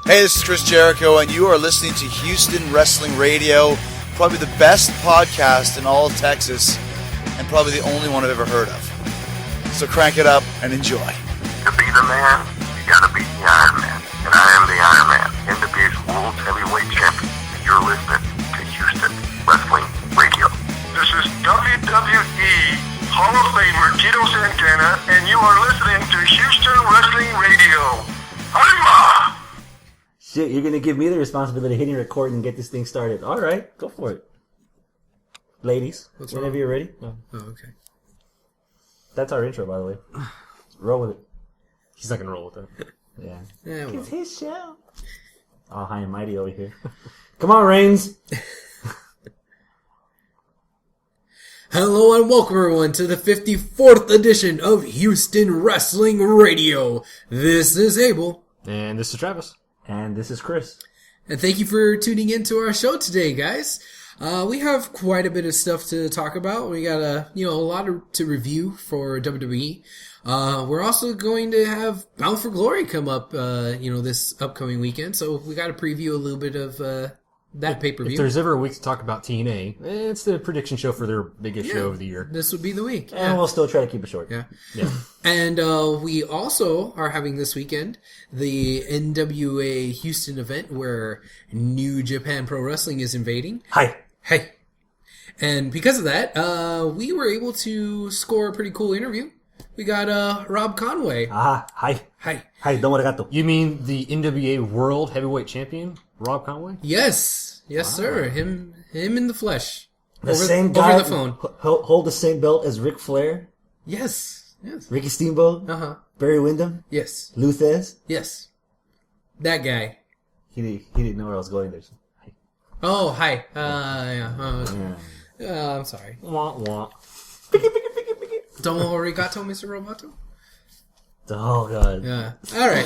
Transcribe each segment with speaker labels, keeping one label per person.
Speaker 1: Hey, this is Chris Jericho, and you are listening to Houston Wrestling Radio, probably the best podcast in all of Texas, and probably the only one I've ever heard of. So crank it up and enjoy.
Speaker 2: To be the man, you gotta be the Ironman. And I am the Ironman, NWA World Heavyweight Champion. And you're listening to Houston Wrestling Radio. This is WWE Hall of Famer Tito Santana, and you are listening to Houston Wrestling Radio. Arriba!
Speaker 3: Shit, you're gonna give me the responsibility of hitting record and get this thing started. All right, go for it, ladies. Whenever you're ready.
Speaker 4: Oh, okay.
Speaker 3: That's our intro, by the way. Roll with it.
Speaker 4: He's not gonna roll with that.
Speaker 3: Yeah.
Speaker 4: Well.
Speaker 3: It's his show. All high and mighty over here. Come on, Reigns.
Speaker 4: Hello and welcome everyone to the 54th edition of Houston Wrestling Radio. This is Abel. And this is Travis.
Speaker 3: And this is Chris.
Speaker 4: And thank you for tuning in to our show today, guys. We have quite a bit of stuff to talk about. We got a lot to review for WWE. We're also going to have Bound for Glory come up, this upcoming weekend. So we got to preview a little bit of that pay-per-view.
Speaker 5: If there's ever a week to talk about TNA, it's the prediction show for their biggest show of the year.
Speaker 4: This would be the week.
Speaker 3: And we'll still try to keep it short.
Speaker 4: Yeah.
Speaker 5: Yeah.
Speaker 4: And we also are having this weekend the NWA Houston event where New Japan Pro Wrestling is invading.
Speaker 3: Hi.
Speaker 4: Hey. And because of that, we were able to score a pretty cool interview. We got Rob Conway.
Speaker 3: Hi.
Speaker 4: Hi.
Speaker 3: Hi, domo arigato.
Speaker 5: You mean the NWA World Heavyweight Champion, Rob Conway?
Speaker 4: Yes, sir. Him in the flesh.
Speaker 3: The same guy
Speaker 4: over the phone.
Speaker 3: Hold the same belt as Ric Flair,
Speaker 4: Yes.
Speaker 3: Ricky Steamboat, Barry Windham,
Speaker 4: Yes.
Speaker 3: Luthez.
Speaker 4: Yes. That guy.
Speaker 3: He didn't know where I was going there. So.
Speaker 4: Oh, hi. I'm sorry.
Speaker 5: Wah, wah.
Speaker 4: Domo arigato, Mr. Roboto.
Speaker 3: Oh god.
Speaker 4: Yeah. All right.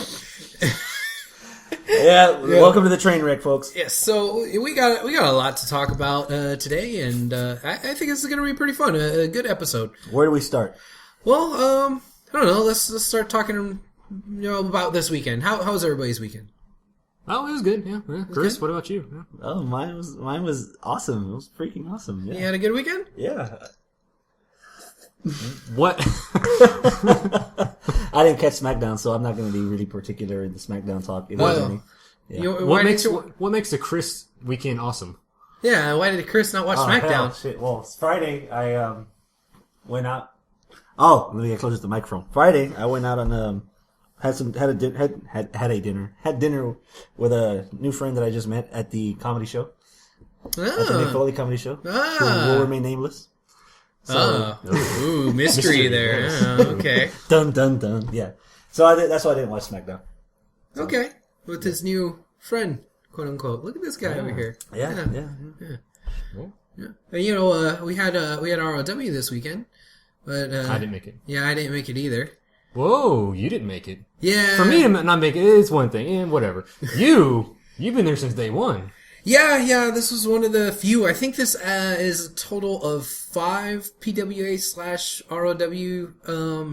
Speaker 3: Yeah. Welcome to the train wreck, folks.
Speaker 4: Yes. So we got a lot to talk about today, and I think this is going to be pretty fun. A good episode.
Speaker 3: Where do we start?
Speaker 4: Well, I don't know. Let's start talking. About this weekend. How was everybody's weekend?
Speaker 5: Oh, it was good. Yeah. Chris, what about you? Yeah.
Speaker 3: Oh, mine was awesome. It was freaking awesome. Yeah.
Speaker 4: You had a good weekend?
Speaker 3: Yeah.
Speaker 5: What?
Speaker 3: I didn't catch SmackDown, so I'm not going to be really particular in the SmackDown talk.
Speaker 5: What makes the Chris weekend awesome?
Speaker 4: Yeah, why did Chris not watch SmackDown?
Speaker 3: Hell, shit. Well, it's Friday. I went out. Oh, let me get closer to the microphone. Friday, I went out on had dinner with a new friend that I just met at the comedy show, at the Nick Foley comedy show. Who will remain nameless. So,
Speaker 4: ooh, mystery there. Okay.
Speaker 3: Dun dun dun. Yeah. So that's why I didn't watch SmackDown. So. Okay.
Speaker 4: With his new friend, quote unquote. Look at this guy over here.
Speaker 3: Yeah.
Speaker 4: And, we had ROW this weekend, but
Speaker 5: I didn't make it.
Speaker 4: Yeah, I didn't make it either.
Speaker 5: Whoa, you didn't make it.
Speaker 4: Yeah.
Speaker 5: For me to not make it, it's one thing, and whatever. You've been there since day one.
Speaker 4: Yeah, this was one of the few. I think this is a total of 5 PWA/ROW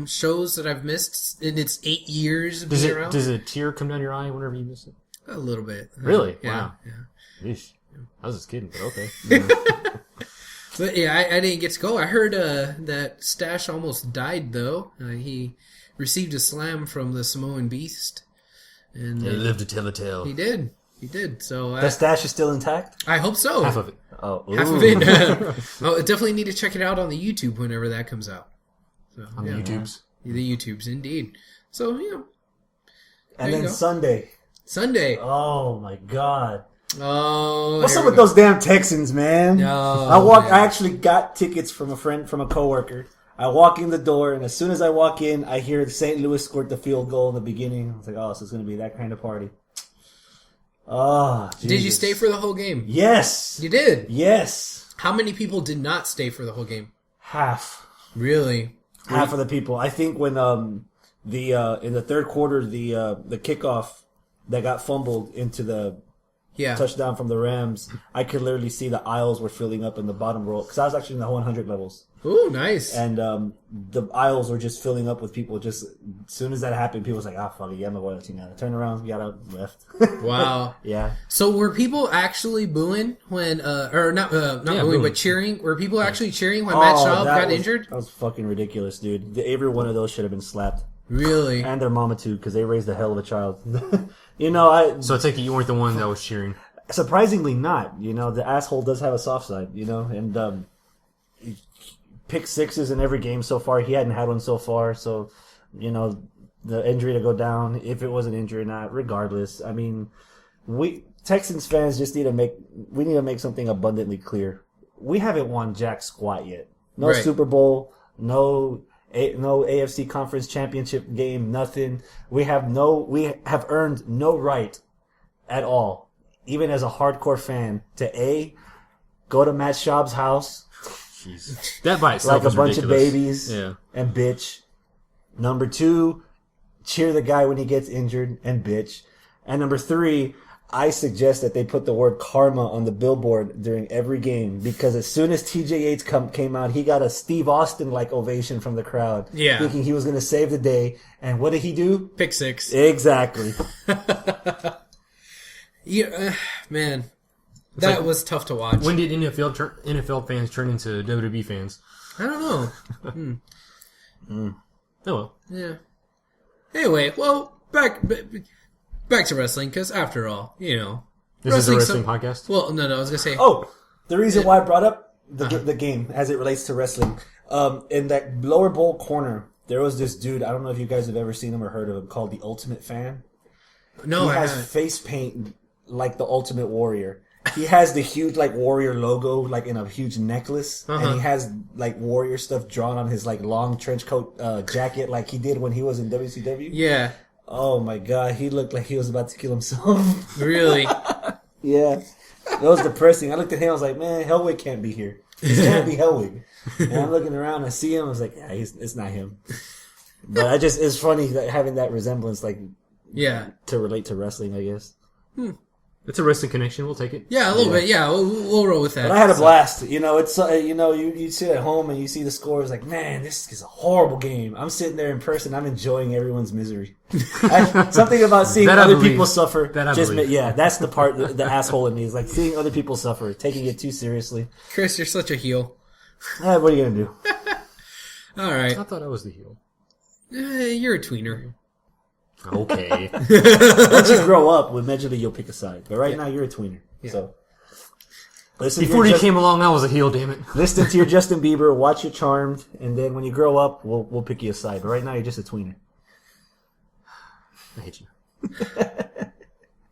Speaker 4: shows that I've missed in its 8 years of being around.
Speaker 5: Does a tear come down your eye whenever you miss it?
Speaker 4: A little bit.
Speaker 5: Really?
Speaker 4: Yeah.
Speaker 5: Wow. Yeah. Eesh. I was just kidding, but okay.
Speaker 4: But yeah, I didn't get to go. I heard that Stash almost died, though. He received a slam from the Samoan Beast. And
Speaker 5: he lived to tell the tale.
Speaker 4: He did. So
Speaker 3: the stash is still intact?
Speaker 4: I hope so.
Speaker 5: Half of it.
Speaker 3: Oh,
Speaker 4: half of it. Oh, definitely need to check it out on the YouTube whenever that comes out. So,
Speaker 5: on the YouTubes?
Speaker 4: The YouTubes, indeed. So,
Speaker 3: And then
Speaker 4: go.
Speaker 3: Sunday. Oh, my God.
Speaker 4: Oh,
Speaker 3: what's up with those damn Texans, man?
Speaker 4: No,
Speaker 3: I actually got tickets from a coworker. I walk in the door, and as soon as I walk in, I hear St. Louis scored the field goal in the beginning. I was like, oh, so it's going to be that kind of party. Oh, Jesus.
Speaker 4: Did you stay for the whole game?
Speaker 3: Yes.
Speaker 4: You did?
Speaker 3: Yes.
Speaker 4: How many people did not stay for the whole game?
Speaker 3: Half.
Speaker 4: Really?
Speaker 3: Half of the people. I think when in the third quarter, the kickoff that got fumbled into the touchdown from the Rams, I could literally see the aisles were filling up in the bottom row. Because I was actually in the 100 levels.
Speaker 4: Ooh, nice.
Speaker 3: And the aisles were just filling up with people. Just as soon as that happened, people was like, fuck it, yeah, I'm going to team out. Turn around, got out, left.
Speaker 4: Wow.
Speaker 3: Yeah.
Speaker 4: So were people actually booing when, or not booing, but cheering? Were people actually cheering when Matt Schaub got injured?
Speaker 3: That was fucking ridiculous, dude. Every one of those should have been slapped.
Speaker 4: Really?
Speaker 3: And their mama too, because they raised a hell of a child.
Speaker 5: So I take it you weren't the one that was cheering.
Speaker 3: Surprisingly not. The asshole does have a soft side, and pick sixes in every game so far. He hadn't had one so far, so the injury to go down, if it was an injury or not, regardless. I mean, we Texans fans just need to make something abundantly clear. We haven't won jack squat yet. No
Speaker 4: Right.
Speaker 3: Super Bowl, no AFC Conference Championship game, nothing. We have earned no right at all, even as a hardcore fan, to go to Matt Schaub's house
Speaker 5: Jeez. That by itself
Speaker 3: like a
Speaker 5: is
Speaker 3: bunch
Speaker 5: ridiculous.
Speaker 3: of babies
Speaker 5: Yeah.
Speaker 3: and bitch. Number 2, cheer the guy when he gets injured and bitch. And number 3, I suggest that they put the word karma on the billboard during every game, because as soon as TJ Yates came out, he got a Steve Austin-like ovation from the crowd, thinking he was going to save the day. And what did he do?
Speaker 4: Pick six.
Speaker 3: Exactly.
Speaker 4: Yeah, man. That was tough to watch.
Speaker 5: When did NFL fans turn into WWE fans?
Speaker 4: I don't know.
Speaker 5: Oh well.
Speaker 4: Yeah. Anyway, well, back to wrestling, because after all,
Speaker 5: This is a wrestling
Speaker 4: wrestling
Speaker 5: podcast?
Speaker 4: Well, no, I was gonna say.
Speaker 3: Oh, the reason why I brought up the game as it relates to wrestling, in that lower bowl corner, there was this dude. I don't know if you guys have ever seen him or heard of him, called the Ultimate Fan.
Speaker 4: No,
Speaker 3: He
Speaker 4: I
Speaker 3: has
Speaker 4: haven't.
Speaker 3: face paint like the Ultimate Warrior. He has the huge Warrior logo in a huge necklace, and he has Warrior stuff drawn on his long trench coat jacket, like he did when he was in WCW.
Speaker 4: Yeah,
Speaker 3: Oh my god, he looked like he was about to kill himself.
Speaker 4: really.
Speaker 3: Yeah, that was depressing. I looked at him, I was like, man, Hellwig can't be here. This can't be Hellwig. And I'm looking around, I see him, I was like, yeah, it's not him. But it's funny having that resemblance,
Speaker 4: Yeah,
Speaker 3: to relate to wrestling, I guess.
Speaker 5: It's a wrestling connection. We'll take it.
Speaker 4: yeah, a little bit. Yeah, we'll roll with that.
Speaker 3: But I had a blast. It's you sit at home and you see the scores, like, man, this is a horrible game. I'm sitting there in person, I'm enjoying everyone's misery. Something about seeing
Speaker 5: That I
Speaker 3: other
Speaker 5: believe.
Speaker 3: people suffer.
Speaker 5: That I believe.
Speaker 3: Yeah, that's the part, the asshole in me is seeing other people suffer, taking it too seriously.
Speaker 4: Chris, you're such a heel.
Speaker 3: What are you gonna do?
Speaker 4: All right,
Speaker 5: I thought I was the heel.
Speaker 4: you're a tweener.
Speaker 5: Okay.
Speaker 3: Once you grow up, eventually you'll pick a side. But right now, you're a tweener. So, listen
Speaker 5: Before
Speaker 3: to
Speaker 5: you
Speaker 3: your
Speaker 5: came along, I was a heel. Damn it.
Speaker 3: listen to your Justin Bieber, watch your Charmed, and then when you grow up, we'll pick you a side. But right now, you're just a tweener.
Speaker 5: I hate you.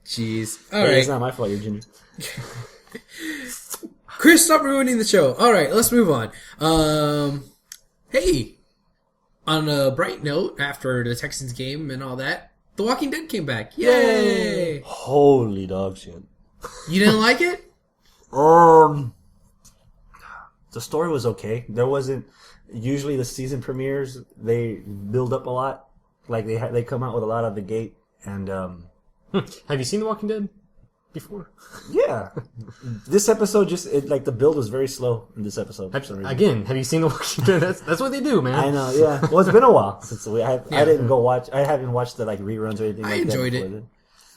Speaker 4: Jeez. All
Speaker 3: Hey,
Speaker 4: right,
Speaker 3: it's not my fault. You're ginger.
Speaker 4: Chris, stop ruining the show. All right, let's move on. Hey, on a bright note, after the Texans game and all that, The Walking Dead came back. Yay!
Speaker 3: Holy dog shit.
Speaker 4: You didn't like it?
Speaker 3: The story was okay. There wasn't. Usually the season premieres, they build up a lot. They come out with a lot out of the gate, and
Speaker 5: Have you seen The Walking Dead before?
Speaker 3: yeah. This episode the build was very slow in this episode. For some reason.
Speaker 5: Again, have you seen The Walking Dead? That's what they do, man.
Speaker 3: I know, yeah. Well, it's been a while since I didn't go watch. I haven't watched the reruns or anything.
Speaker 4: I
Speaker 3: like
Speaker 4: enjoyed
Speaker 3: that
Speaker 4: it.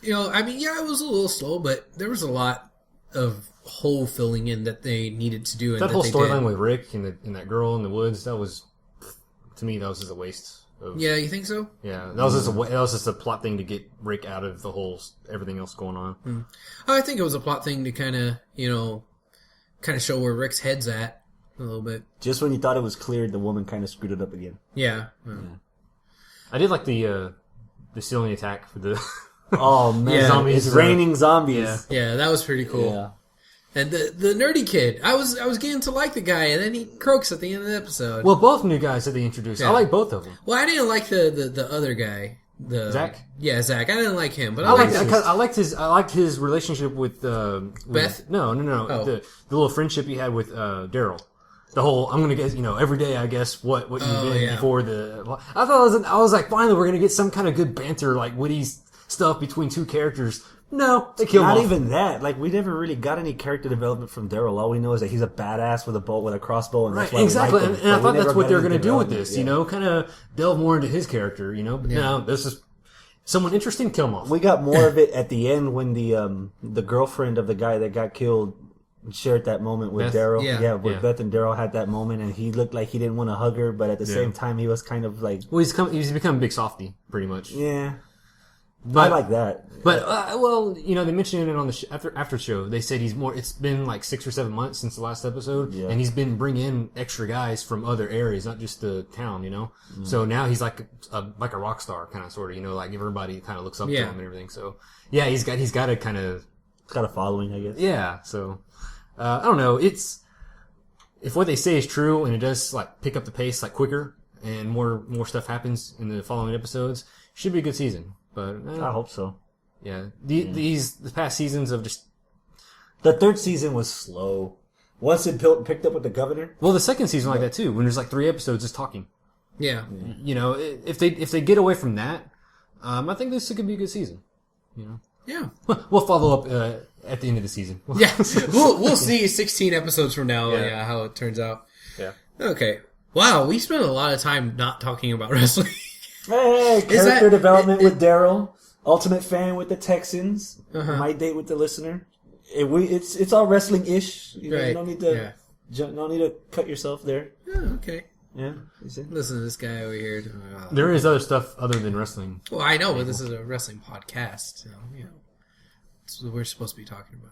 Speaker 3: before then.
Speaker 4: I mean, yeah, it was a little slow, but there was a lot of hole filling in that they needed to do. And
Speaker 5: That whole
Speaker 4: they
Speaker 5: storyline
Speaker 4: did.
Speaker 5: with Rick and that girl in the woods, to me, that was just a waste.
Speaker 4: Yeah, you think so?
Speaker 5: Yeah, that was just a plot thing to get Rick out of the whole everything else going on.
Speaker 4: I think it was a plot thing to kind of show where Rick's head's at a little bit.
Speaker 3: Just when you thought it was cleared, the woman kind of screwed it up again.
Speaker 4: Yeah.
Speaker 5: I did like the ceiling attack for the
Speaker 3: Oh man,
Speaker 4: Yeah.
Speaker 5: Zombies,
Speaker 3: it's raining zombies.
Speaker 4: Yeah, that was pretty cool.
Speaker 3: Yeah.
Speaker 4: And the nerdy kid, I was getting to like the guy, and then he croaks at the end of the episode.
Speaker 5: well, both new guys that they introduced.
Speaker 4: Yeah.
Speaker 5: I like both of them.
Speaker 4: Well, I didn't like the other guy,
Speaker 5: Zach?
Speaker 4: Yeah, Zach. I didn't like him, but
Speaker 5: I liked his relationship with
Speaker 4: Beth?
Speaker 5: No.
Speaker 4: Oh.
Speaker 5: The little friendship he had with Daryl. The whole I'm gonna guess every day I guess what you did
Speaker 4: yeah.
Speaker 5: before I was like finally we're gonna get some kind of good banter witty stuff between two characters No, they kill him
Speaker 3: Not
Speaker 5: off.
Speaker 3: even that. Like, we never really got any character development from Daryl. All we know is that he's a badass with a bow, with a crossbow, and that's
Speaker 5: Right,
Speaker 3: why
Speaker 5: exactly.
Speaker 3: we like him.
Speaker 5: And I
Speaker 3: But
Speaker 5: thought
Speaker 3: we
Speaker 5: that's
Speaker 3: never
Speaker 5: what
Speaker 3: got
Speaker 5: they were
Speaker 3: any
Speaker 5: going to do with
Speaker 3: development.
Speaker 5: this, you know, kind of delve more into his character, you know. But no, this is someone interesting, kill him off.
Speaker 3: We got more of it at the end when the girlfriend of the guy that got killed shared that moment with
Speaker 5: Beth?
Speaker 3: Daryl.
Speaker 4: Yeah.
Speaker 3: Where
Speaker 5: Yeah.
Speaker 3: Beth and Daryl had that moment, and he looked like he didn't want to hug her, but at the same time, he was kind of like,
Speaker 5: Well, he's become a big softie, pretty much.
Speaker 3: yeah.
Speaker 5: But,
Speaker 3: I like that.
Speaker 5: But well, you know, they mentioned it on the after show. They said he's more. It's been like 6 or 7 months since the last episode,
Speaker 3: Yeah.
Speaker 5: and he's been bringing in extra guys from other areas, not just the town. You know, so now he's like a rock star kind of sort of. You know, like everybody kind of looks up to him and everything. So yeah, he's got a kind of
Speaker 3: It's got a following, I guess.
Speaker 5: yeah. So I don't know. It's if what they say is true and it does like pick up the pace like quicker and more stuff happens in the following episodes, should be a good season. But
Speaker 3: I hope so.
Speaker 5: yeah, the past seasons of just
Speaker 3: The third season was slow. Once it picked up with the governor,
Speaker 5: well, the second season like that too. When there's like 3 episodes just talking,
Speaker 4: Yeah.
Speaker 5: you know, if they get away from that, I think this could be a good season. You know,
Speaker 4: Yeah.
Speaker 5: we'll follow up at the end of the season.
Speaker 4: Yeah. We'll see 16 episodes from now.
Speaker 5: Yeah.
Speaker 4: Yeah. How it turns out.
Speaker 5: Yeah.
Speaker 4: Okay. Wow. We spent a lot of time not talking about wrestling.
Speaker 3: hey,
Speaker 4: Is
Speaker 3: character
Speaker 4: that-
Speaker 3: development with Daryl, ultimate fan with the Texans, my date with the listener. It's all wrestling ish. You know,
Speaker 4: Right.
Speaker 3: you don't need to
Speaker 4: Yeah.
Speaker 3: no need to cut yourself there.
Speaker 4: Oh, okay.
Speaker 3: Yeah, you see?
Speaker 4: Listen to this guy over here.
Speaker 5: There is other stuff other than wrestling.
Speaker 4: Well, I know, but this is a wrestling podcast. So, you know, that's what we're supposed to be talking about.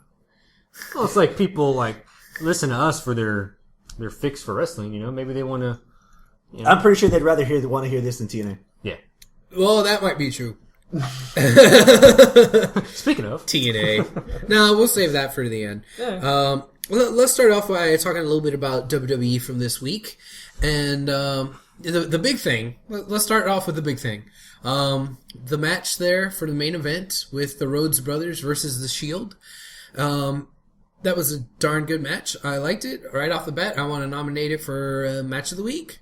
Speaker 5: Well, it's like people like listen to us for their fix for wrestling. You know, maybe they want to.
Speaker 3: I'm pretty sure they'd rather want to hear this than TNA.
Speaker 5: Yeah.
Speaker 4: Well, that might be true.
Speaker 5: Speaking of,
Speaker 4: TNA. No, we'll save that for the end. Let's start off by talking a little bit about WWE from this week. And the big thing, let's start off with the big thing. The match there for the main event with the Rhodes Brothers versus The Shield. That was a darn good match. I liked it right off the bat. I want to nominate it for Match of the Week.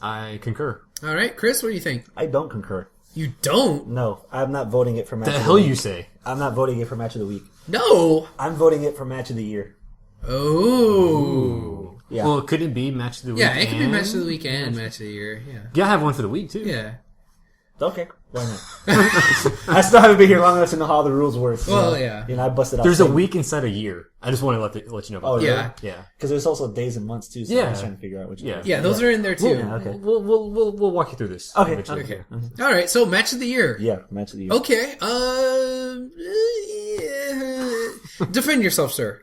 Speaker 5: I concur.
Speaker 4: All right, Chris, what do you think?
Speaker 3: I don't concur.
Speaker 4: You don't?
Speaker 3: No, I'm not voting it for match
Speaker 5: The
Speaker 3: of the
Speaker 5: hell
Speaker 3: week.
Speaker 5: you say?
Speaker 3: I'm not voting it for match of the week.
Speaker 4: No.
Speaker 3: I'm voting it for match of the year.
Speaker 4: Oh.
Speaker 3: Yeah.
Speaker 5: Well, could it be match of the week?
Speaker 4: Yeah, it could be
Speaker 5: and-
Speaker 4: Match of the Week and Match of the Year. Yeah.
Speaker 5: Yeah, I have one for the week too.
Speaker 4: Yeah.
Speaker 3: Okay, why not? I still haven't been here long enough to know how the rules work. So,
Speaker 4: Well, yeah.
Speaker 3: You know, I busted out.
Speaker 5: There's a week inside a year. I just want to let you know about
Speaker 3: Oh,
Speaker 5: that.
Speaker 4: Yeah.
Speaker 5: Yeah.
Speaker 3: Because there's also days and months too. So
Speaker 5: Yeah.
Speaker 3: I'm just trying to figure out which.
Speaker 5: Yeah.
Speaker 4: Yeah, those are in there too.
Speaker 3: Yeah, okay.
Speaker 5: We'll walk you through this.
Speaker 3: Okay,
Speaker 5: eventually.
Speaker 3: okay.
Speaker 4: All right, so Match of the Year.
Speaker 3: Yeah, match of the year.
Speaker 4: Okay. Defend yourself, sir.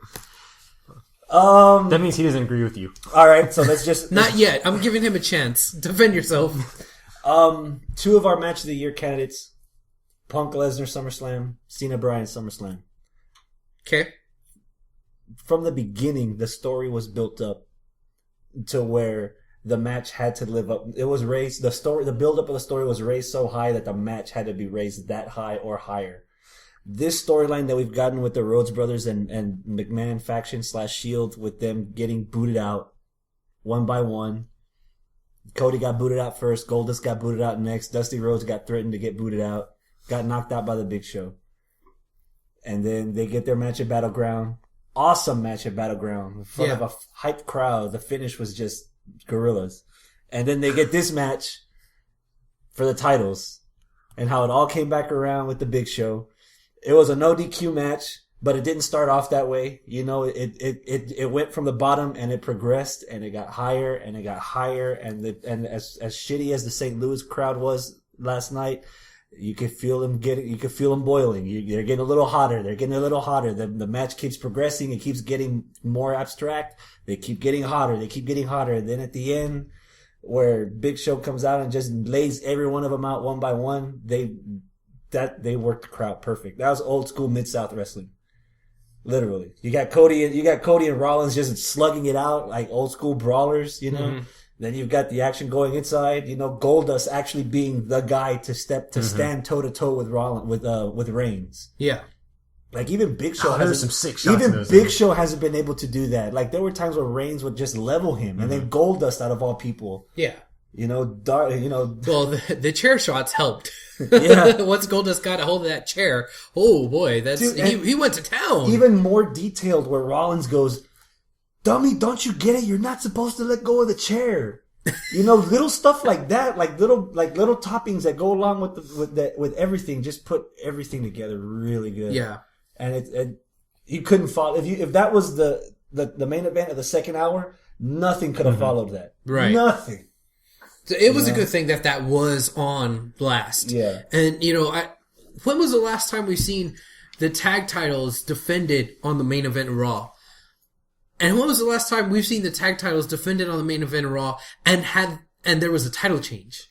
Speaker 5: That means he doesn't agree with you.
Speaker 3: All right, so let's just
Speaker 4: Not yet. I'm giving him a chance. Defend yourself.
Speaker 3: 2 of our match of the year candidates: Punk Lesnar SummerSlam, Cena Bryan SummerSlam.
Speaker 4: Okay.
Speaker 3: From the beginning, the story was built up to where the match had to live up. It was raised. The build up of the story was raised so high that the match had to be raised that high or higher. This storyline that we've gotten with the Rhodes Brothers and McMahon faction / Shield, with them getting booted out one by one. Cody got booted out first. Goldust got booted out next. Dusty Rhodes got threatened to get booted out. Got knocked out by the Big Show. And then they get their match at Battleground. Awesome match at Battleground. In front of a hyped crowd. The finish was just gorillas. And then they get this match for the titles. And how it all came back around with the Big Show. It was a no DQ match, but it didn't start off that way. You know, it went from the bottom and it progressed and it got higher and it got higher. And as shitty as the St. Louis crowd was last night, you could feel them boiling. They're getting a little hotter. They're getting a little hotter. The match keeps progressing. It keeps getting more abstract. They keep getting hotter. They keep getting hotter. And then at the end, where Big Show comes out and just lays every one of them out one by one, they worked the crowd perfect. That was old school Mid-South wrestling. Literally. You got Cody and Rollins just slugging it out like old school brawlers, you know? Mm-hmm. Then you've got the action going inside, you know, Goldust actually being the guy to stand toe to toe with Rollins, with Reigns.
Speaker 4: Yeah.
Speaker 3: Like even Big Show
Speaker 5: there's some sick shots in
Speaker 3: even
Speaker 5: those
Speaker 3: Big
Speaker 5: things.
Speaker 3: Show hasn't been able to do that. Like there were times where Reigns would just level him and then Goldust out of all people.
Speaker 4: Yeah.
Speaker 3: Well,
Speaker 4: the chair shots helped.
Speaker 3: Yeah.
Speaker 4: Once Goldust got a hold of that chair, oh boy, he went to town.
Speaker 3: Even more detailed where Rollins goes, "Dummy, don't you get it? You're not supposed to let go of the chair." Little stuff like that, like little toppings that go along with everything, just put everything together really good.
Speaker 4: Yeah.
Speaker 3: And you couldn't follow if that was the main event of the second hour, nothing could have followed that.
Speaker 4: Right.
Speaker 3: Nothing.
Speaker 4: So it was a good thing that was on last.
Speaker 3: Yeah.
Speaker 4: And, when was the last time we've seen the tag titles defended on the main event of Raw? And when was the last time we've seen the tag titles defended on the main event of Raw and there was a title change?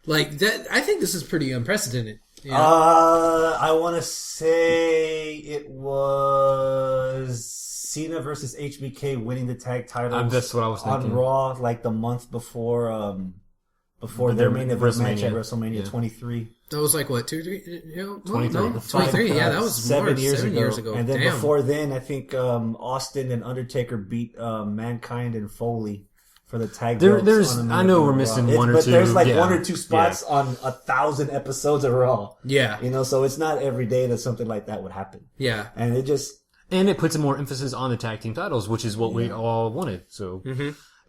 Speaker 4: Like that, I think this is pretty unprecedented.
Speaker 3: I want to say it was Cena versus HBK winning the tag titles.
Speaker 5: That's what I was thinking.
Speaker 3: On Raw, like the month before their main event match at WrestleMania 23.
Speaker 4: That was like what, 2, 3?
Speaker 5: 23.
Speaker 4: 23. Yeah, that was
Speaker 3: 7 years
Speaker 4: ago.
Speaker 3: And then
Speaker 4: Damn.
Speaker 3: before then, I think Austin and Undertaker beat Mankind and Foley for the tag belts.
Speaker 5: I know we're missing one or two.
Speaker 3: But there's like one or two spots on 1,000 episodes of Raw.
Speaker 4: Yeah.
Speaker 3: So it's not every day that something like that would happen.
Speaker 4: Yeah.
Speaker 3: And
Speaker 5: it puts more emphasis on the tag team titles, which is what we all wanted. So,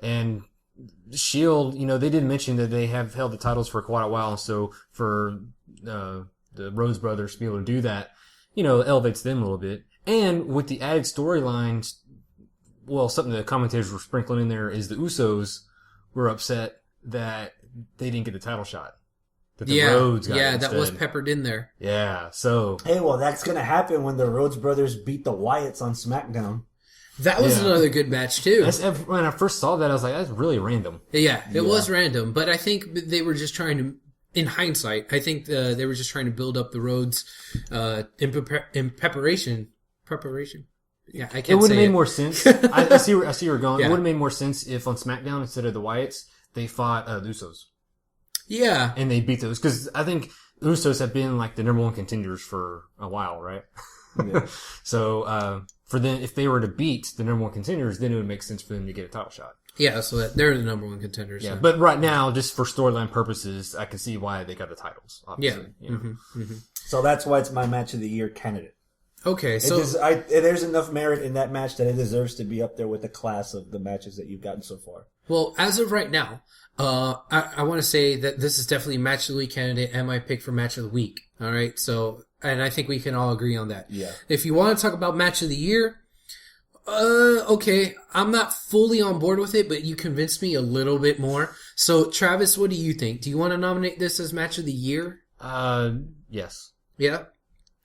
Speaker 5: and Shield, they did mention that they have held the titles for quite a while. So for the Rhodes brothers to be able to do that, elevates them a little bit. And with the added storylines, something that commentators were sprinkling in there is the Usos were upset that they didn't get the title shot. That the Rhodes got it
Speaker 4: that was peppered in there.
Speaker 5: Yeah, so...
Speaker 3: Hey, that's going to happen when the Rhodes brothers beat the Wyatts on SmackDown.
Speaker 4: That was another good match, too.
Speaker 5: When I first saw that, I was like, that's really random.
Speaker 4: Yeah, it was random, but I think they were just trying to... In hindsight, I think they were just trying to build up the Rhodes in preparation. Yeah, I can't say
Speaker 5: it would have made more sense. I see where you're going.
Speaker 4: Yeah.
Speaker 5: It would have made more sense if on SmackDown, instead of the Wyatts, they fought the Usos.
Speaker 4: Yeah.
Speaker 5: And they beat those. Because I think the Usos have been like the number one contenders for a while, right?
Speaker 3: Yeah.
Speaker 5: So, for them, if they were to beat the number one contenders, then it would make sense for them to get a title shot.
Speaker 4: Yeah, so they're the number one contenders.
Speaker 5: Yeah,
Speaker 4: so.
Speaker 5: but right now, just for storyline purposes, I can see why they got the titles, obviously.
Speaker 4: Yeah.
Speaker 3: So that's why it's my match of the year candidate.
Speaker 4: Okay, so...
Speaker 3: there's enough merit in that match that it deserves to be up there with the class of the matches that you've gotten so far.
Speaker 4: Well, as of right now, I want to say that this is definitely match of the week candidate and my pick for match of the week. All right, so, and I think we can all agree on that.
Speaker 3: Yeah.
Speaker 4: If you want to talk about match of the year, okay, I'm not fully on board with it, but you convinced me a little bit more. So, Travis, what do you think? Do you want to nominate this as match of the year?
Speaker 5: Yes.
Speaker 4: Yeah.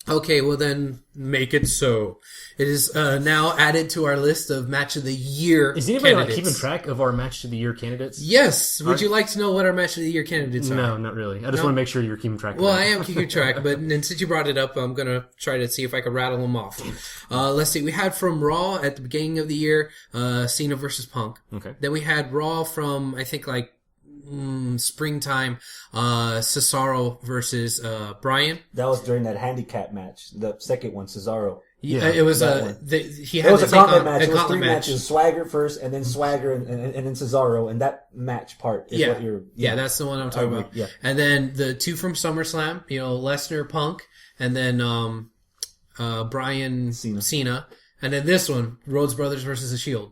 Speaker 4: Okay, well then, make it so. It is now added to our list of match of the year
Speaker 5: Is anybody
Speaker 4: candidates.
Speaker 5: keeping track of our match of the year candidates?
Speaker 4: Yes. Would you like to know what our match of the year candidates are?
Speaker 5: No, not really. I just want to make sure you're keeping track of
Speaker 4: Well,
Speaker 5: that.
Speaker 4: I am keeping track, but and since you brought it up, I'm going to try to see if I can rattle them off. Let's see. We had from Raw at the beginning of the year, Cena versus Punk.
Speaker 5: Okay.
Speaker 4: Then we had Raw from, I think, springtime, Cesaro versus Bryan.
Speaker 3: That was during that handicap match, the second one, Cesaro.
Speaker 4: Yeah, it was he had
Speaker 3: It was
Speaker 4: to
Speaker 3: a
Speaker 4: take
Speaker 3: gauntlet
Speaker 4: on
Speaker 3: match. It was three
Speaker 4: match.
Speaker 3: matches: Swagger first, and then Swagger, and then Cesaro. And that match part is what you're.
Speaker 4: Yeah, that's the one I'm talking about.
Speaker 3: Yeah.
Speaker 4: And then the two from SummerSlam, Lesnar, Punk, and then Bryan, Cena, and then this one, Rhodes Brothers versus The Shield,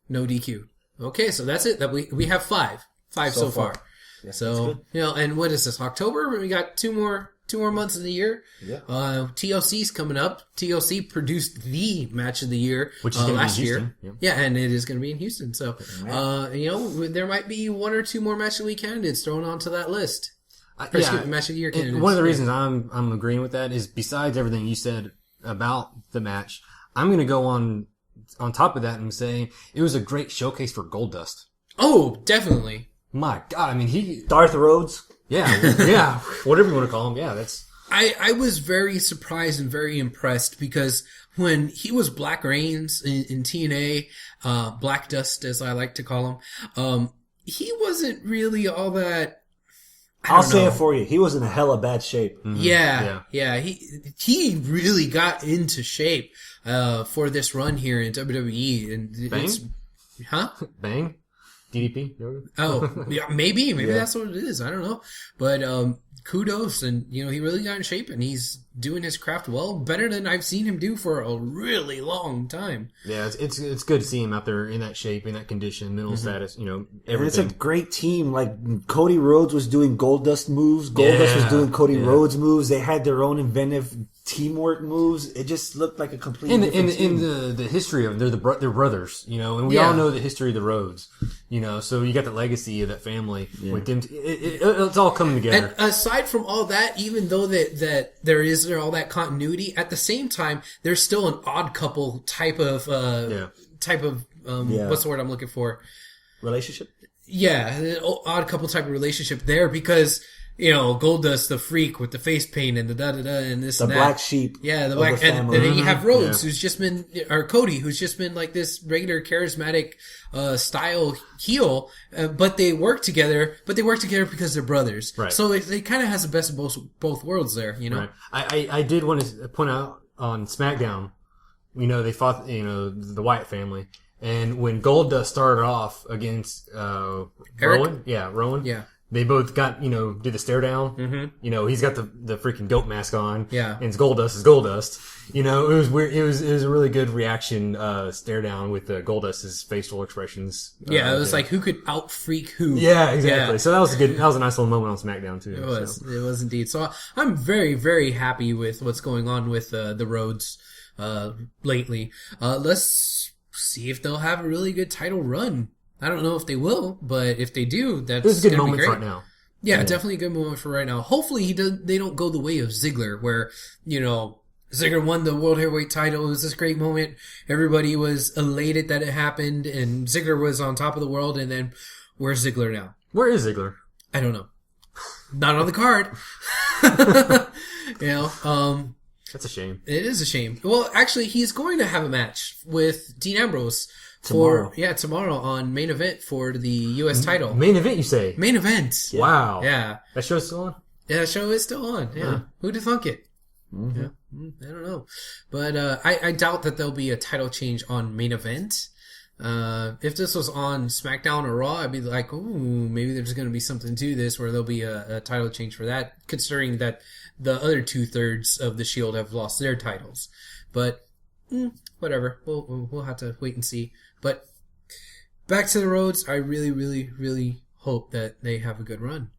Speaker 4: no DQ. Okay, so that's it. That we have five so far.
Speaker 3: Yeah,
Speaker 4: so and what is this? October? We got two more months in the year.
Speaker 3: Yeah.
Speaker 4: TLC's coming up. TLC produced the match of the year,
Speaker 5: Which is going to be in
Speaker 4: last year.
Speaker 5: Houston.
Speaker 4: Yeah, and it is going to be in Houston. So, there might be one or two more match of the week candidates thrown onto that list. Match of the year candidates.
Speaker 5: One of the reasons I'm agreeing with that is, besides everything you said about the match, I'm going to go on top of that and say it was a great showcase for Goldust.
Speaker 4: Oh, definitely.
Speaker 5: My God, I mean
Speaker 3: Darth Rhodes.
Speaker 5: Yeah, whatever you want to call him. Yeah, that's.
Speaker 4: I was very surprised and very impressed because when he was Black Reigns in TNA, Black Dust as I like to call him, he wasn't really all that.
Speaker 3: I'll say it for you. He was in a hella bad shape.
Speaker 5: Mm-hmm.
Speaker 4: Yeah. He really got into shape for this run here in WWE, and
Speaker 5: Bang?
Speaker 4: Huh?
Speaker 5: Bang. DDP?
Speaker 4: Oh, yeah, maybe
Speaker 3: Yeah.
Speaker 4: that's what it is. I don't know, but kudos, and he really got in shape, and he's doing his craft well, better than I've seen him do for a really long time.
Speaker 5: Yeah, it's good to see him out there in that shape, in that condition, mental status,
Speaker 3: And
Speaker 5: everything.
Speaker 3: it's a great team. Like Cody Rhodes was doing Goldust moves. Goldust was doing Cody Rhodes moves. They had their own inventive teamwork moves. It just looked like a complete different team.
Speaker 5: In the history of them, they're brothers, and we all know the history of the Rhodes, so you got the legacy of that family with them. It's all coming together.
Speaker 4: And aside from all that, even though that there is all that continuity, at the same time, there's still an odd couple type of what's the word I'm looking for?
Speaker 3: Relationship?
Speaker 4: Yeah, an odd couple type of relationship there because Goldust, the freak with the face paint and the da-da-da and this
Speaker 3: The
Speaker 4: and that.
Speaker 3: black sheep.
Speaker 4: Yeah, the
Speaker 3: of
Speaker 4: black,
Speaker 3: the
Speaker 4: and
Speaker 3: family.
Speaker 4: then you have Rhodes, who's just been, or Cody, who's just been like this regular charismatic, style heel, but they work together because they're brothers.
Speaker 5: Right.
Speaker 4: So they kind of has the best of both worlds there,
Speaker 5: Right. I did want to point out on SmackDown, they fought, the Wyatt family. And when Goldust started off against,
Speaker 4: Eric?
Speaker 5: Rowan. Yeah, Rowan.
Speaker 4: Yeah.
Speaker 5: They both got, did the stare down. Mm-hmm. He's got the freaking goat mask on.
Speaker 4: Yeah.
Speaker 5: And it's Goldust is Goldust. It was weird. It was a really good reaction, stare down with Goldust's facial expressions.
Speaker 4: Yeah, it was like, who could out freak who?
Speaker 5: Yeah, exactly.
Speaker 4: Yeah.
Speaker 5: So that was a nice little moment on SmackDown too.
Speaker 4: It was indeed. So I'm very, very happy with what's going on with the Rhodes lately. Let's see if they'll have a really good title run. I don't know if they will, but if they do, that's
Speaker 5: There's good
Speaker 4: gonna be
Speaker 5: moments
Speaker 4: great.
Speaker 5: right now.
Speaker 4: Yeah, definitely a good moment for right now. Hopefully they don't go the way of Ziggler, where, Ziggler won the World Heavyweight title. It was this great moment. Everybody was elated that it happened, and Ziggler was on top of the world, and then where's Ziggler now?
Speaker 5: Where is Ziggler?
Speaker 4: I don't know. Not on the card.
Speaker 5: That's a shame.
Speaker 4: It is a shame. Well, actually, he's going to have a match with Dean Ambrose
Speaker 3: Tomorrow.
Speaker 4: tomorrow on main event for the U.S. title.
Speaker 5: Main event, you say?
Speaker 4: Main event.
Speaker 5: Wow.
Speaker 4: Yeah.
Speaker 5: That show's still on?
Speaker 4: Yeah, the show is still on. Yeah. Who'd have thunk it? Yeah. I don't know. But I doubt that there'll be a title change on main event. If this was on SmackDown or Raw, I'd be like, ooh, maybe there's going to be something to this where there'll be a title change for that, considering that the other 2/3 of the Shield have lost their titles. But whatever, we'll have to wait and see. But back to the Rhodes, I really, really, really hope that they have a good run.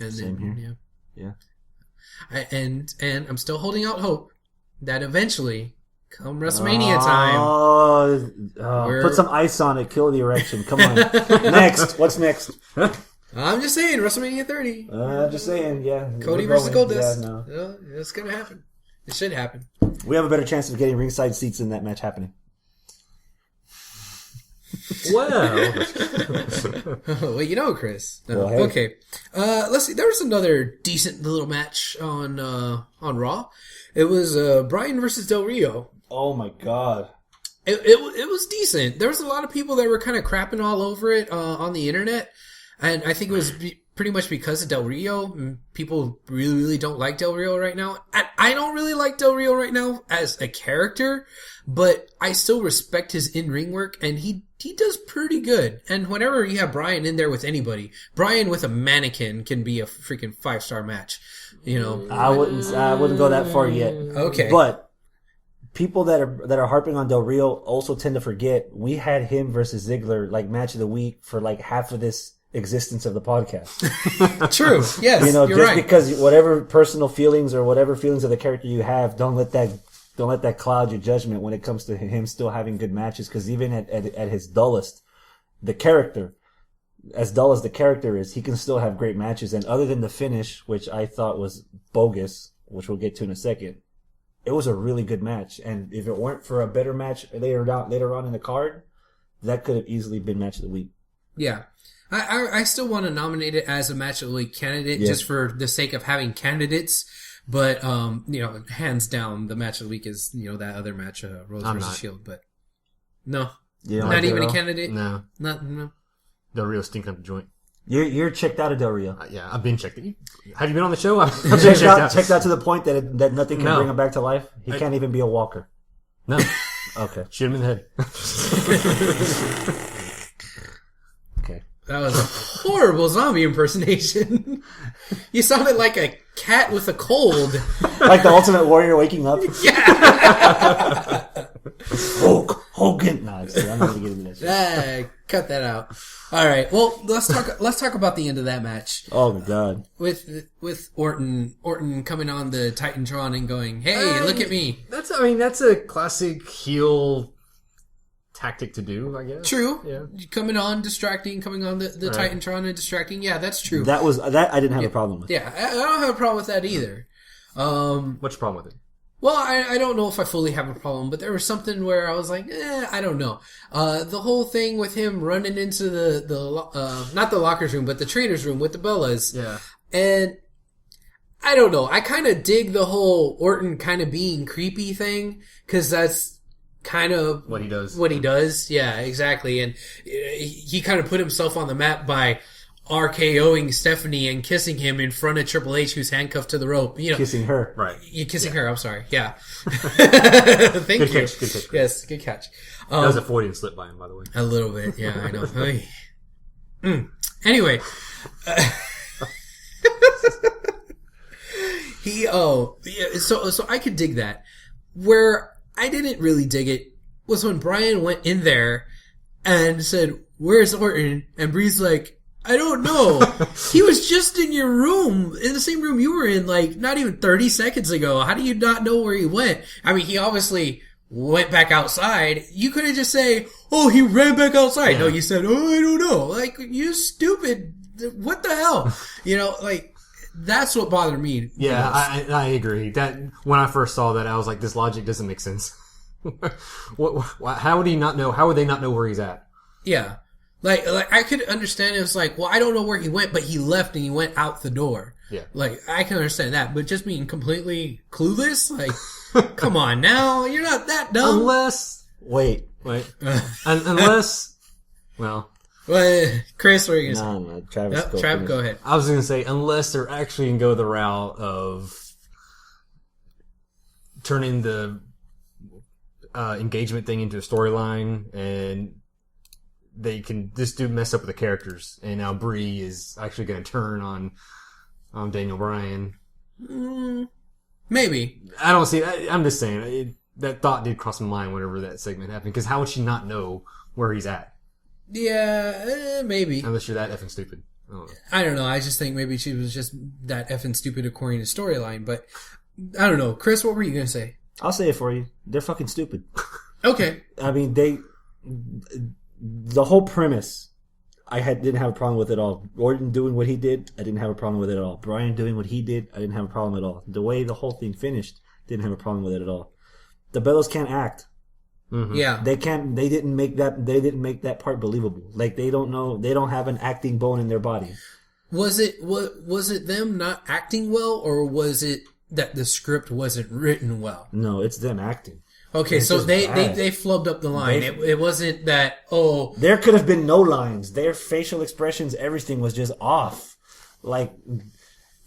Speaker 4: And
Speaker 3: Same
Speaker 4: then,
Speaker 3: here. Yeah.
Speaker 4: And I'm still holding out hope that eventually, come WrestleMania time.
Speaker 3: Put some ice on it. Kill the erection. Come on. Next. What's next?
Speaker 4: I'm just saying, WrestleMania 30.
Speaker 3: I'm just saying. Yeah.
Speaker 4: Cody
Speaker 3: we're
Speaker 4: versus
Speaker 3: going.
Speaker 4: Goldust.
Speaker 3: Yeah, no.
Speaker 4: It's gonna happen. It should happen.
Speaker 3: We have a better chance of getting ringside seats in that match happening.
Speaker 5: Well.
Speaker 4: Well, Chris.
Speaker 3: Well, hey.
Speaker 4: Okay. Let's see. There was another decent little match on Raw. It was Bryan versus Del Rio.
Speaker 3: Oh my god.
Speaker 4: It was decent. There was a lot of people that were kind of crapping all over it on the internet, and I think it was pretty much because of Del Rio. People really, really don't like Del Rio right now. I don't really like Del Rio right now as a character, but I still respect his in-ring work, and he does pretty good. And whenever you have Bryan in there with anybody, Bryan with a mannequin can be a freaking 5-star match.
Speaker 3: I wouldn't go that far yet.
Speaker 4: Okay.
Speaker 3: But people that are harping on Del Rio also tend to forget we had him versus Ziggler like match of the week for like half of this existence of the podcast.
Speaker 4: True. Yes. You're
Speaker 3: just
Speaker 4: right.
Speaker 3: because whatever personal feelings or whatever feelings of the character you have, don't let that cloud your judgment when it comes to him still having good matches. Because even at his dullest, the character, as dull as the character is, he can still have great matches. And other than the finish, which I thought was bogus, which we'll get to in a second, it was a really good match. And if it weren't for a better match later on in the card, that could have easily been match of the week.
Speaker 4: Yeah. I still want to nominate it as a match of the week candidate just for the sake of having candidates. But, hands down, the match of the week is, that other match, Rose versus Shield. But no, not even a candidate.
Speaker 5: No.
Speaker 4: No.
Speaker 5: Del Rio stinking up the joint.
Speaker 3: You're checked out of Del Rio.
Speaker 5: Yeah, I've been checked. Have you been on the show? I've been
Speaker 3: checked out to the point that nothing can
Speaker 5: No.
Speaker 3: bring him back to life. He can't even be a walker.
Speaker 5: No.
Speaker 3: Okay.
Speaker 5: Shoot him in the head.
Speaker 3: Okay.
Speaker 4: That was a horrible zombie impersonation. You sounded like a cat with a cold.
Speaker 3: Like the Ultimate Warrior waking up.
Speaker 4: Yeah.
Speaker 3: Hulk Hogan. No, I'm not gonna get into that shit.
Speaker 4: Cut that out. All right. Well, let's talk about the end of that match.
Speaker 3: Oh my god.
Speaker 4: With Orton coming on the Titantron and going, "Hey, look at me."
Speaker 5: That's a classic heel tactic to do, I guess.
Speaker 4: True.
Speaker 5: Yeah.
Speaker 4: Coming on the Titantron and distracting. Yeah, that's true.
Speaker 3: That I didn't have a problem with.
Speaker 4: Yeah, I don't have a problem with that either.
Speaker 5: What's your problem with it?
Speaker 4: Well, I don't know if I fully have a problem, but there was something where I was like, I don't know. The whole thing with him running into the not the lockers room, but the trainers room with the Bellas.
Speaker 5: Yeah.
Speaker 4: And I don't know. I kind of dig the whole Orton kind of being creepy thing, because that's kind of
Speaker 5: what he does.
Speaker 4: Yeah, exactly. And he kind of put himself on the map by RKOing Stephanie and kissing him in front of Triple H, who's handcuffed to the rope. You know,
Speaker 3: kissing her.
Speaker 5: Right.
Speaker 4: You kissing her. I'm sorry. Yeah. Thank you.
Speaker 5: Catch, good catch.
Speaker 4: Yes, good catch.
Speaker 5: That was a Freudian slip by him, by the way.
Speaker 4: A little bit. Yeah, I know. Anyway. So I could dig that. Where I didn't really dig it was when Brian went in there and said, "Where's Orton?" And Bree's like, "I don't know. He was just in your room, in the same room you were in, like, not even 30 seconds ago. How do you not know where he went?" I mean, he obviously went back outside. You couldn't just say, "Oh, he ran back outside." Yeah. No, you said, "Oh, I don't know." Like, you stupid. What the hell? You know, like, that's what bothered me.
Speaker 5: Yeah, I agree. That when I first saw that, I was like, this logic doesn't make sense. How would he not know? How would they not know where he's at?
Speaker 4: Yeah. Like I could understand it was like, well, I don't know where he went, but he left and he went out the door.
Speaker 5: Yeah.
Speaker 4: Like, I can understand that, but just being completely clueless, like, come on now, you're not that dumb.
Speaker 5: Unless,
Speaker 3: wait,
Speaker 5: unless, well,
Speaker 4: Chris, what are you gonna say?
Speaker 3: No, Travis.
Speaker 4: Trav, go ahead.
Speaker 5: I was gonna say, unless they're actually gonna go the route of turning the engagement thing into a storyline, and they can just mess up with the characters, and now Bree is actually going to turn on Daniel Bryan.
Speaker 4: Maybe.
Speaker 5: I don't see. I'm just saying that thought did cross my mind whenever that segment happened. Because how would she not know where he's at?
Speaker 4: Yeah, maybe.
Speaker 5: Unless you're that effing stupid.
Speaker 4: I don't know. I just think maybe she was just that effing stupid according to storyline. But I don't know. Chris, what were you going to say?
Speaker 3: I'll say it for you. They're fucking stupid.
Speaker 4: Okay.
Speaker 3: I mean, the whole premise, didn't have a problem with it at all. Orton doing what he did, I didn't have a problem with it at all. Brian doing what he did, I didn't have a problem at all. The way the whole thing finished, didn't have a problem with it at all. The Bellas can't act.
Speaker 5: Mm-hmm.
Speaker 4: Yeah,
Speaker 3: they can't. They didn't make that part believable. Like, they don't know. They don't have an acting bone in their body.
Speaker 4: Was it them not acting well, or was it that the script wasn't written well?
Speaker 3: No, it's them acting.
Speaker 4: Okay, so they flubbed up the line. It wasn't that,
Speaker 3: there could have been no lines. Their facial expressions, everything was just off. Like,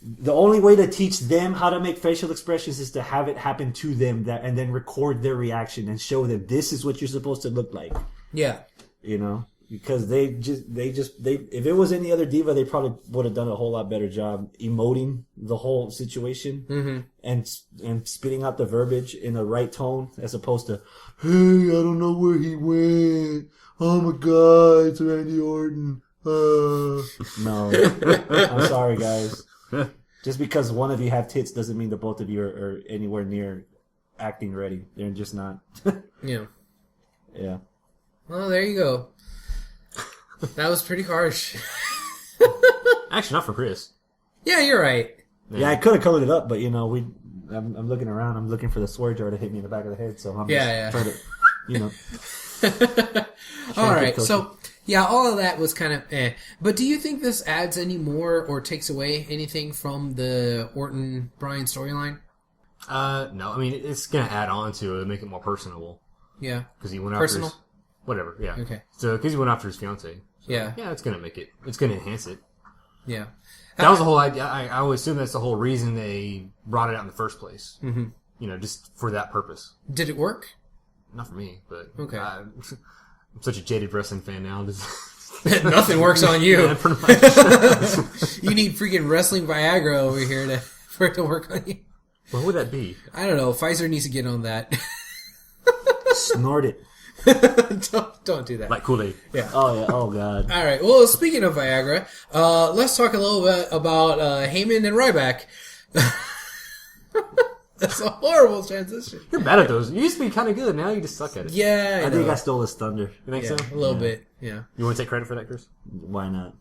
Speaker 3: the only way to teach them how to make facial expressions is to have it happen to them, and then record their reaction and show them this is what you're supposed to look like.
Speaker 4: Yeah.
Speaker 3: You know? Because they if it was any other diva, they probably would have done a whole lot better job emoting the whole situation and spitting out the verbiage in the right tone, as opposed to, "Hey, I don't know where he went. Oh my God, it's Randy Orton." No, I'm sorry, guys. Just because one of you have tits doesn't mean that both of you are anywhere near acting ready. They're just not.
Speaker 4: Yeah.
Speaker 3: Yeah.
Speaker 4: Well, there you go. That was pretty harsh.
Speaker 5: Actually, not for Chris.
Speaker 4: Yeah, you're right.
Speaker 3: Yeah, I could have colored it up, but I'm looking around. I'm looking for the swear jar to hit me in the back of the head, so I'm just trying to,
Speaker 4: All right, so yeah, all of that was kind of But do you think this adds any more or takes away anything from the Orton Bryan storyline?
Speaker 5: No. I mean, it's gonna add on to it, make it more personable.
Speaker 4: Yeah,
Speaker 5: because he went
Speaker 4: personal.
Speaker 5: After whatever. Yeah.
Speaker 4: Okay.
Speaker 5: So because he went after his fiance. So,
Speaker 4: yeah.
Speaker 5: Yeah, it's gonna make it. It's gonna enhance it.
Speaker 4: Yeah.
Speaker 5: That was the whole idea. I would assume that's the whole reason they brought it out in the first place.
Speaker 4: Mm-hmm.
Speaker 5: You know, just for that purpose.
Speaker 4: Did it work?
Speaker 5: Not for me, but
Speaker 4: okay.
Speaker 5: I'm such a jaded wrestling fan now.
Speaker 4: Nothing works on you.
Speaker 5: Yeah, pretty much.
Speaker 4: You need freaking wrestling Viagra over here for it to work on you.
Speaker 5: What would that be?
Speaker 4: I don't know. Pfizer needs to get on that.
Speaker 3: Snort it.
Speaker 4: Don't do that.
Speaker 5: Like Kool-Aid.
Speaker 4: Yeah.
Speaker 3: Oh yeah. Oh god.
Speaker 4: All right. Well, speaking of Viagra, let's talk a little bit about Heyman and Ryback. That's a horrible transition.
Speaker 5: You're bad at those. You used to be kind of good. Now you just suck at it.
Speaker 4: Yeah,
Speaker 3: I think I stole his thunder.
Speaker 5: You think
Speaker 4: yeah,
Speaker 5: so?
Speaker 4: a little bit. Yeah.
Speaker 5: You want to take credit for that, Chris?
Speaker 3: Why not?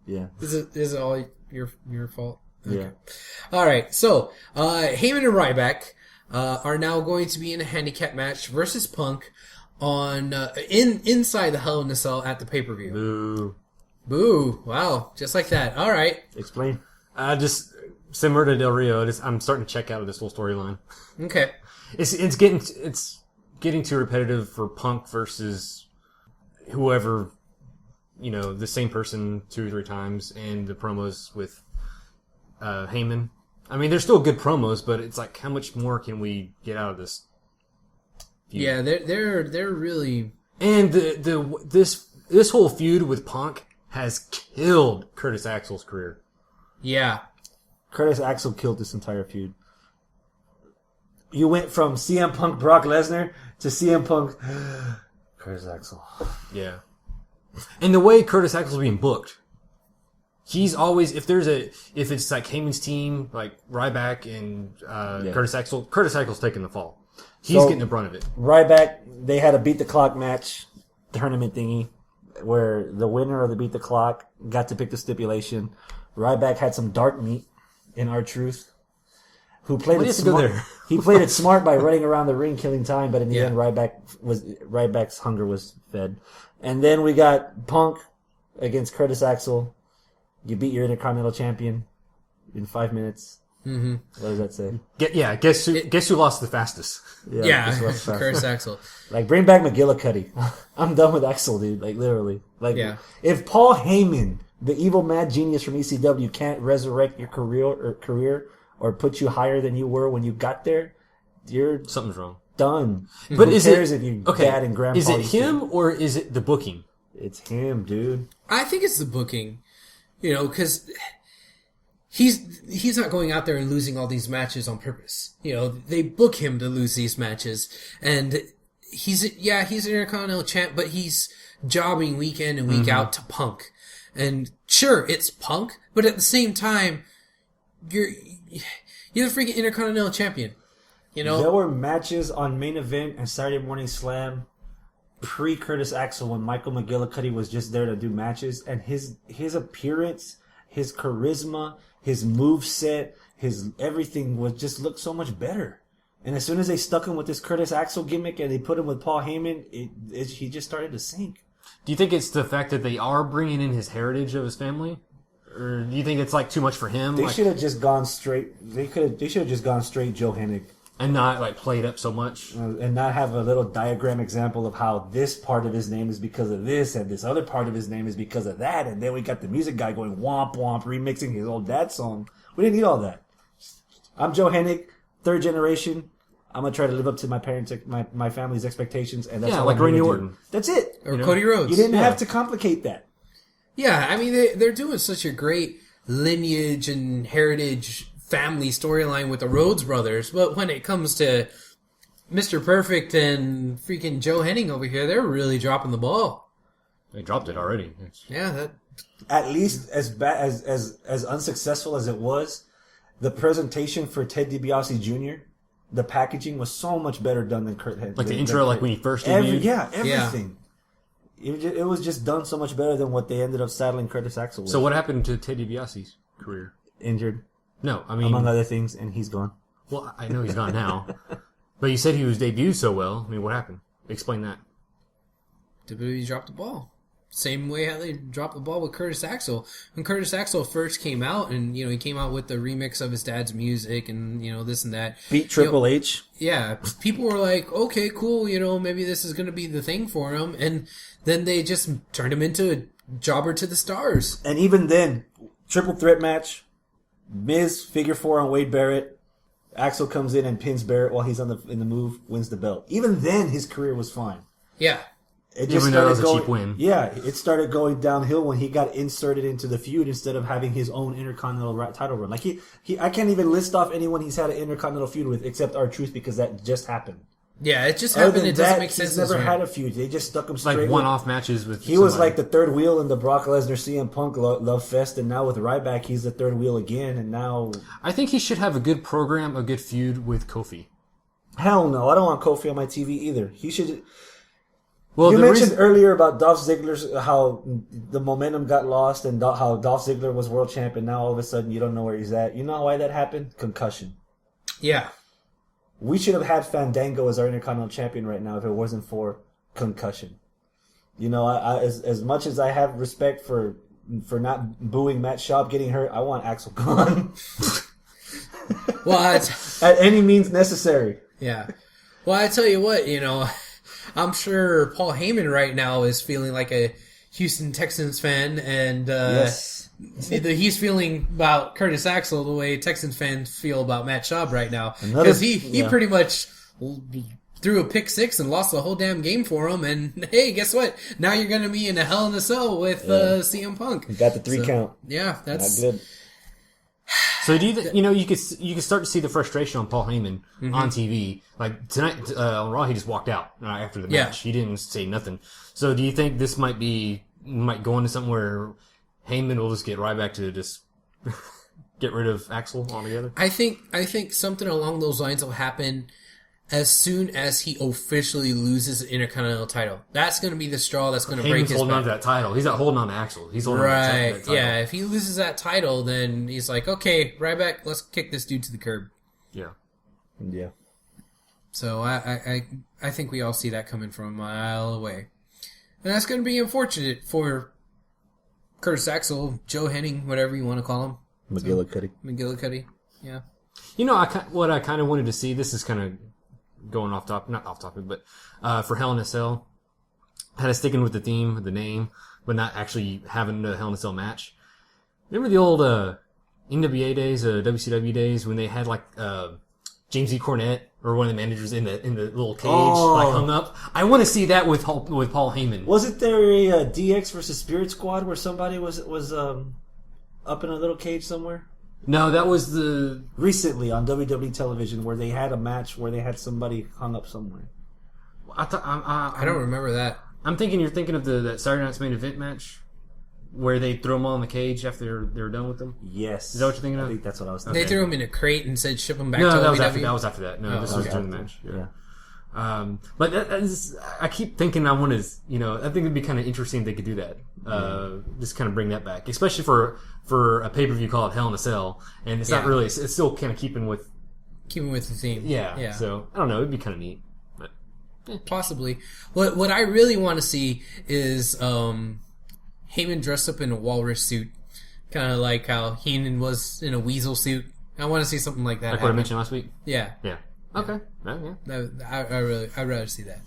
Speaker 3: Yeah.
Speaker 4: Is it all your fault?
Speaker 3: Yeah.
Speaker 4: All right. So Heyman and Ryback are now going to be in a handicap match versus Punk on inside the Hell in a Cell at the pay-per-view.
Speaker 5: Boo.
Speaker 4: Boo! Wow, just like that. All right.
Speaker 3: Explain.
Speaker 5: Just similar to Del Rio. I'm starting to check out of this whole storyline.
Speaker 4: Okay.
Speaker 5: It's getting too repetitive for Punk versus whoever, the same person 2 or 3 times, and the promos with Heyman. I mean, they're still good promos, but it's like, how much more can we get out of this feud?
Speaker 4: Yeah, they're really.
Speaker 5: And this whole feud with Punk has killed Curtis Axel's career.
Speaker 4: Yeah.
Speaker 3: Curtis Axel killed this entire feud. You went from CM Punk Brock Lesnar to CM Punk Curtis Axel.
Speaker 5: Yeah. And the way Curtis Axel's being booked, he's always, if it's like Heyman's team, like Ryback and Curtis Axel's taking the fall. He's getting the brunt of it.
Speaker 3: Ryback, they had a beat the clock match tournament thingy where the winner of the beat the clock got to pick the stipulation. Ryback had some dark meat in R-Truth, who played it smart. He played it smart by running around the ring killing time, but in the end Ryback's hunger was fed. And then we got Punk against Curtis Axel. You beat your Intercontinental Champion in 5 minutes. Mm-hmm. What does that say?
Speaker 5: Guess who lost the fastest?
Speaker 4: Yeah, Curtis Axel.
Speaker 3: Like, bring back McGillicuddy. I'm done with Axel, dude. Like, literally. Like, if Paul Heyman, the evil mad genius from ECW, can't resurrect your career or put you higher than you were when you got there,
Speaker 5: something's wrong.
Speaker 3: Done.
Speaker 5: But
Speaker 3: Who cares if your dad and grandpa?
Speaker 5: Is it him or is it the booking?
Speaker 3: It's him, dude.
Speaker 4: I think it's the booking. Because he's not going out there and losing all these matches on purpose. They book him to lose these matches, and he's an Intercontinental champ, but he's jobbing week in and week out to Punk. And sure, it's Punk, but at the same time, you're the freaking Intercontinental champion.
Speaker 3: There were matches on Main Event and Saturday Morning Slam pre Curtis Axel when Michael McGillicuddy was just there to do matches, and his appearance, his charisma, his moveset, his everything looked so much better. And as soon as they stuck him with this Curtis Axel gimmick and they put him with Paul Heyman, he just started to sink.
Speaker 5: Do you think it's the fact that they are bringing in his heritage of his family? Or do you think it's like too much for him?
Speaker 3: They should have just gone straight. They should have just gone straight Joe Hennig.
Speaker 5: And not like played up so much.
Speaker 3: And not have a little diagram example of how this part of his name is because of this and this other part of his name is because of that. And then we got the music guy going womp womp, remixing his old dad song. We didn't need all that. I'm Joe Hennig, 3rd generation. I'm going to try to live up to my parents, my family's expectations. And that's all
Speaker 5: like Randy Orton.
Speaker 3: That's it.
Speaker 4: Or Cody Rhodes.
Speaker 3: You didn't have to complicate that.
Speaker 4: Yeah, I mean, they're doing such a great lineage and heritage family storyline with the Rhodes brothers, but when it comes to Mr. Perfect and freaking Joe Hennig over here, they're really dropping the ball.
Speaker 5: They dropped it already.
Speaker 4: Yeah,
Speaker 3: at least as bad as unsuccessful as it was, the presentation for Ted DiBiase Jr., the packaging was so much better done than Kurt Hennig.
Speaker 5: Like the intro, like when he first debuted?
Speaker 3: Everything. Yeah. It was just done so much better than what they ended up saddling Curtis Axel with.
Speaker 5: So what happened to Ted DiBiase's career?
Speaker 3: Injured.
Speaker 5: No, I mean...
Speaker 3: among other things, and he's gone.
Speaker 5: Well, I know he's gone now. But you said he was debuted so well. I mean, what happened? Explain that.
Speaker 4: WWE dropped the ball. Same way how they dropped the ball with Curtis Axel. When Curtis Axel first came out, and, he came out with the remix of his dad's music, and, this and that.
Speaker 3: Beat Triple H.
Speaker 4: Yeah, people were like, okay, cool, maybe this is going to be the thing for him. And then they just turned him into a jobber to the stars.
Speaker 3: And even then, triple threat match... Miz, figure 4 on Wade Barrett. Axel comes in and pins Barrett while he's in the move, wins the belt. Even then, his career was fine.
Speaker 4: Yeah.
Speaker 3: It just
Speaker 5: Even though it was
Speaker 3: started
Speaker 5: a cheap win.
Speaker 3: Yeah, it started going downhill when he got inserted into the feud instead of having his own Intercontinental title run. Like I can't even list off anyone he's had an Intercontinental feud with except R-Truth because that just happened.
Speaker 4: Yeah, it just
Speaker 3: Other
Speaker 4: happened.
Speaker 3: than
Speaker 4: It doesn't
Speaker 3: that,
Speaker 4: make sense.
Speaker 3: he's never had a feud. They just stuck him straight.
Speaker 5: Like one-off matches with.
Speaker 3: He was like the third wheel in the Brock Lesnar CM Punk love fest, and now with Ryback, he's the third wheel again. And now,
Speaker 5: I think he should have a good program, a good feud with Kofi.
Speaker 3: hell no, I don't want Kofi on my TV either. He should.
Speaker 5: Well,
Speaker 3: You
Speaker 5: the
Speaker 3: mentioned
Speaker 5: reason,
Speaker 3: earlier about Dolph Ziggler's how the momentum got lost and how Dolph Ziggler was world champion. Now all of a sudden you don't know where he's at. You know why that happened? Concussion.
Speaker 4: Yeah.
Speaker 3: We should have had Fandango as our Intercontinental Champion right now if it wasn't for concussion. You know, I as much as I have respect for not booing Matt Schaub getting hurt, I want Axel gone
Speaker 4: Well,
Speaker 3: at any means necessary.
Speaker 4: yeah. Well, I tell you what, I'm sure Paul Heyman right now is feeling like a Houston Texans fan, and
Speaker 3: Yes.
Speaker 4: he's feeling about Curtis Axel the way Texans fans feel about Matt Schaub right now,
Speaker 3: Another-
Speaker 4: because he
Speaker 3: yeah.
Speaker 4: pretty much threw a pick six and lost the whole damn game for him. And hey, guess what? Now you're going to be in a Hell in a Cell with CM Punk.
Speaker 3: You got the 3 count.
Speaker 4: Yeah,
Speaker 3: Not
Speaker 4: that's
Speaker 3: good.
Speaker 5: so do you could start to see the frustration on Paul Heyman on TV. Like tonight on Raw, he just walked out after the
Speaker 4: Yeah.
Speaker 5: match. He didn't say nothing. So do you think this might go into something where Heyman will just get right back to just get rid of Axel altogether?
Speaker 4: I think something along those lines will happen as soon as he officially loses the Intercontinental title. That's going to be the straw that's going to break
Speaker 5: Heyman's
Speaker 4: his
Speaker 5: holding on
Speaker 4: back.
Speaker 5: to that title. He's not holding on to Axel. He's holding on to
Speaker 4: Right.
Speaker 5: that title.
Speaker 4: Yeah. If he loses that title, then he's like, okay, Ryback, let's kick this dude to the curb.
Speaker 5: Yeah.
Speaker 3: Yeah.
Speaker 4: So I think we all see that coming from a mile away. And that's going to be unfortunate for Curtis Axel, Joe Henning, whatever you want to call him.
Speaker 3: McGillicuddy.
Speaker 4: McGillicuddy. Yeah.
Speaker 5: What I kind of wanted to see, this is kind of going not off topic, but for Hell in a Cell, kind of sticking with the theme, the name, but not actually having a Hell in a Cell match. Remember the old NWA days, WCW days, when they had like James E. Cornette or one of the managers in the little cage, like hung up? I want to see that with Paul Heyman.
Speaker 3: Wasn't there a DX versus Spirit Squad where somebody was up in a little cage somewhere?
Speaker 5: No, that was the
Speaker 3: Recently on WWE television where they had a match where they had somebody hung up somewhere.
Speaker 4: I don't remember that.
Speaker 5: I'm thinking you're thinking of that Saturday Night's Main Event match where they threw them all in the cage after they're done with them.
Speaker 3: Yes.
Speaker 5: Is that what you're thinking of?
Speaker 3: I think that's what I was thinking.
Speaker 4: They threw him in a crate and said ship him back
Speaker 5: No,
Speaker 4: to
Speaker 5: that was
Speaker 4: WWE.
Speaker 5: after that. No,
Speaker 4: Oh,
Speaker 5: this was
Speaker 3: okay.
Speaker 5: during the match.
Speaker 3: Yeah.
Speaker 5: But that is, I keep thinking I think it'd be kind of interesting if they could do that. Just kind of bring that back, especially for a pay-per-view called Hell in a Cell, and it's not
Speaker 4: Yeah.
Speaker 5: really, it's still kind of keeping with,
Speaker 4: Keeping with the theme.
Speaker 5: yeah. So I don't know, it'd be kind of neat. But
Speaker 4: Possibly. What I really want to see is Heyman dressed up in a walrus suit, kind of like how Heenan was in a weasel suit. I want to see something like that.
Speaker 5: like what I
Speaker 4: happen.
Speaker 5: mentioned last week.
Speaker 4: Yeah,
Speaker 5: Yeah. Okay. Yeah.
Speaker 4: I'd rather see that.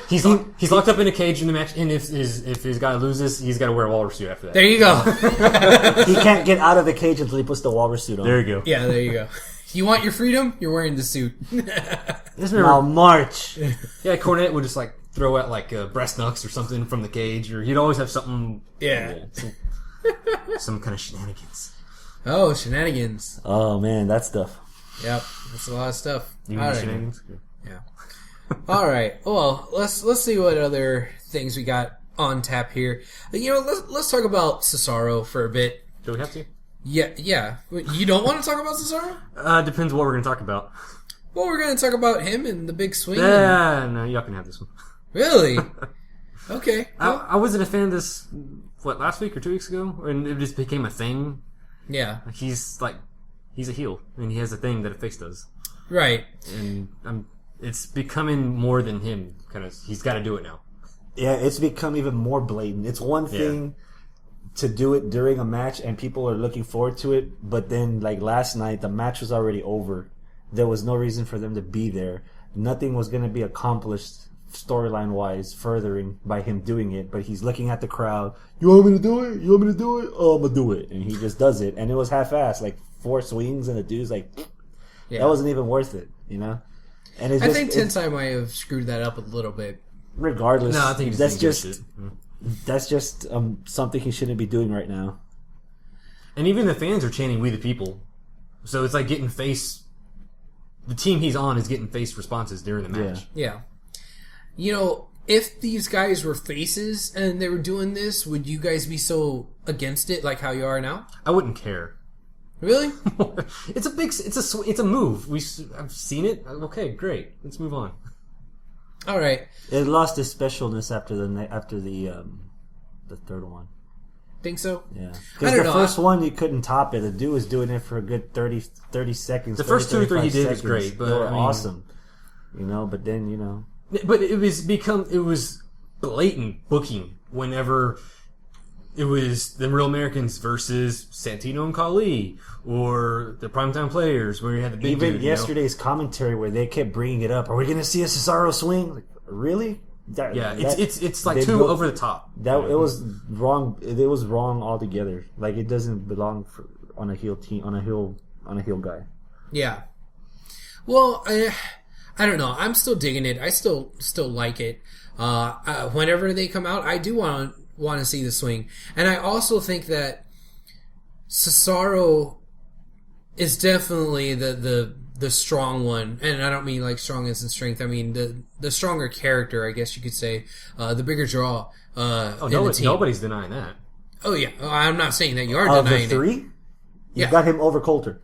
Speaker 5: He's locked up in a cage in the match, and if his guy loses, he's got to wear a walrus suit after that.
Speaker 4: There you go.
Speaker 3: He can't get out of the cage until he puts the walrus suit on.
Speaker 5: There you go.
Speaker 4: Yeah, there you go. You want your freedom? You're wearing the suit.
Speaker 5: Just
Speaker 3: Now
Speaker 5: remember,
Speaker 3: march.
Speaker 5: yeah, Cornette would just like throw out like breast knucks or something from the cage, or he'd always have something.
Speaker 4: Yeah.
Speaker 5: Some kind of shenanigans.
Speaker 4: Oh, shenanigans.
Speaker 3: Oh man, that stuff.
Speaker 4: Yep, that's a lot of stuff.
Speaker 5: You mean
Speaker 4: All right.
Speaker 5: shenanigans?
Speaker 4: Yeah. All right. Well, let's see what other things we got on tap here. Let's talk about Cesaro for a bit.
Speaker 5: Do we have to?
Speaker 4: Yeah. You don't want to talk about Cesaro?
Speaker 5: Depends what we're going to talk about.
Speaker 4: Well, we're going to talk about him and the big swing.
Speaker 5: Yeah, no, y'all can have this one.
Speaker 4: Really? Okay. Well,
Speaker 5: I wasn't a fan of this, last week or 2 weeks ago? And it just became a thing.
Speaker 4: yeah.
Speaker 5: He's a heel, and he has a thing that a face does.
Speaker 4: Right.
Speaker 5: And it's becoming more than him. He's got to do it now.
Speaker 3: Yeah, it's become even more blatant. It's one thing to do it during a match and people are looking forward to it, but then like last night, the match was already over. There was no reason for them to be there. Nothing was going to be accomplished storyline wise furthering by him doing it, but he's looking at the crowd. You want me to do it? You want me to do it? Oh, I'm going to do it. And he just does it. And it was half-assed, like 4 swings and the dude's like,
Speaker 4: Yeah.
Speaker 3: that wasn't even worth it, you know? And it's
Speaker 4: I
Speaker 3: just,
Speaker 4: think Tensai might have screwed that up a little bit.
Speaker 3: regardless,
Speaker 5: No, I think he
Speaker 3: that's
Speaker 5: just didn't give a shit.
Speaker 3: that's just something he shouldn't be doing right now.
Speaker 5: And even the fans are chanting "We the People," so it's like getting face. The team he's on is getting face responses during the match.
Speaker 4: Yeah. You know, if these guys were faces and they were doing this, would you guys be so against it like how you are now?
Speaker 5: I wouldn't care.
Speaker 4: Really?
Speaker 5: It's a move. I've seen it. Okay, great. Let's move on.
Speaker 4: All right.
Speaker 3: It lost its specialness after the third one.
Speaker 4: Think so?
Speaker 3: Yeah.
Speaker 4: I
Speaker 3: Because
Speaker 4: don't
Speaker 3: the
Speaker 4: know.
Speaker 3: first one, you couldn't top it. The dude was doing it for a good 30 seconds.
Speaker 5: The first 2 or 3 he
Speaker 3: 35
Speaker 5: did was
Speaker 3: seconds.
Speaker 5: great, but
Speaker 3: they were
Speaker 5: I mean,
Speaker 3: awesome. But then,
Speaker 5: But it was blatant booking whenever it was the Real Americans versus Santino and Khali, or the Primetime Players, where you had the big
Speaker 3: even
Speaker 5: dude,
Speaker 3: yesterday's commentary where they kept bringing it up. Are we going to see a Cesaro swing? Like, really?
Speaker 5: It's like
Speaker 3: they
Speaker 5: too
Speaker 3: built-
Speaker 5: over the top.
Speaker 3: It was wrong. It was wrong altogether. Like, it doesn't belong on a heel team, on a heel guy.
Speaker 4: Yeah. Well, I don't know. I'm still digging it. I still like it. Whenever they come out, I do want to see the swing, and I also think that Cesaro is definitely the strong one, and I don't mean like strong as in strength. I mean the stronger character, I guess you could say, the bigger draw. In the team.
Speaker 5: Nobody's denying that.
Speaker 4: Oh yeah, I'm not saying that you are
Speaker 3: Of the
Speaker 4: denying it.
Speaker 3: three, you
Speaker 4: Yeah.
Speaker 3: got him over Coulter.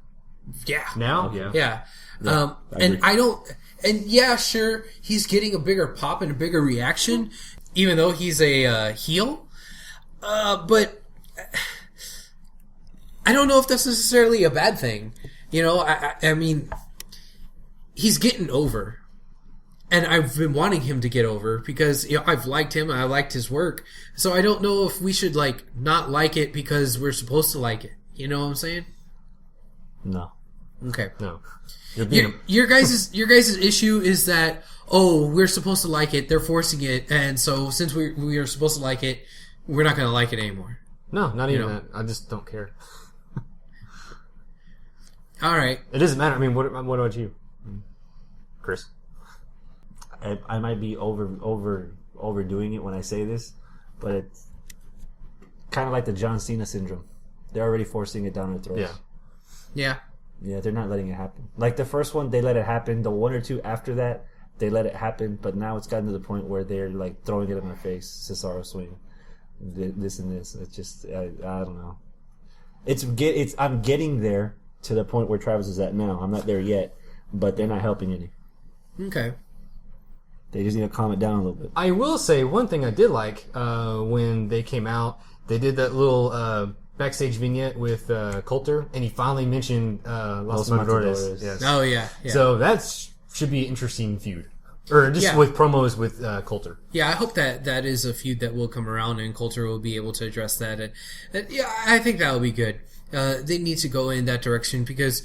Speaker 4: Yeah.
Speaker 5: Now,
Speaker 4: Yeah.
Speaker 3: I
Speaker 4: And
Speaker 3: agree.
Speaker 4: I don't. And yeah, sure, he's getting a bigger pop and a bigger reaction, even though he's a heel. But I don't know if that's necessarily a bad thing. I mean, he's getting over. And I've been wanting him to get over because I've liked him and I liked his work. So I don't know if we should not like it because we're supposed to like it. You know what I'm saying?
Speaker 3: No.
Speaker 4: Okay.
Speaker 5: no. You're being
Speaker 4: Your guys' issue is that we're supposed to like it, they're forcing it, and so since we are supposed to like it, we're not going to like it anymore.
Speaker 5: no, not even
Speaker 4: know.
Speaker 5: that. I just don't care.
Speaker 4: All right.
Speaker 5: It doesn't matter. I mean, what about you, Chris?
Speaker 3: I might be overdoing it when I say this, but it's kind of like the John Cena syndrome. They're already forcing it down our throats.
Speaker 5: Yeah.
Speaker 4: Yeah.
Speaker 3: Yeah, they're not letting it happen. Like the first one, they let it happen. The one or two after that, they let it happen. But now it's gotten to the point where they're like throwing it in our face. Cesaro swing, this and this. It's just I don't know. I'm getting there to the point where Travis is at now. I'm not there yet, but they're not helping any.
Speaker 4: Okay.
Speaker 3: They just need to calm it down a little bit.
Speaker 5: I will say one thing I did like when they came out. They did that little backstage vignette with Coulter, and he finally mentioned Los Matadores. Yes.
Speaker 4: Oh, yeah.
Speaker 5: So that should be an interesting feud. Or just
Speaker 4: Yeah.
Speaker 5: with promos with Coulter.
Speaker 4: Yeah, I hope that is a feud that will come around and Coulter will be able to address that. And yeah, I think that will be good. They need to go in that direction because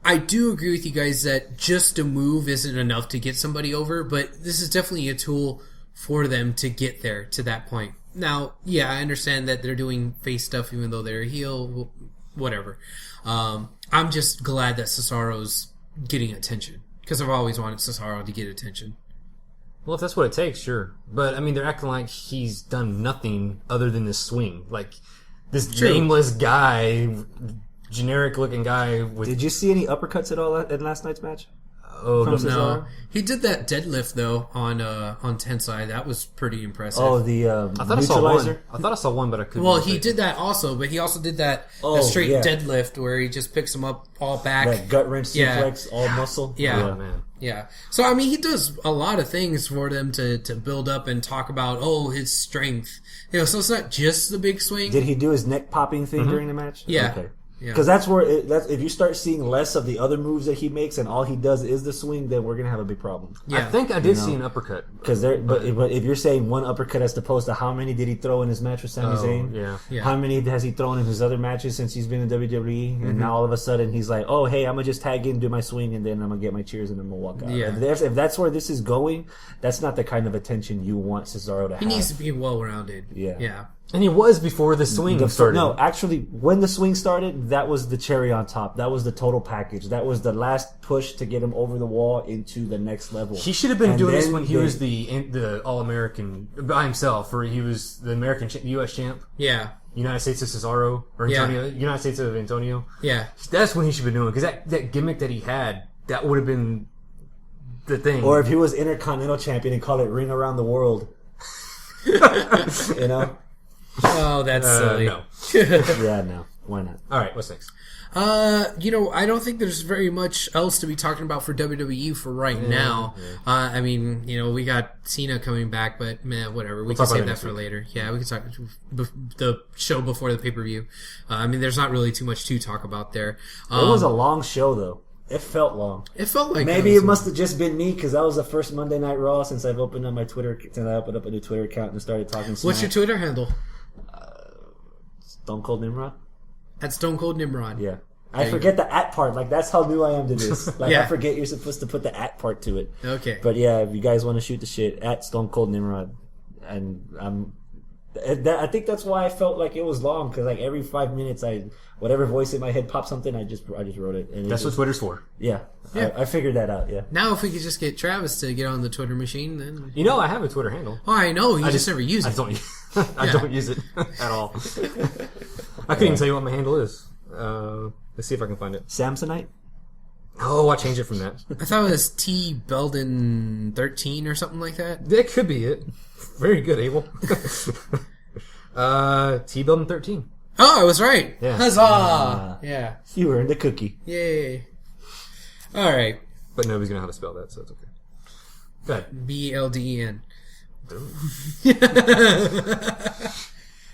Speaker 4: I do agree with you guys that just a move isn't enough to get somebody over, but this is definitely a tool for them to get there to that point. Now, yeah, I understand that they're doing face stuff even though they're a heel, whatever. I'm just glad that Cesaro's getting attention because I've always wanted Cesaro to get attention.
Speaker 5: Well, if that's what it takes, sure. But, I mean, they're acting like he's done nothing other than this swing. Like, this nameless guy, generic-looking guy with...
Speaker 3: Did you see any uppercuts at all in last night's match?
Speaker 5: Oh,
Speaker 3: from
Speaker 5: no.
Speaker 3: Cesaro?
Speaker 4: No, he did that deadlift though on Tensai. That was pretty impressive.
Speaker 3: Oh, the
Speaker 5: I thought I saw one.
Speaker 3: neutralizer?
Speaker 5: I thought I saw one, but I couldn't.
Speaker 4: Well, he did that also, but he also did that straight deadlift where he just picks him up all back.
Speaker 3: That gut wrench
Speaker 4: Yeah.
Speaker 3: suplex, all muscle.
Speaker 4: Yeah.
Speaker 5: Oh, man.
Speaker 4: Yeah. So, I mean, he does a lot of things for them to build up and talk about, his strength. So it's not just the big swing.
Speaker 3: Did he do his neck popping thing during the match?
Speaker 4: Yeah.
Speaker 3: Okay.
Speaker 4: Yeah.
Speaker 3: Because that's where if you start seeing less of the other moves that he makes and all he does is the swing, then we're gonna have a big problem.
Speaker 5: I think I did see an uppercut.
Speaker 3: Because but if you're saying one uppercut as opposed to how many did he throw in his match with Sami Zayn?
Speaker 5: Yeah.
Speaker 3: How many has he thrown in his other matches since he's been in WWE? And now all of a sudden he's like, oh hey, I'm gonna just tag in, do my swing, and then I'm gonna get my cheers and then I'm gonna walk out.
Speaker 4: Yeah.
Speaker 3: If that's where this is going, that's not the kind of attention you want Cesaro to have.
Speaker 4: He needs to be well-rounded.
Speaker 3: Yeah.
Speaker 4: Yeah.
Speaker 5: And he was before the swing started.
Speaker 3: No, actually, when the swing started, that was the cherry on top. That was the total package. That was the last push to get him over the wall into the next level.
Speaker 5: He should have been doing this when he was the All-American by himself, or he was the American U.S. champ.
Speaker 4: Yeah.
Speaker 5: United States of Cesaro, or Antonio, United States of Antonio.
Speaker 4: Yeah.
Speaker 5: That's when he should have been doing, because that gimmick that he had, that would have been the thing.
Speaker 3: Or if he was Intercontinental Champion and call it Ring Around the World. You know?
Speaker 4: Oh, that's silly.
Speaker 5: No.
Speaker 3: Yeah, no. Why not?
Speaker 5: All right, what's next?
Speaker 4: I don't think there's very much else to be talking about for WWE for right now. Yeah. I mean, we got Cena coming back, but man, whatever. We can save that for later. Yeah, we can talk the show before the pay-per-view. I mean, there's not really too much to talk about there.
Speaker 3: It was a long show, though. It felt long.
Speaker 4: It felt like
Speaker 3: maybe it must have just been me because that was the first Monday Night Raw since I've opened up my Twitter. Since I opened up a new Twitter account and started talking.
Speaker 4: What's your Twitter handle?
Speaker 3: Stone Cold Nimrod.
Speaker 4: At Stone Cold Nimrod.
Speaker 3: Yeah. I forget the at part. Like, that's how new I am to this. Like,
Speaker 4: Yeah.
Speaker 3: I forget you're supposed to put the at part to it.
Speaker 4: Okay.
Speaker 3: But yeah, if you guys want to shoot the shit, at Stone Cold Nimrod. And I think that's why I felt like it was long, because like every 5 minutes, whatever voice in my head popped something, I just wrote it. And
Speaker 5: That's what Twitter's for.
Speaker 3: Yeah. I figured that out, yeah.
Speaker 4: Now if we could just get Travis to get on the Twitter machine, then...
Speaker 5: I have a Twitter handle.
Speaker 4: Oh, I know. You just never use it.
Speaker 5: I don't use it at all. I couldn't even tell you what my handle is. Let's see if I can find it.
Speaker 3: Samsonite?
Speaker 5: Oh, I changed it from that.
Speaker 4: I thought it was T. Belden 13 or something like that.
Speaker 5: That could be it. Very good, Abel. T. Belden 13.
Speaker 4: Oh, I was right.
Speaker 5: Yeah.
Speaker 4: Huzzah! Yeah.
Speaker 3: You earned a cookie.
Speaker 4: Yay. All right.
Speaker 5: But nobody's going to know how to spell that, so it's okay. Go ahead.
Speaker 4: BLDEN.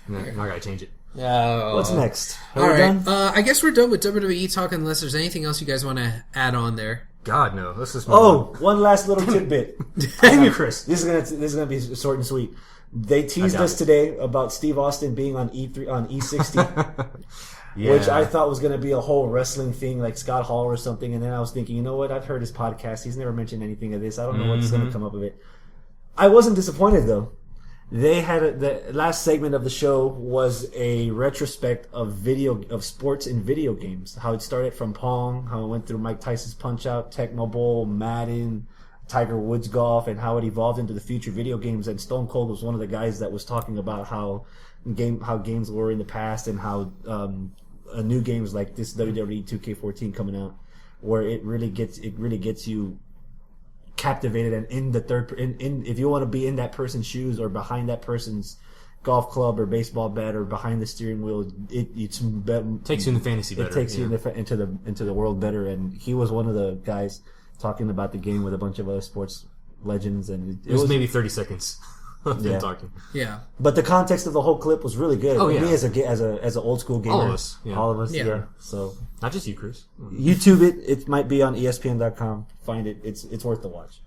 Speaker 5: No, I got to change it.
Speaker 3: What's next?
Speaker 4: All right. I guess we're done with WWE talk unless there's anything else you guys want to add on there.
Speaker 5: God, no. Let's just
Speaker 3: one last little tidbit.
Speaker 5: Damn you, Chris.
Speaker 3: This is gonna be short and sweet. They teased us today about Steve Austin being on E3 on E60, which I thought was gonna be a whole wrestling thing like Scott Hall or something. And then I was thinking, you know what? I've heard his podcast. He's never mentioned anything of this. I don't know what's gonna come up of it. I wasn't disappointed though. They had the last segment of the show was a retrospect of sports in video games. How it started from Pong, how it went through Mike Tyson's Punch Out, Tecmo Bowl, Madden, Tiger Woods golf, and how it evolved into the future video games. And Stone Cold was one of the guys that was talking about how games were in the past and how new games like this WWE 2K14 coming out, where it really gets you captivated and in the if you want to be in that person's shoes or behind that person's golf club or baseball bat or behind the steering wheel, it
Speaker 5: takes you in the fantasy better.
Speaker 3: It takes you into the world better. And he was one of the guys talking about the game with a bunch of other sports legends, and
Speaker 5: it was maybe 30 seconds of them talking.
Speaker 4: Yeah,
Speaker 3: but the context of the whole clip was really good.
Speaker 5: Oh yeah,
Speaker 3: me as an old school gamer, all of us, yeah. So
Speaker 5: not just you, Chris.
Speaker 3: YouTube it might be on ESPN.com. Find it. It's worth the watch.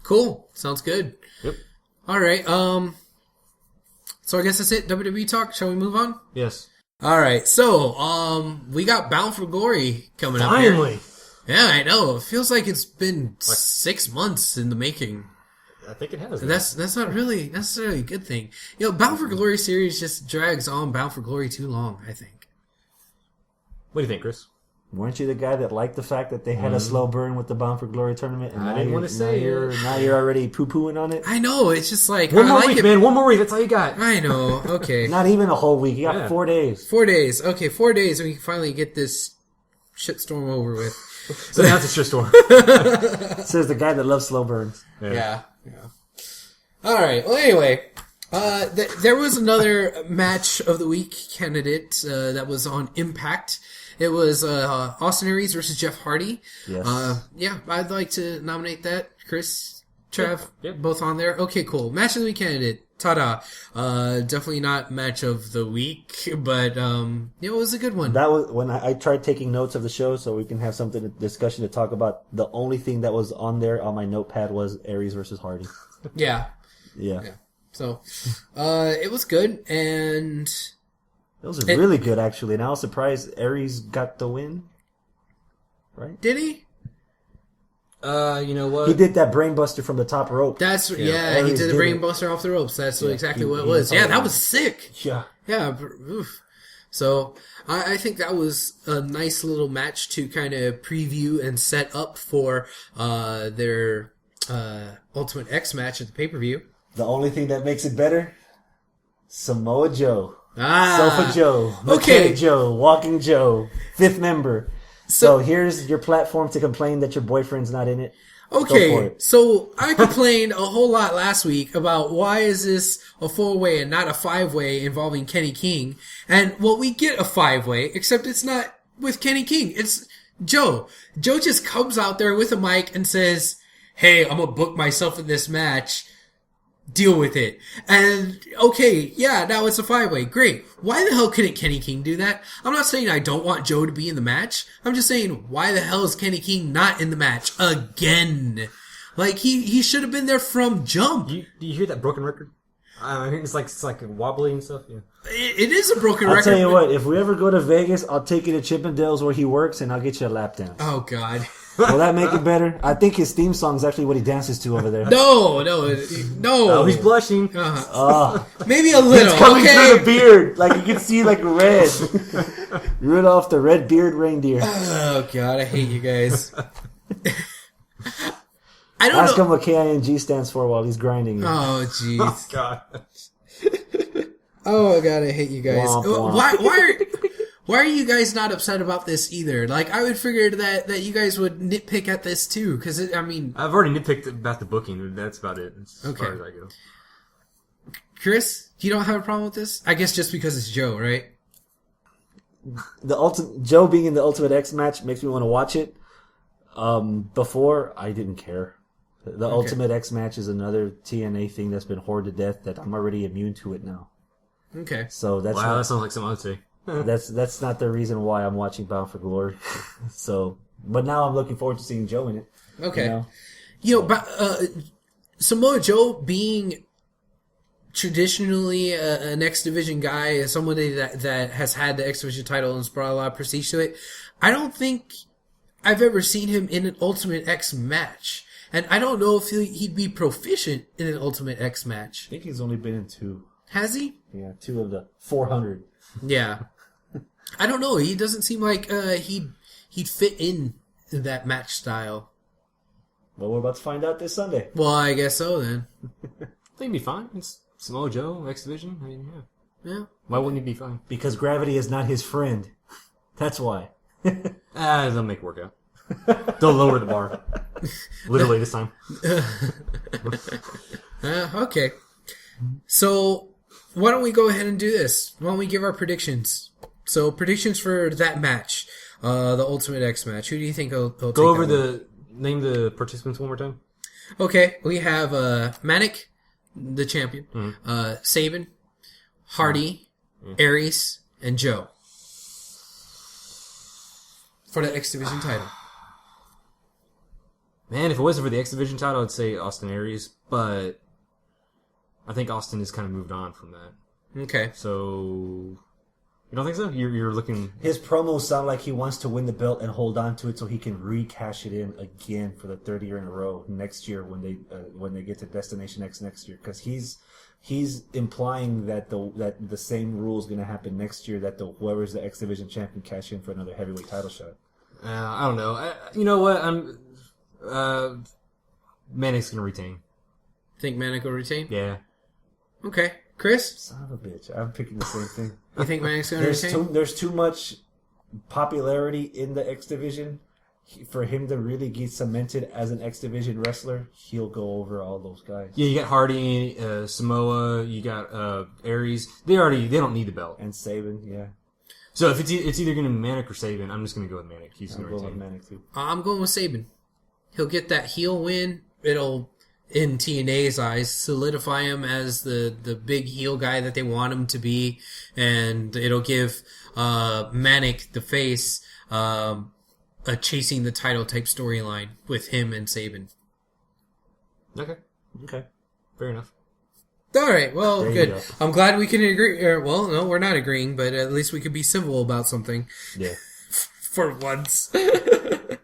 Speaker 4: Cool. Sounds good.
Speaker 5: Yep.
Speaker 4: All right. So I guess that's it. WWE talk. Shall we move on?
Speaker 5: Yes.
Speaker 4: All right. So we got Bound for Glory coming up.
Speaker 5: Finally.
Speaker 4: Yeah, I know. It feels like it's been 6 months in the making.
Speaker 5: I think it has.
Speaker 4: That's not really necessarily a good thing. Bound for Glory series just drags on Bound for Glory too long, I think.
Speaker 5: What do you think, Chris?
Speaker 3: Weren't you the guy that liked the fact that they had a slow burn with the Bound for Glory tournament? And
Speaker 5: I didn't want to say
Speaker 3: now you're already poo-pooing on it?
Speaker 4: I know. It's just like...
Speaker 5: One more week, man. One more week. That's all you got.
Speaker 4: I know. Okay.
Speaker 3: Not even a whole week. You got 4 days.
Speaker 4: 4 days. Okay, 4 days and we can finally get this shitstorm over with.
Speaker 5: So now it's a shitstorm.
Speaker 3: Says the guy that loves slow burns.
Speaker 4: Yeah. All right. Well, anyway, there was another match of the week candidate that was on Impact. It was Austin Aries versus Jeff Hardy.
Speaker 3: Yes.
Speaker 4: I'd like to nominate that. Chris, Trev,
Speaker 5: Yep.
Speaker 4: both on there. Okay, cool. Match of the week candidate. Ta-da. Definitely not match of the week, but it was a good one.
Speaker 3: That was when I tried taking notes of the show so we can have discussion to talk about. The only thing that was on there on my notepad was Aries versus Hardy.
Speaker 4: Yeah. So, it was good, and...
Speaker 3: It was really good, actually, and I was surprised Aries got the win. Right?
Speaker 4: Did he?
Speaker 5: You know what?
Speaker 3: He did that brainbuster from the top rope.
Speaker 4: That's he
Speaker 3: Aries
Speaker 4: did the
Speaker 3: did
Speaker 4: brain
Speaker 3: it.
Speaker 4: buster off the ropes. That's exactly what it
Speaker 3: he
Speaker 4: was.
Speaker 3: was
Speaker 4: Yeah,
Speaker 3: all
Speaker 4: that
Speaker 3: right.
Speaker 4: was sick.
Speaker 3: Yeah.
Speaker 4: Yeah. Oof. So I think that was a nice little match to kind of preview and set up for their Ultimate X match at the pay-per-view.
Speaker 3: The only thing that makes it better, Samoa Joe.
Speaker 4: Ah,
Speaker 3: Sofa Joe.
Speaker 4: okay.
Speaker 3: Mechanic Joe. Walking Joe. 5th member. So here's your platform to complain that your boyfriend's not in it. Go for
Speaker 4: Okay,
Speaker 3: it.
Speaker 4: so I complained a whole lot last week about why is this a 4-way and not a 5-way involving Kenny King. And, well, we get a 5-way, except it's not with Kenny King. It's Joe. Joe just comes out there with a mic and says, hey, I'm gonna book myself in this match. Deal with it. And, okay, yeah, now it's a 5-way. Great. Why the hell couldn't Kenny King do that? I'm not saying I don't want Joe to be in the match. I'm just saying, why the hell is Kenny King not in the match again? Like, he should have been there from jump.
Speaker 5: Do you hear that broken record? I mean, it's like wobbly and stuff. Yeah.
Speaker 4: It is a broken
Speaker 3: I'll
Speaker 4: record.
Speaker 3: tell you what, if we ever go to Vegas, I'll take you to Chippendales where he works and I'll get you a lap dance.
Speaker 4: Oh, God.
Speaker 3: Will that make it better? I think his theme song is actually what he dances to over there.
Speaker 4: No.
Speaker 5: Oh, he's blushing.
Speaker 4: Maybe a little,
Speaker 3: Coming through the
Speaker 4: okay?
Speaker 3: beard, like you can see, like red. Rudolph the red-beard reindeer.
Speaker 4: Oh, God, I hate you guys. I don't
Speaker 3: Ask
Speaker 4: know.
Speaker 3: him what KING stands for while he's grinding you.
Speaker 4: Oh, jeez.
Speaker 5: God.
Speaker 4: Oh, God, I hate you guys.
Speaker 3: Womp, womp.
Speaker 4: Why are you guys not upset about this either? Like, I would figure that you guys would nitpick at this too, because, I mean...
Speaker 5: I've already nitpicked about the booking. That's about it. As
Speaker 4: Okay.
Speaker 5: far as I go.
Speaker 4: Chris, you don't have a problem with this? I guess just because it's Joe, right?
Speaker 3: Joe being in the Ultimate X match makes me want to watch it. Before, I didn't care. The Ultimate X match is another TNA thing that's been hoarded to death that I'm already immune to it now.
Speaker 4: Okay.
Speaker 3: So that's
Speaker 5: Wow, that sounds like something I'd say.
Speaker 3: that's not the reason why I'm watching Bound for Glory. So, but now I'm looking forward to seeing Joe in it.
Speaker 4: Okay. But Samoa Joe being traditionally an X Division guy, somebody that has had the X Division title and brought a lot of prestige to it, I don't think I've ever seen him in an Ultimate X match. And I don't know if he'd be proficient in an Ultimate X match.
Speaker 3: I think he's only been in 2.
Speaker 4: Has he?
Speaker 3: Yeah, 2 of the 400.
Speaker 4: Yeah. I don't know. He doesn't seem like he'd fit in that match style.
Speaker 3: Well, we're about to find out this Sunday.
Speaker 4: Well, I guess so then.
Speaker 5: I think he'd be fine. It's Samoa Joe, X Division. I mean, yeah.
Speaker 4: Yeah.
Speaker 5: Why wouldn't he be fine?
Speaker 3: Because gravity is not his friend. That's why.
Speaker 5: They'll make it work out. They'll lower the bar. Literally this time.
Speaker 4: Okay. So, why don't we go ahead and do this? Why don't we give our predictions? So, predictions for that match, the Ultimate X match. Who do you think will take
Speaker 5: Go over
Speaker 4: that
Speaker 5: name the participants one more time.
Speaker 4: one? Okay, we have Manic, the champion, Sabin, Hardy, Aries, and Joe for the X Division title.
Speaker 5: Man, if it wasn't for the X Division title, I'd say Austin Aries, but I think Austin has kind of moved on from that.
Speaker 4: Okay.
Speaker 5: So, you don't think so? You're looking...
Speaker 3: His promos sound like he wants to win the belt and hold on to it so he can recash it in again for the 3rd year in a row next year when they get to Destination X next year. Because he's implying that the same rule is going to happen next year, that whoever's the X Division champion cash in for another heavyweight title shot.
Speaker 5: I don't know. You know what? Manic's going to retain.
Speaker 4: Think Manic will retain?
Speaker 5: Yeah.
Speaker 4: Okay. Chris?
Speaker 3: Son of a bitch. I'm picking the same thing.
Speaker 4: You think Manic's going to retain?
Speaker 3: There's too much popularity in the X Division. For him to really get cemented as an X Division wrestler, he'll go over all those guys.
Speaker 5: Yeah, you got Hardy, Samoa, you got Aries. They don't need the belt.
Speaker 3: And Sabin, yeah.
Speaker 5: So if it's either going to be Manic or Sabin, I'm just going to go with Manic. He's
Speaker 3: I'm
Speaker 5: going to
Speaker 3: going with
Speaker 5: retain.
Speaker 3: Manic too.
Speaker 4: I'm going with Sabin. He'll get that heel win. It'll, in TNA's eyes, solidify him as the big heel guy that they want him to be. And it'll give Manic, the face, a chasing the title type storyline with him and Sabin.
Speaker 5: Okay. Fair enough.
Speaker 4: All right, well,
Speaker 3: There you
Speaker 4: good.
Speaker 3: go.
Speaker 4: I'm glad we can agree. Well, no, we're not agreeing, but at least we could be civil about something.
Speaker 3: Yeah.
Speaker 4: For once.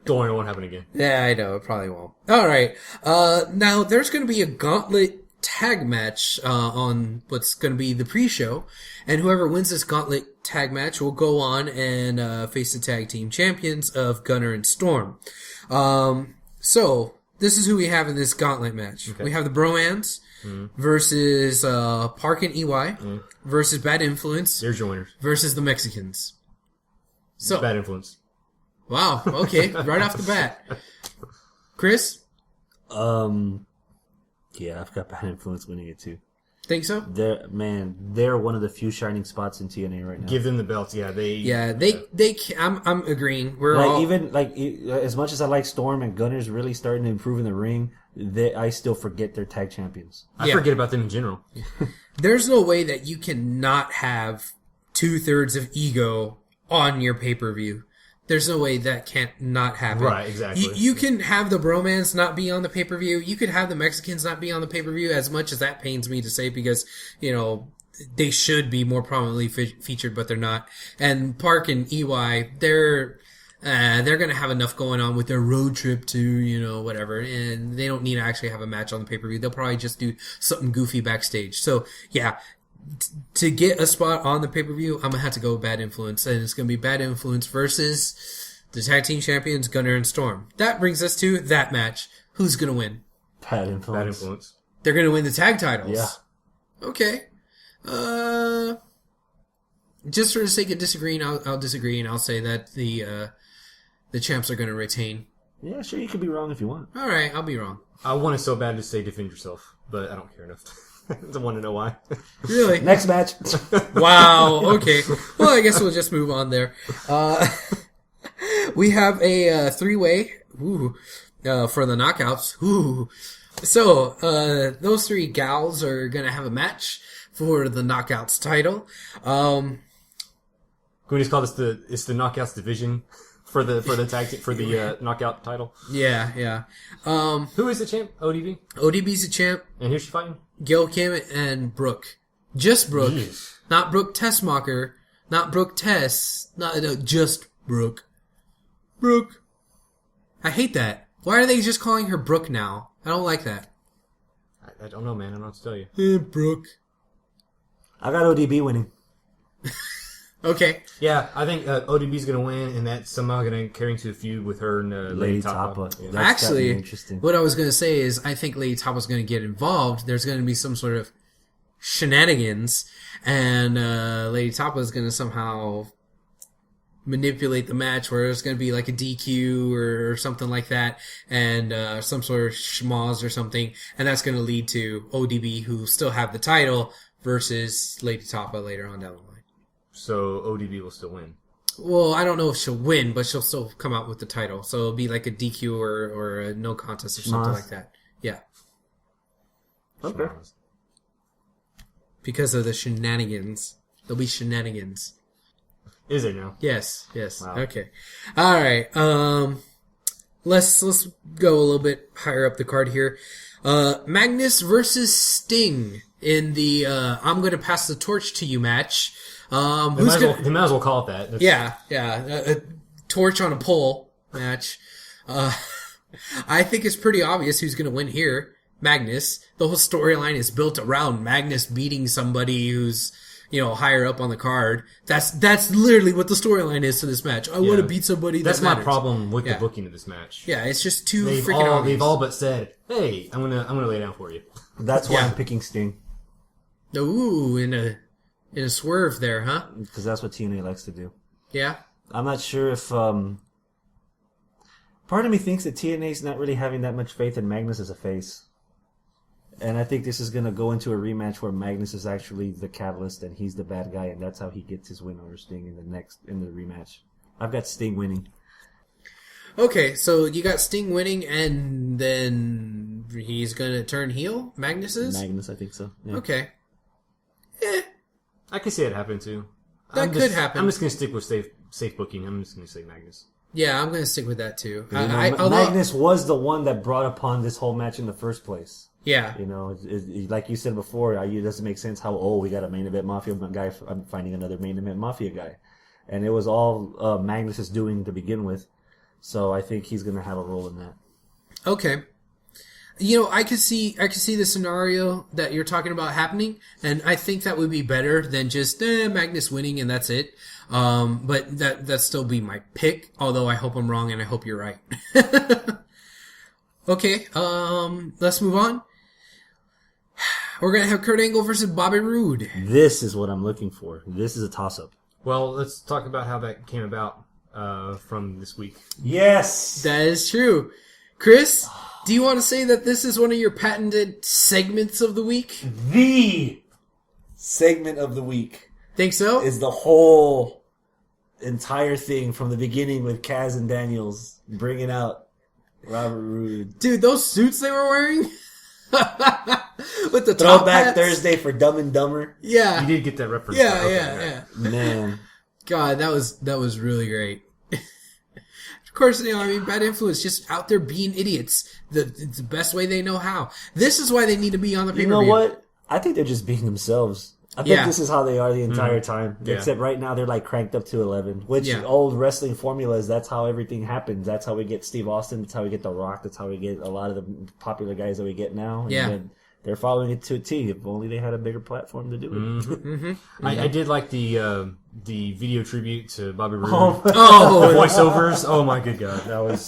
Speaker 5: Don't worry, it won't happen again.
Speaker 4: Yeah, I know. It probably won't. All right. Now, there's going to be a gauntlet tag match on what's going to be the pre-show. And whoever wins this gauntlet tag match will go on and face the tag team champions of Gunner and Storm. So, this is who we have in this gauntlet match. Okay. We have the Bromans versus Park and EY versus Bad Influence.
Speaker 5: There's your winners.
Speaker 4: Versus the Mexicans. So
Speaker 5: Bad Influence.
Speaker 4: Wow. Okay. Right off the bat, Chris.
Speaker 3: Yeah, I've got Bad Influence winning it too.
Speaker 4: Think so?
Speaker 3: They're one of the few shining spots in TNA right now.
Speaker 5: Give them the belts. Yeah, they.
Speaker 4: I'm agreeing. We're
Speaker 3: like
Speaker 4: all
Speaker 3: even like as much as I like Storm and Gunner's really starting to improve in the ring, I still forget they're tag champions.
Speaker 5: I forget about them in general.
Speaker 4: There's no way that you cannot have 2/3 of ego on your pay-per-view. There's no way that can't not happen.
Speaker 5: Right, exactly.
Speaker 4: You can have the Bromans not be on the pay-per-view. You could have the Mexicans not be on the pay-per-view, as much as that pains me to say, because, you know, they should be more prominently featured, but they're not. And Park and EY, they're going to have enough going on with their road trip to, you know, whatever, and they don't need to actually have a match on the pay-per-view. They'll probably just do something goofy backstage. So, yeah. To get a spot on the pay-per-view, I'm going to have to go with Bad Influence. And it's going to be Bad Influence versus the tag team champions, Gunner and Storm. That brings us to that match. Who's going to win?
Speaker 3: Bad Influence.
Speaker 5: Bad Influence.
Speaker 4: They're going to win the tag titles.
Speaker 3: Yeah.
Speaker 4: Okay. Just for the sake of disagreeing, I'll disagree, and I'll say that the champs are going to retain.
Speaker 3: Yeah, sure, you could be wrong if you want.
Speaker 4: All right, I'll be wrong.
Speaker 5: I want it so bad to say defend yourself, but I don't care enough. I want to know why.
Speaker 4: Really?
Speaker 3: Next match.
Speaker 4: Wow. Okay. Well, I guess we'll just move on there. We have a three-way for the knockouts. Ooh. So, those three gals are going to have a match for the knockouts title.
Speaker 5: Can we just call this the knockouts division for the tag team, for the knockout title?
Speaker 4: Yeah.
Speaker 5: Who is the champ? ODB?
Speaker 4: ODB's the champ.
Speaker 5: And who's she fighting?
Speaker 4: Gail Kim and Brooke. Just Brooke.
Speaker 5: Jeez.
Speaker 4: Not Brooke Tessmacher. Not Brooke Tess. No, just Brooke. Brooke. I hate that. Why are they just calling her Brooke now? I don't like that.
Speaker 5: I don't know, man. I don't know what to tell you.
Speaker 4: Brooke.
Speaker 3: I got ODB winning.
Speaker 4: Okay.
Speaker 5: Yeah, I think ODB's going to win, and that's somehow going to carry into a feud with her and Lady Tapa. Yeah.
Speaker 4: Actually,
Speaker 3: interesting.
Speaker 4: What I was going to say is I think Lady Tapa's going to get involved. There's going to be some sort of shenanigans, and Lady Tapa is going to somehow manipulate the match where it's going to be like a DQ or something like that, and some sort of schmoz or something, and that's going to lead to ODB, who still have the title, versus Lady Tapa later on down the line.
Speaker 5: So ODB will still win.
Speaker 4: Well, I don't know if she'll win, but she'll still come out with the title. So it'll be like a DQ or a no contest or something like that. Yeah.
Speaker 3: Okay.
Speaker 4: Because of the shenanigans. There'll be shenanigans.
Speaker 5: Is there now?
Speaker 4: Yes.
Speaker 5: Wow.
Speaker 4: Okay. All right. Let's go a little bit higher up the card here. Magnus versus Sting in the I'm going to pass the torch to you match.
Speaker 5: They might as well call it that.
Speaker 4: That's... A torch on a pole match. I think it's pretty obvious who's going to win here. Magnus. The whole storyline is built around Magnus beating somebody who's, you know, higher up on the card. That's literally what the storyline is to this match. I want to beat somebody.
Speaker 5: That's
Speaker 4: my
Speaker 5: problem with the booking of this match.
Speaker 4: Yeah, it's just too freaking obvious.
Speaker 5: They've all but said, "Hey, I'm gonna lay down for you."
Speaker 3: That's why I'm picking Sting.
Speaker 4: Ooh, in a swerve there, huh?
Speaker 3: Because that's what TNA likes to do.
Speaker 4: Yeah.
Speaker 3: I'm not sure if part of me thinks that TNA's not really having that much faith in Magnus as a face. And I think this is going to go into a rematch where Magnus is actually the catalyst and he's the bad guy, and that's how he gets his win over Sting in the rematch. I've got Sting winning.
Speaker 4: Okay, so you got Sting winning, and then he's going to turn heel? Magnus is?
Speaker 3: Magnus, I think so. Yeah.
Speaker 4: Okay.
Speaker 5: I can see it happen too.
Speaker 4: That could happen.
Speaker 5: I'm just going to stick with safe booking. I'm just going to say Magnus.
Speaker 4: Yeah, I'm going to stick with that too.
Speaker 3: Magnus was the one that brought upon this whole match in the first place.
Speaker 4: Yeah.
Speaker 3: You know, like you said before, it doesn't make sense how, we got a main event Mafia guy, I'm finding another main event Mafia guy. and it was all Magnus's doing to begin with. So I think he's going to have a role in that.
Speaker 4: Okay. You know, I could see the scenario that you're talking about happening, and I think that would be better than just Magnus winning and that's it. But that'd still be my pick, although I hope I'm wrong and I hope you're right. Okay, let's move on. We're gonna have Kurt Angle versus Bobby Roode.
Speaker 3: This is what I'm looking for. This is a toss-up.
Speaker 5: Well, let's talk about how that came about from this week.
Speaker 3: Yes!
Speaker 4: That is true. Chris, do you want to say that this is one of your patented segments of the week?
Speaker 3: The segment of the week
Speaker 4: Think so?
Speaker 3: is the whole entire thing from the beginning with Kaz and Daniels bringing out Robert Roode.
Speaker 4: Dude, those suits they were wearing? With the top
Speaker 3: Throwback
Speaker 4: hats?
Speaker 3: Thursday for Dumb and Dumber.
Speaker 4: Yeah.
Speaker 5: You did get that reference.
Speaker 4: Yeah,
Speaker 5: Okay,
Speaker 4: yeah.
Speaker 3: Man.
Speaker 4: God, that was really great. Of course, you know, I mean, bad influence, just out there being idiots. It's the best way they know how. This is why they need to be on the pay-per-view.
Speaker 3: You know what? I think they're just being themselves. I think
Speaker 4: Yeah.
Speaker 3: this is how they are the entire time.
Speaker 5: Yeah.
Speaker 3: Except right now they're like cranked up to 11. Which
Speaker 4: Yeah.
Speaker 3: old wrestling formulas, that's how everything happens. That's how we get Steve Austin. That's how we get The Rock. That's how we get a lot of the popular guys that we get now. And
Speaker 4: Yeah.
Speaker 3: then they're following it to a T. If only they had a bigger platform to do it.
Speaker 5: I did like the video tribute to Bobby Roode.
Speaker 3: Oh,
Speaker 4: Oh,
Speaker 5: Voiceovers. Oh my good god, that was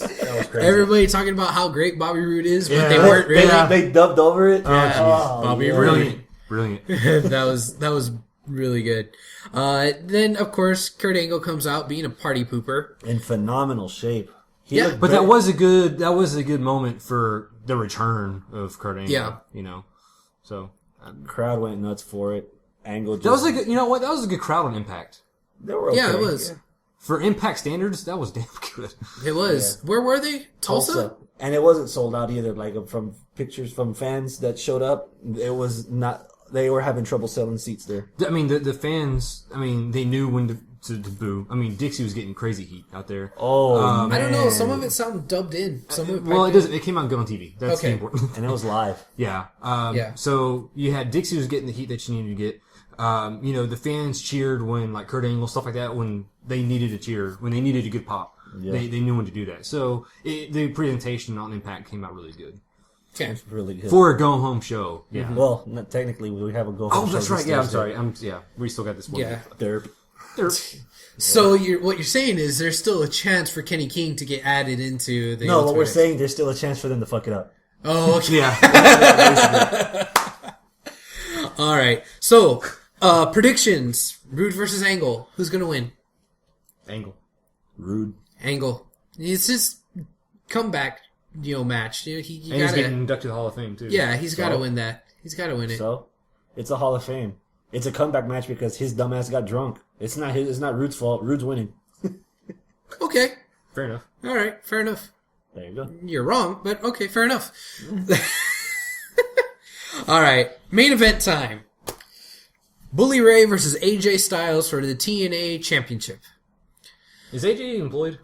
Speaker 5: crazy.
Speaker 4: everybody talking about how great Bobby Roode is, but
Speaker 5: Yeah.
Speaker 4: they weren't really.
Speaker 3: They dubbed over it.
Speaker 5: jeez.
Speaker 4: Bobby
Speaker 3: yeah.
Speaker 4: Roode.
Speaker 5: Brilliant.
Speaker 4: that was really good. Then of course Kurt Angle comes out being a party pooper.
Speaker 3: In phenomenal shape. He
Speaker 4: Yeah.
Speaker 3: looked
Speaker 5: But
Speaker 3: great.
Speaker 5: that was a good moment for the return of Kurt Angle.
Speaker 4: Yeah.
Speaker 5: You know, so
Speaker 3: Crowd went nuts for it. Angle just...
Speaker 5: that was a good. You know what? That was a good crowd on Impact.
Speaker 3: They were okay.
Speaker 4: Yeah, it was.
Speaker 5: For Impact standards, that was damn good.
Speaker 4: It was. Where were they? Tulsa?
Speaker 3: And it wasn't sold out either. Like from pictures from fans that showed up, it was not. They were having trouble selling seats there.
Speaker 5: I mean, the fans. I mean, they knew when to boo. I mean, Dixie was getting crazy heat out there.
Speaker 3: Oh, man.
Speaker 4: I don't know. Some of it sounded dubbed in. Some of it
Speaker 5: Well, it
Speaker 4: piped
Speaker 5: doesn't. It came out good on TV. That's
Speaker 4: Okay.
Speaker 5: the important.
Speaker 3: And it was live.
Speaker 5: Yeah.
Speaker 4: Yeah.
Speaker 5: So you had Dixie was getting the heat that she needed to get. You know, the fans cheered when like Kurt Angle, stuff like that, when they needed a cheer, when they needed a good pop.
Speaker 3: Yeah.
Speaker 5: They knew when to do that. So the presentation on Impact came out really good.
Speaker 4: Okay.
Speaker 3: It's really good.
Speaker 5: For a go-home show. Yeah.
Speaker 3: Well, not technically, we have a go.
Speaker 5: Oh, that's right. Yeah, I'm sorry. We still got this one.
Speaker 4: Yeah.
Speaker 3: Derp.
Speaker 4: So what you're saying is there's still a chance for Kenny King to get added into the.
Speaker 3: No, what
Speaker 4: Ultimate
Speaker 3: we're
Speaker 4: X.
Speaker 3: saying, there's still a chance for them to fuck it up.
Speaker 4: Oh, okay.
Speaker 5: Yeah.
Speaker 4: All right. So predictions: Roode versus Angle. Who's gonna win?
Speaker 5: Angle.
Speaker 3: Rude.
Speaker 4: Angle. It's his comeback, match. He
Speaker 5: And he's
Speaker 4: gotta.
Speaker 5: getting inducted to the Hall of Fame, too.
Speaker 4: Yeah, he's got to
Speaker 3: So?
Speaker 4: win that. He's got to win it.
Speaker 3: So, it's a Hall of Fame. It's a comeback match because his dumbass got drunk. It's not Rude's fault. Rude's winning.
Speaker 4: Okay.
Speaker 5: Fair enough.
Speaker 4: All right. Fair enough.
Speaker 3: There you go.
Speaker 4: You're wrong, but okay. Fair enough. All right. Main event time. Bully Ray versus AJ Styles for the TNA Championship.
Speaker 5: Is AJ employed?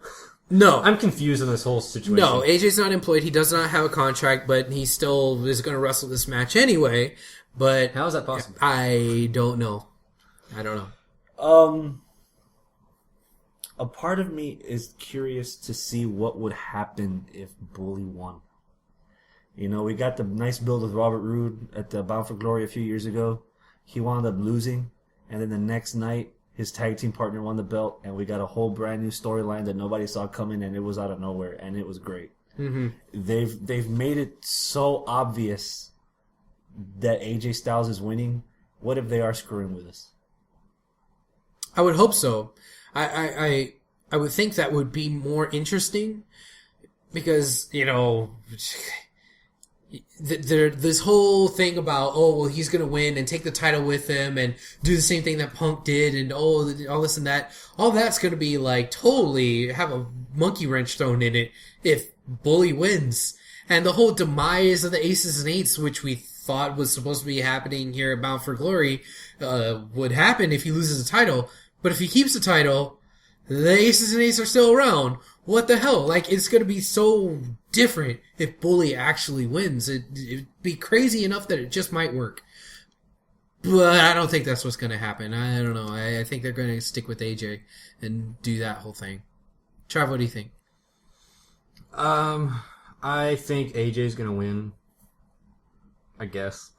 Speaker 4: No.
Speaker 5: I'm confused on this whole situation.
Speaker 4: No, AJ's not employed. He does not have a contract, but he still is going to wrestle this match anyway. But
Speaker 5: How is that possible?
Speaker 4: I don't know.
Speaker 3: A part of me is curious to see what would happen if Bully won. You know, we got the nice build with Robert Roode at the Bound for Glory a few years ago. He wound up losing, and then the next night, his tag team partner won the belt, and we got a whole brand new storyline that nobody saw coming, and it was out of nowhere, and it was great. Mm-hmm. They've made it so obvious that AJ Styles is winning. What if they are screwing with us?
Speaker 4: I would hope so. I would think that would be more interesting because, this whole thing about, he's going to win and take the title with him and do the same thing that Punk did and all this and that. All that's going to be like totally have a monkey wrench thrown in it if Bully wins. And the whole demise of the Aces and Eights, which we thought was supposed to be happening here at Bound for Glory, would happen if he loses the title. But if he keeps the title, the Aces and Eights are still around. What the hell? Like, it's going to be so different if Bully actually wins. It'd be crazy enough that it just might work. But I don't think that's what's going to happen. I don't know. I think they're going to stick with AJ and do that whole thing. Trav, what do you think?
Speaker 5: I think AJ's gonna win. I guess.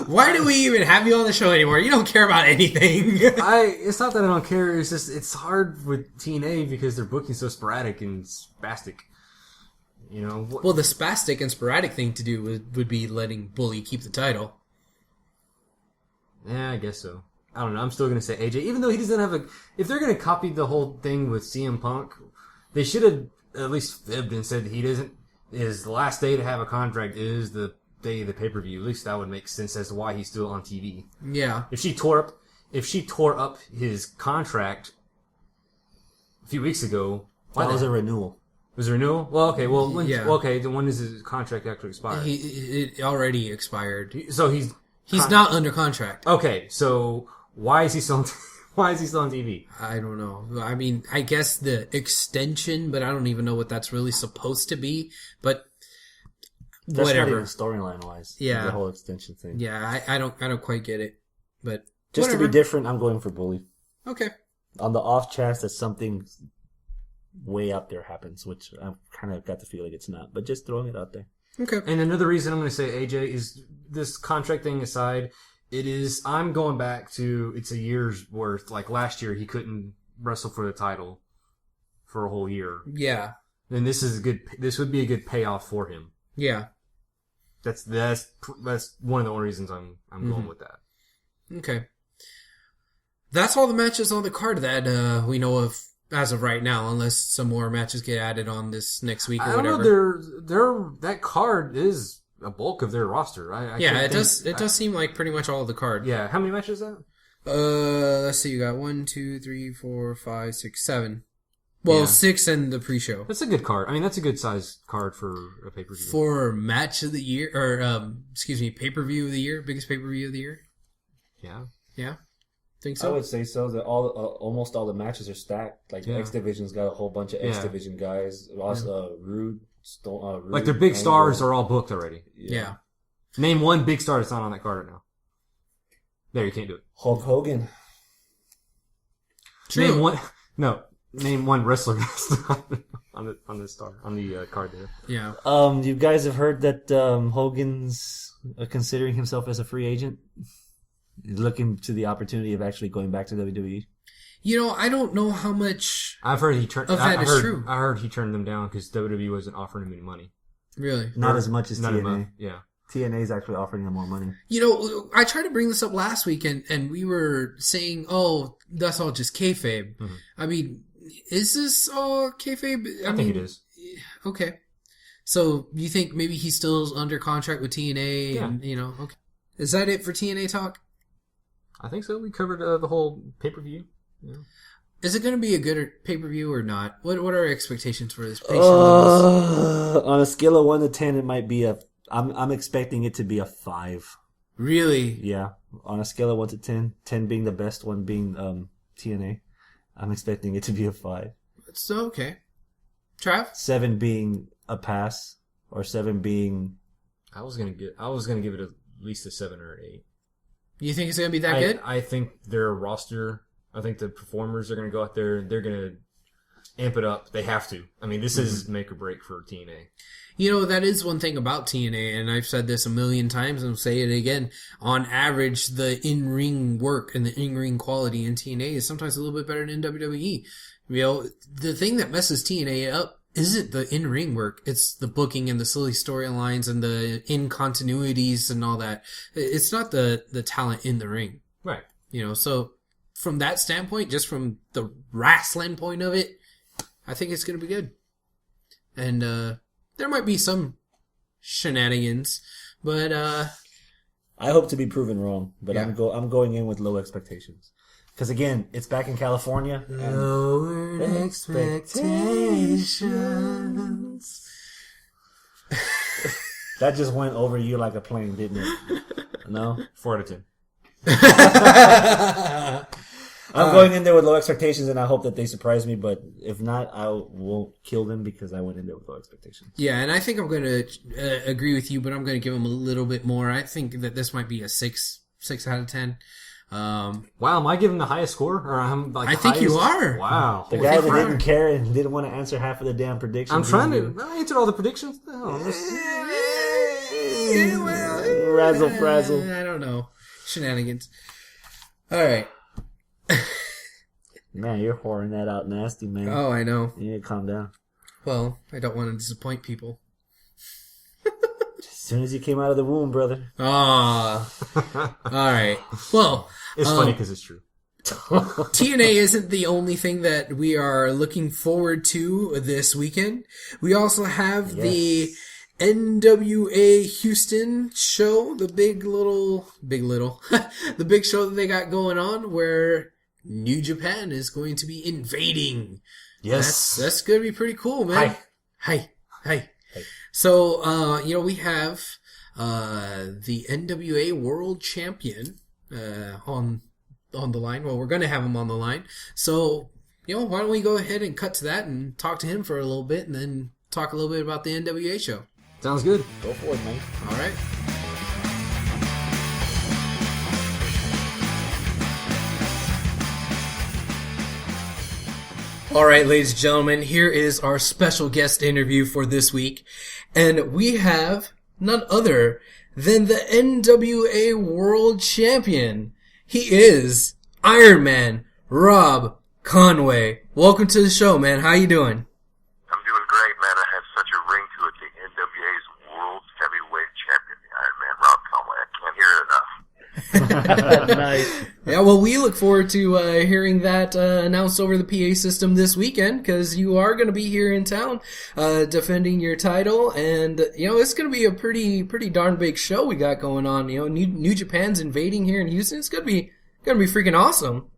Speaker 4: Why do we even have you on the show anymore? You don't care about anything.
Speaker 5: It's not that I don't care. It's just it's hard with TNA because their booking's so sporadic and spastic. You know.
Speaker 4: Well, the spastic and sporadic thing to do would be letting Bully keep the title.
Speaker 5: Yeah, I guess so. I don't know. I'm still gonna say AJ, even though he doesn't have a. If they're gonna copy the whole thing with CM Punk, they should have at least fibbed and said that he doesn't. His last day to have a contract is the day of the pay-per-view. At least that would make sense as to why he's still on TV.
Speaker 4: Yeah.
Speaker 5: If she tore up his contract a few weeks ago,
Speaker 3: that was a renewal.
Speaker 5: Was it a renewal? Well, okay. Well,
Speaker 4: Yeah.
Speaker 5: okay. Then when does his contract actually expire?
Speaker 4: It already expired.
Speaker 5: So he's
Speaker 4: not under contract.
Speaker 5: Okay. So why is he still? Why is he still on TV?
Speaker 4: I don't know. I mean, I guess the extension, but I don't even know what that's really supposed to be. But
Speaker 3: That's
Speaker 4: whatever.
Speaker 3: not even storyline wise.
Speaker 4: Yeah.
Speaker 3: The whole extension thing.
Speaker 4: Yeah, I don't quite get it. But
Speaker 3: Just
Speaker 4: whatever.
Speaker 3: to be different, I'm going for Bully.
Speaker 4: Okay.
Speaker 3: On the off chance that something way out there happens, which I've kind of got the feeling it's not, but just throwing it out there.
Speaker 4: Okay.
Speaker 5: And another reason I'm going to say AJ is this contract thing aside. I'm going back to, it's a year's worth. Like last year, he couldn't wrestle for the title for a whole year.
Speaker 4: Yeah.
Speaker 5: And this would be a good payoff for him.
Speaker 4: Yeah.
Speaker 5: That's one of the only reasons I'm going with that.
Speaker 4: Okay. That's all the matches on the card that we know of as of right now, unless some more matches get added on this next week or
Speaker 5: I don't
Speaker 4: whatever.
Speaker 5: know. That card is a bulk of their roster.
Speaker 4: It does seem like pretty much all of the card.
Speaker 5: Yeah. How many matches is that?
Speaker 4: Let's see. You got 1, 2, 3, 4, 5, 6, 7. Well,
Speaker 5: Yeah.
Speaker 4: 6 and the pre-show.
Speaker 5: That's a good card. I mean, that's a good size card for a pay-per-view.
Speaker 4: For match of the year, or pay-per-view of the year, biggest pay-per-view of the year.
Speaker 5: Yeah.
Speaker 4: Yeah, think
Speaker 3: I
Speaker 4: so.
Speaker 3: would say so. That almost all the matches are stacked. Like
Speaker 5: Yeah.
Speaker 3: X Division's got a whole bunch of X
Speaker 5: Yeah.
Speaker 3: Division guys. Also, Rude,
Speaker 5: Like their big stars are all booked already.
Speaker 4: Yeah.
Speaker 5: Name one big star that's not on that card right now. There, you can't do it.
Speaker 3: Hulk Hogan.
Speaker 4: True.
Speaker 5: Name one wrestler that's not on the card there.
Speaker 4: Yeah.
Speaker 3: You guys have heard that Hogan's considering himself as a free agent. He's looking to the opportunity of actually going back to WWE.
Speaker 4: You know, I don't know how much.
Speaker 5: I've heard he turned.
Speaker 4: Of that is true.
Speaker 5: I heard he turned them down because WWE wasn't offering him any money.
Speaker 4: Really?
Speaker 3: Not as much as
Speaker 5: Not
Speaker 3: TNA.
Speaker 5: enough. Yeah.
Speaker 3: TNA is actually offering him more money.
Speaker 4: You know, I tried to bring this up last week, and we were saying, "Oh, that's all just kayfabe."
Speaker 5: Mhm.
Speaker 4: I mean, is this all kayfabe?
Speaker 5: I think it is.
Speaker 4: Okay. So you think maybe he's still under contract with TNA?
Speaker 5: Yeah.
Speaker 4: And, okay. Is that it for TNA talk?
Speaker 5: I think so. We covered the whole pay-per-view. Yeah.
Speaker 4: Is it going to be a good pay-per-view or not? What are our expectations for this?
Speaker 3: On a scale of 1 to 10, it might be I'm expecting it to be a 5.
Speaker 4: Really?
Speaker 3: Yeah. On a scale of 1 to 10, 10 being the best, 1 being TNA, I'm expecting it to be a 5.
Speaker 4: It's okay. Trav?
Speaker 3: 7 being a pass, or 7 being...
Speaker 5: I was gonna give it at least a 7 or an 8.
Speaker 4: You think it's going to be that good?
Speaker 5: I think their roster. I think the performers are going to go out there. They're going to amp it up. They have to. I mean, this is make or break for TNA.
Speaker 4: You know, that is one thing about TNA, and I've said this a million times and I'll say it again. On average, the in-ring work and the in-ring quality in TNA is sometimes a little bit better than in WWE. You know, the thing that messes TNA up isn't the in-ring work. It's the booking and the silly storylines and the in-continuities and all that. It's not the talent in the ring.
Speaker 5: Right.
Speaker 4: You know, so from that standpoint, just from the wrestling point of it, I think it's going to be good. And there might be some shenanigans, but
Speaker 3: I hope to be proven wrong, but
Speaker 4: Yeah.
Speaker 3: I'm going in with low expectations. Because again, it's back in California.
Speaker 4: lowered expectations.
Speaker 3: That just went over you like a plane, didn't it? No?
Speaker 5: 4 out of 10.
Speaker 3: I'm going in there with low expectations, and I hope that they surprise me. But if not, I won't kill them because I went in there with low expectations.
Speaker 4: Yeah, and I think I'm going to agree with you, but I'm going to give them a little bit more. I think that this might be a 6 out of 10.
Speaker 5: Wow, am I giving the highest score? Or I'm like
Speaker 4: I think
Speaker 5: highest?
Speaker 4: you are.
Speaker 5: Wow.
Speaker 3: The guy that didn't care and didn't want to answer half of the damn predictions.
Speaker 5: I'm trying to. I answered all the predictions. Oh,
Speaker 3: razzle frazzle.
Speaker 4: I don't know. Shenanigans. All right.
Speaker 3: Man, you're whoring that out nasty, man.
Speaker 4: Oh, I know.
Speaker 3: You need to calm down.
Speaker 4: Well, I don't want to disappoint people.
Speaker 3: As soon as you came out of the womb, brother.
Speaker 4: Ah. All right. Well,
Speaker 5: it's funny because it's true.
Speaker 4: TNA isn't the only thing that we are looking forward to this weekend. We also have the NWA Houston show, the big show that they got going on where New Japan is going to be invading.
Speaker 5: Yes.
Speaker 4: That's going to be pretty cool, man. Hi. So, we have the NWA World Champion on the line. Well, we're going to have him on the line. So, why don't we go ahead and cut to that and talk to him for a little bit and then talk a little bit about the NWA show.
Speaker 5: Sounds good.
Speaker 3: Go for it, man.
Speaker 4: All right. All right, ladies and gentlemen, here is our special guest interview for this week. And we have none other than the NWA World Champion. He is Ironman Rob Conway. Welcome to the show, man. How you doing?
Speaker 2: I'm doing great, man. I have such a ring to it. The NWA's World Heavyweight Champion, the Ironman Rob Conway. I can't hear it enough.
Speaker 3: Nice.
Speaker 4: Yeah, well, we look forward to hearing that announced over the PA system this weekend because you are going to be here in town defending your title, and it's going to be a pretty darn big show we got going on. New Japan's invading here in Houston. It's going to be freaking awesome.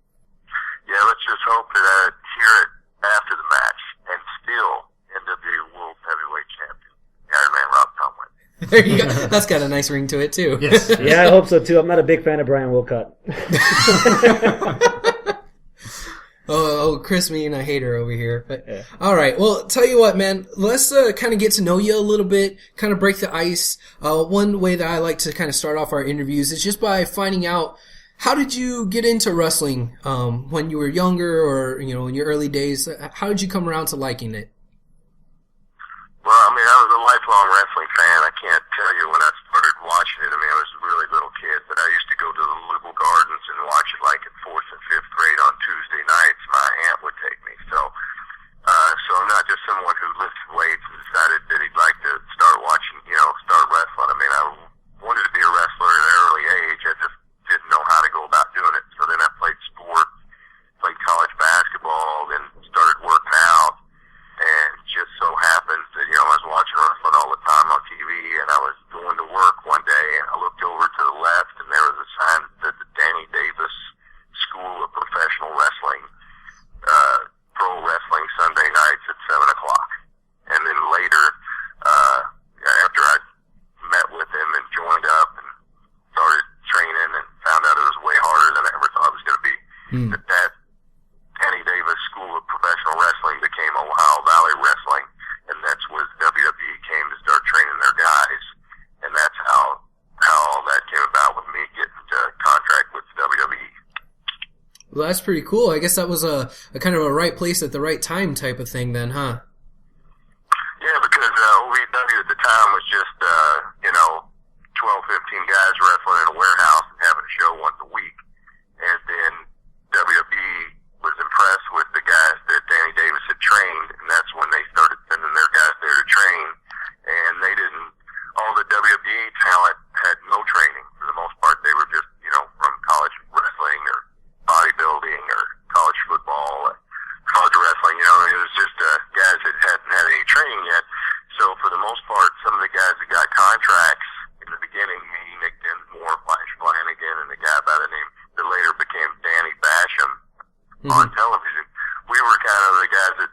Speaker 2: Yeah, let's just hope that I hear it after the match and still NWA World Heavyweight Champion, Ironman Rob Conway.
Speaker 4: There you go. That's got a nice ring to it too.
Speaker 5: Yes.
Speaker 3: Yeah, I hope so too. I'm not a big fan of Brian Wilcott.
Speaker 4: Oh, Chris, me and a hater over here. But,
Speaker 3: Yeah.
Speaker 4: All right. Well, tell you what, man. Let's kind of get to know you a little bit, kind of break the ice. One way that I like to kind of start off our interviews is just by finding out how did you get into wrestling when you were younger or in your early days. How did you come around to liking it?
Speaker 2: Well, I was a lifelong wrestling fan. I can't tell you when I started watching it. I was a really little kid, but I used to go to the Liberal Gardens and watch it like in 4th and 5th grade on Tuesday nights. My aunt would take me. So I'm not just someone who lifted weights and decided that he'd like to start watching, start wrestling. I wanted to be a wrestler at an early age. I just didn't know how to go about doing it. So then I played sport, played college basketball, then started working out. And just so happens that, I was watching wrestling all the time on TV, and I was going to work one day, and I looked over to the left, and there was a sign that the Danny Davis School of Professional Wrestling, Pro Wrestling Sunday nights at 7 o'clock. And then later, after I met with him and joined up and started training and found out it was way harder than I ever thought it was going to be, that Danny Davis School of Professional Wrestling became Ohio Valley Wrestling, and that's where WWE came to start training their guys, and that's how all that came about with me getting to contract with WWE.
Speaker 4: Well, that's pretty cool. I guess that was a kind of a right place at the right time type of thing then, huh?
Speaker 2: Yeah, because OVW at the time was just 12, 15 guys wrestling in a warehouse and having a show once a week, and then WWE was impressed with the guys that Danny Davis had trained, and that's when they started sending their guys there to train. And all the WWE talent had no training for the most part. They were just, from college wrestling or bodybuilding or college football, or college wrestling. It was just guys that hadn't had any training yet. So for the most part, some of the guys that got contracts in the beginning, me, Nick Dinsmore, Flash Flanagan, and the guy by the name that later became Danny Basham, on television, we were kind of the guys that,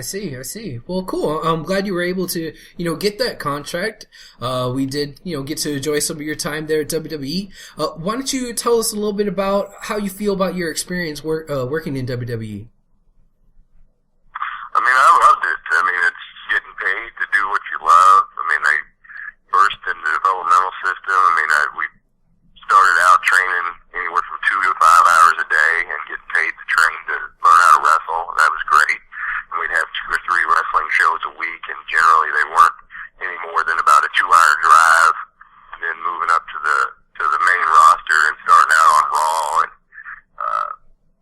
Speaker 4: see. Well, cool. I'm glad you were able to, get that contract. We did, get to enjoy some of your time there at WWE. Why don't you tell us a little bit about how you feel about your experience working in WWE?
Speaker 2: I mean, I loved it. I mean, it's getting paid to do what you love. I mean, I first in the developmental system. I mean, we started out training anywhere from 2 to 5 hours a day and getting paid to train to learn how to wrestle. That was great. And we'd have 2 or 3 wrestling shows a week, and generally they weren't any more than about a 2-hour drive. And then moving up to the main roster and starting out on Raw, and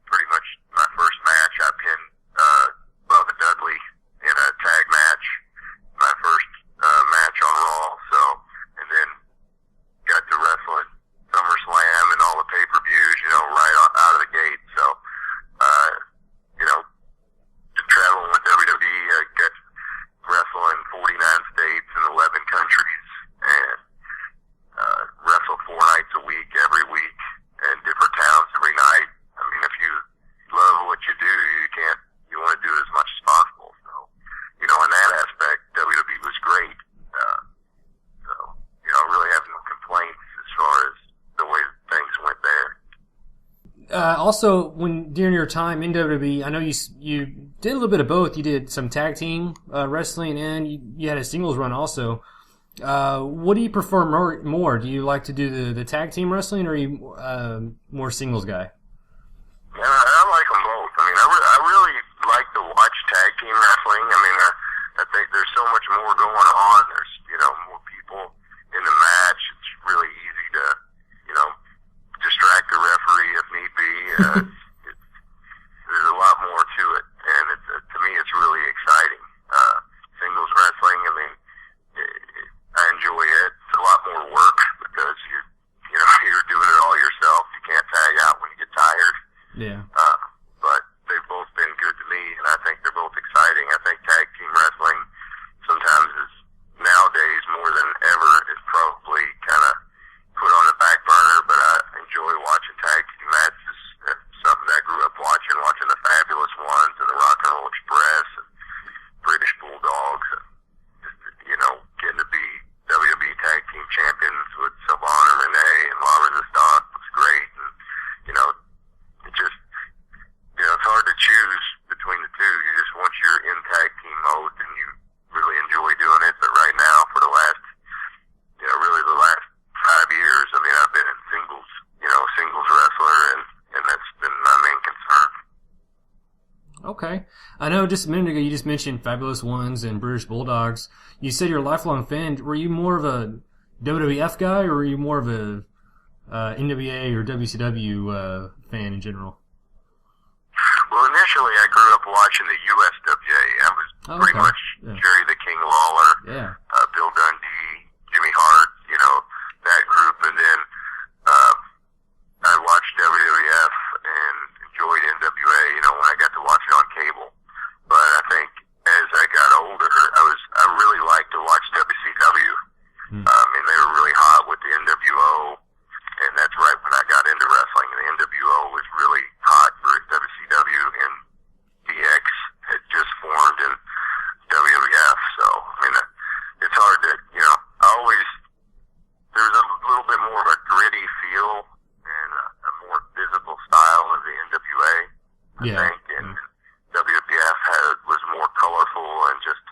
Speaker 2: pretty much my first match I pinned Bubba Dudley in a tag match. My first match on Raw. So, and then got to wrestle at SummerSlam and all the pay-per-views, right out of the gate. So, been traveling with WWE. I got to wrestle in 49 states and 11 countries, and wrestle 4 nights a week, every week, and different towns every night. I mean, if you love what you do, you want to do it as much as possible. So, in that aspect, WWE was great. I really have no complaints as far as the way things went there.
Speaker 5: Also, during your time in WWE, I know you did a little bit of both. You did some tag team wrestling, and you had a singles run also. What do you prefer more? Do you like to do the tag team wrestling, or are you more singles guy?
Speaker 2: Yeah, I like them both. I mean, I really like to watch tag team wrestling. I mean, I think there's so much more going on. There's, more people in the match. It's really easy to, distract the referee if need be. There's a lot more to it, and to me, it's really exciting. Singles wrestling, I mean, I enjoy it. It's a lot more work because you're doing it all yourself. You can't tag out when you get tired.
Speaker 5: Yeah.
Speaker 2: But they've both been good to me, and I think they're both exciting. I think tag team wrestling sometimes is nowadays more than ever is probably kind of put on the back burner, but I enjoy watching tag team matches. That's something that I grew up watching the Fabulous Ones and the Rock and Roll Express and British Bulldogs, and getting to be WWE Tag Team Champions with Sylvain and Renee and La Resistance was great. And, it just, it's hard to choose between the two. Once you're in tag team mode, then you really enjoy doing it. But right now, for the last 5 years, I mean, I've been in singles wrestler, and that's been my main concern.
Speaker 5: Okay. I know just a minute ago you just mentioned Fabulous Ones and British Bulldogs. You said you're a lifelong fan. Were you more of a WWF guy, or were you more of a NWA or WCW fan in general?
Speaker 2: Well, initially I grew up watching the USWA. I was pretty much Jerry the King Lawler, Bill Dundee, Jimmy Hart, that group. And then I watched WWF and enjoyed NWA, when I got to watch it on cable. But I think as I got older, I really liked to watch WCW. I mean, they were really hot with the NWO, and that's right when I got into wrestling. The NWO was really hot for WCW, and DX had just formed in WWF. So, I mean, it's hard to, there's a little bit more of a gritty feel and a more visible style of the NWA, I think. And WWF was more colorful and just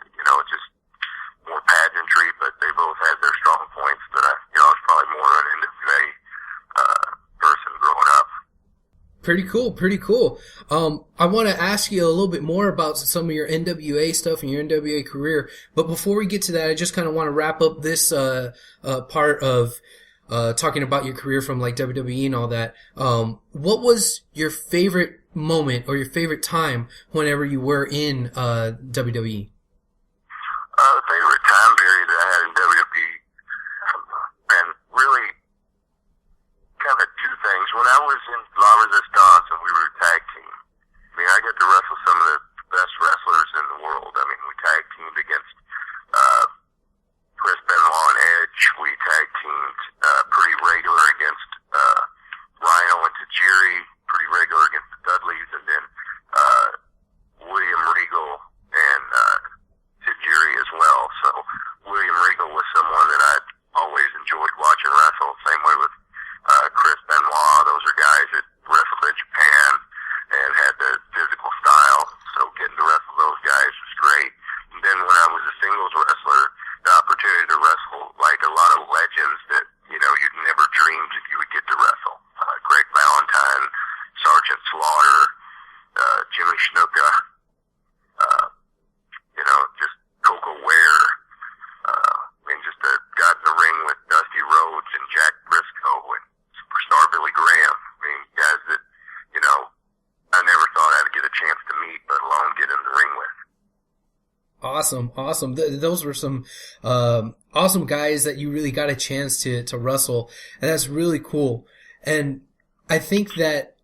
Speaker 2: more pageantry, but they both had their strong points. But I was probably more an NWA person growing up.
Speaker 4: Pretty cool. I want to ask you a little bit more about some of your NWA stuff and your NWA career. But before we get to that, I just kind of want to wrap up this part of talking about your career from like WWE and all that. What was your favorite moment or your favorite time whenever you were in WWE?
Speaker 2: The favorite time period that I had in WWE, and really kind of two things. When I was in La Resistance and we were a tag team, I mean, I got to wrestle some of the best wrestlers in the world. I mean, we tag teamed against Chris Benoit and Edge. We tag teamed pretty regular against Rhino and Tajiri, pretty regular against the Dudleys, and then William Regal and
Speaker 4: Awesome. Those were some awesome guys that you really got a chance to wrestle, and that's really cool. And I think that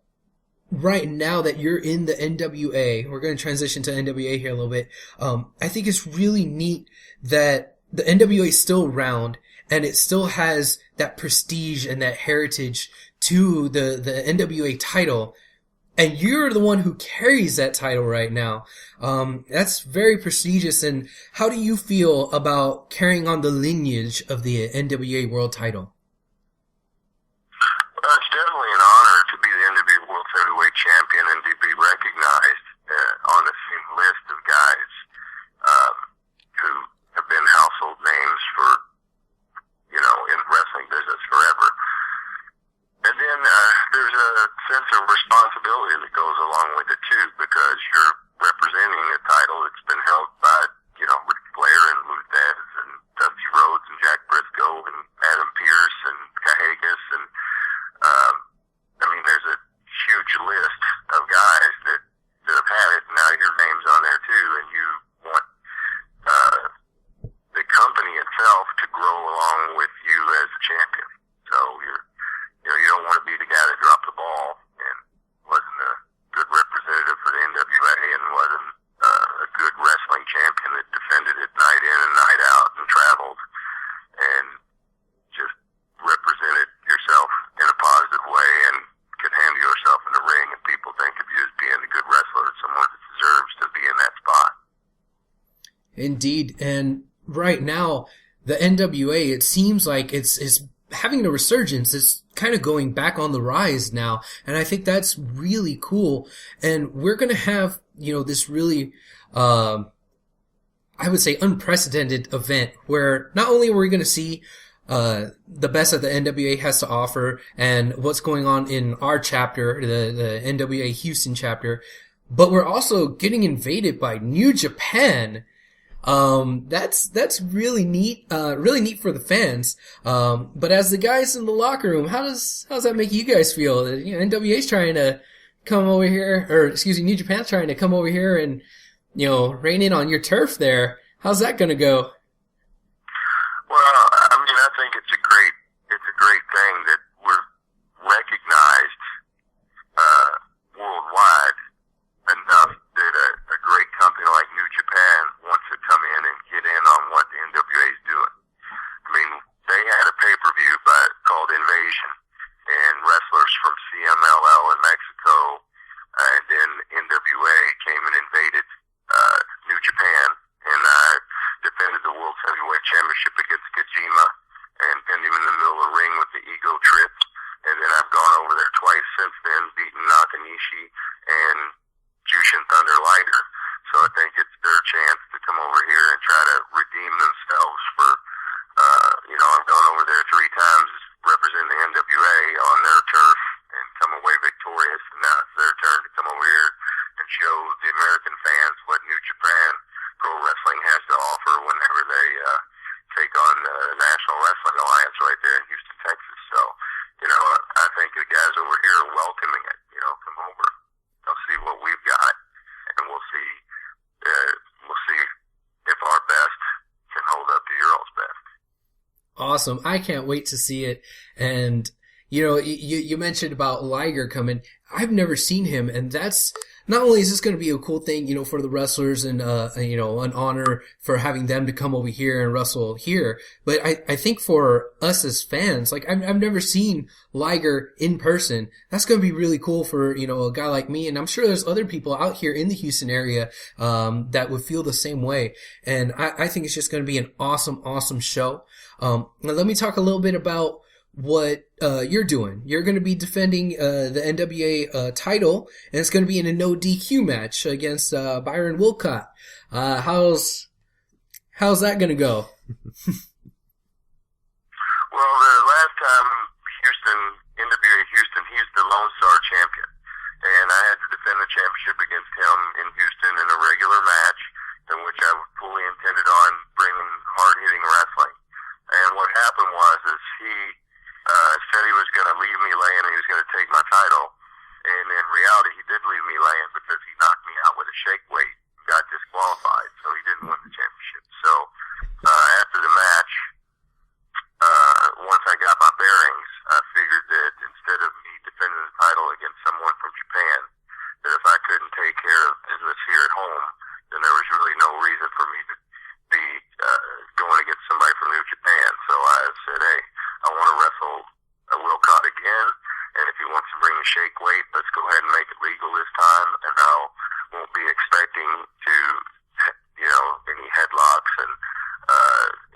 Speaker 4: right now that you're in the NWA, we're going to transition to NWA here a little bit. I think it's really neat that the NWA is still around and it still has that prestige and that heritage to the NWA title. And you're the one who carries that title right now. That's very prestigious. And how do you feel about carrying on the lineage of the NWA World title?
Speaker 2: It's definitely an honor to be the NWA World Heavyweight Champion and to be recognized on the same list of guys who have been household names for, in wrestling business forever. And then there's a sense of responsibility that goes along with it too, because you're representing a title that's been held by, Ric Flair and Lou Thesz and Dusty Rhodes and Jack Briscoe and Adam Pearce and Cahagas and there's a huge list of guys that have had it. Now your name's on there too, and you want the company itself to grow along with you as a champion. So you don't want to be the guy that dropped the ball and wasn't a good representative for the NWA and wasn't a good wrestling champion that defended it night in and night out and traveled and just represented yourself in a positive way and could handle yourself in the ring, and people think of you as being a good wrestler, someone that deserves to be in that spot.
Speaker 4: Indeed. And right now, the NWA, it seems like it's having a resurgence. It's kind of going back on the rise now. And I think that's really cool. And we're going to have, this really, I would say unprecedented event where not only are we going to see the best that the NWA has to offer and what's going on in our chapter, the NWA Houston chapter, but we're also getting invaded by New Japan. That's really neat for the fans. But as the guys in the locker room, how's that make you guys feel? NWA's trying to come over here, New Japan's trying to come over here and, rein in on your turf there. How's that gonna go?
Speaker 2: Well, I think it's a great thing that we're recognized worldwide enough that a great company like New Japan wants to come in and get in on what the NWA is doing. They had a pay-per-view called Invasion, and wrestlers from CMLL in Mexico and then NWA came and invaded New Japan, and I defended the World Heavyweight Championship against Kojima and pinned him in the middle of the ring with the ego trip. And then I've gone over there twice since then, beaten Nakanishi and Jushin Thunder Liger. So I think it's their chance to come over here and try to redeem themselves for, I've gone over there 3 times representing the NWA on their turf and come away victorious. And now it's their turn to come over here and show the American fans what New Japan Pro Wrestling has to offer whenever they take on the National Wrestling Alliance right there in Houston, Texas. So, I think the guys over here are welcoming it. Come over. They'll see what we've got, and we'll see if our best can hold up to your all's best.
Speaker 4: Awesome. I can't wait to see it. And, you mentioned about Liger coming. I've never seen him, and that's not only is this going to be a cool thing, for the wrestlers and, an honor for having them to come over here and wrestle here, but I think for us as fans, I've never seen Liger in person. That's going to be really cool for, a guy like me, and I'm sure there's other people out here in the Houston area, that would feel the same way. And I think it's just going to be an awesome, awesome show. Now let me talk a little bit about what you're doing. You're going to be defending the NWA title, and it's going to be in a no DQ match against Byron Wilcott. How's that going to go?
Speaker 2: Well, the last time NWA Houston, he's the Lone Star champion, and I had to defend the championship against him in Houston in a regular match, in which I fully intended on bringing hard-hitting wrestling. And what happened was he said he was going to leave me laying and he was going to take my title. And in reality, he did leave me laying because he knocked me out with a shake weight and got disqualified. So he didn't win the home, then there was really no reason for me to be going against somebody from New Japan. So I said, hey, I want to wrestle Wilcott again, and if he wants to bring the shake weight, let's go ahead and make it legal this time, and I won't be expecting to, any headlocks and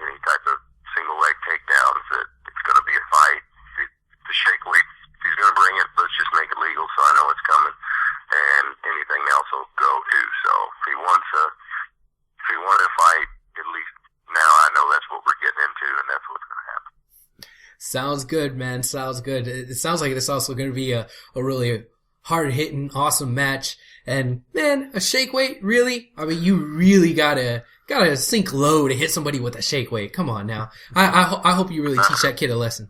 Speaker 2: any type of single leg takedowns. That it's going to be a fight. The shake weight, if he's going to bring it, let's just make it legal so I know it's coming, and anything else will go too. So if he wanted to fight, at least now I know that's what we're getting into, and that's what's going to happen.
Speaker 4: Sounds good, man. Sounds good. It sounds like it's also going to be a really hard-hitting, awesome match. And, man, a shake weight? Really? I mean, you really gotta sink low to hit somebody with a shake weight. Come on now. I hope you really teach that kid a lesson.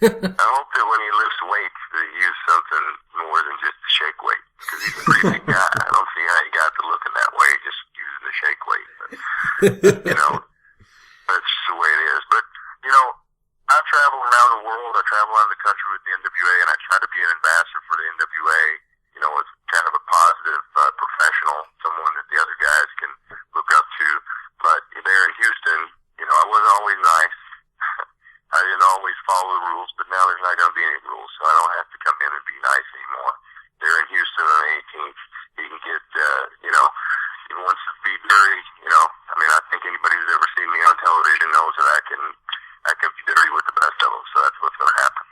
Speaker 2: I hope that when he lifts weights that he use something more than just the shake weight. Because he's a pretty big guy. I don't see how he got to looking that way just using the shake weight. But, that's just the way it is. But, I travel around the world. I travel around the country with the NWA, and I try to be an ambassador for the NWA, as kind of a positive professional, someone that the other guys can look up to. But there in Houston, I wasn't always nice. I didn't always follow the rules, but now there's not going to be any rules, so I don't have to come in and be nice anymore. There in Houston on the 18th, he can get, he wants to be dirty, I think anybody who's ever seen me on television knows that I can be dirty with the best of them, so that's what's going to happen.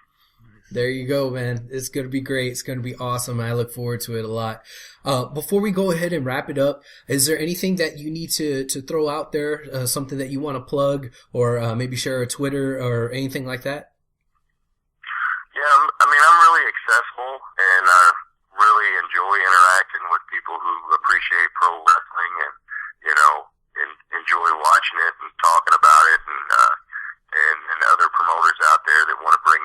Speaker 4: There you go, man. It's going to be great. It's going to be awesome. I look forward to it a lot. Before we go ahead and wrap it up, is there anything that you need to throw out there, something that you want to plug, or maybe share a Twitter or anything like that?
Speaker 2: Yeah, I'm really accessible, and I really enjoy interacting with people who appreciate pro wrestling and, enjoy watching it and talking about it, and other promoters out there that want to bring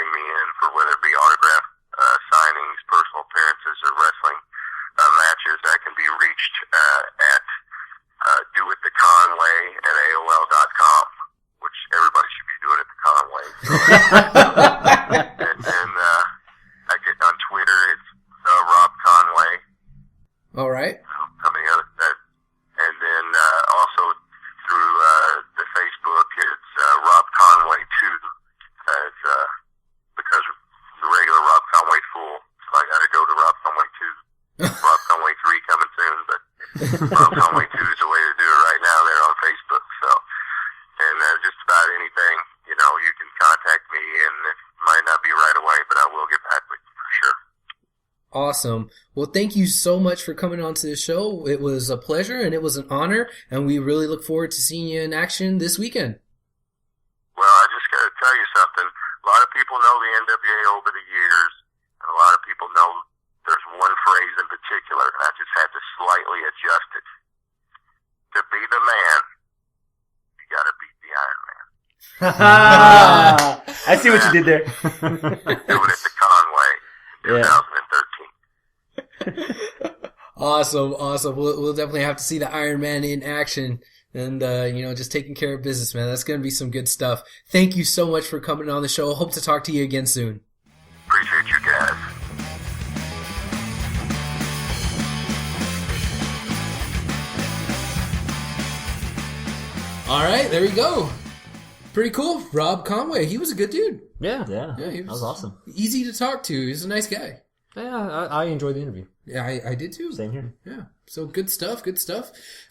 Speaker 2: me in for whether it be autograph signings, personal appearances, or wrestling matches. I can be reached at doittheconway@AOL.com, which everybody should be doing at the Conway. and I get on Twitter, it's Rob Conway.
Speaker 4: All right.
Speaker 2: How many other and then also through the Facebook, it's Rob Conway 2. Because the regular Rob Conway's full, so I got to go to Rob Conway 2. Rob Conway 3 coming soon, but Rob Conway 2 is the way to do it right now there on Facebook. So, and just about anything, you can contact me, and it might not be right away, but I will get back with you for sure.
Speaker 4: Awesome. Well, thank you so much for coming on to the show. It was a pleasure and it was an honor, and we really look forward to seeing you in action this weekend.
Speaker 2: Well, I just got to tell you something. A lot of people know the NWA over the years, and a lot of people know there's one phrase in particular, and I just had to slightly adjust it. To be the man, you got to beat the Iron Man.
Speaker 3: I see what you did there.
Speaker 2: Do it at the Conway in 2013.
Speaker 4: Awesome. We'll definitely have to see the Iron Man in action. And, just taking care of business, man. That's going to be some good stuff. Thank you so much for coming on the show. Hope to talk to you again soon.
Speaker 2: Appreciate you guys.
Speaker 4: All right, there we go. Pretty cool. Rob Conway. He was a good dude.
Speaker 5: Yeah.
Speaker 4: He
Speaker 3: That was awesome.
Speaker 4: Easy to talk to. He's a nice guy.
Speaker 5: Yeah, I enjoyed the interview.
Speaker 4: Yeah, I did too.
Speaker 3: Same here.
Speaker 4: Yeah. So good stuff.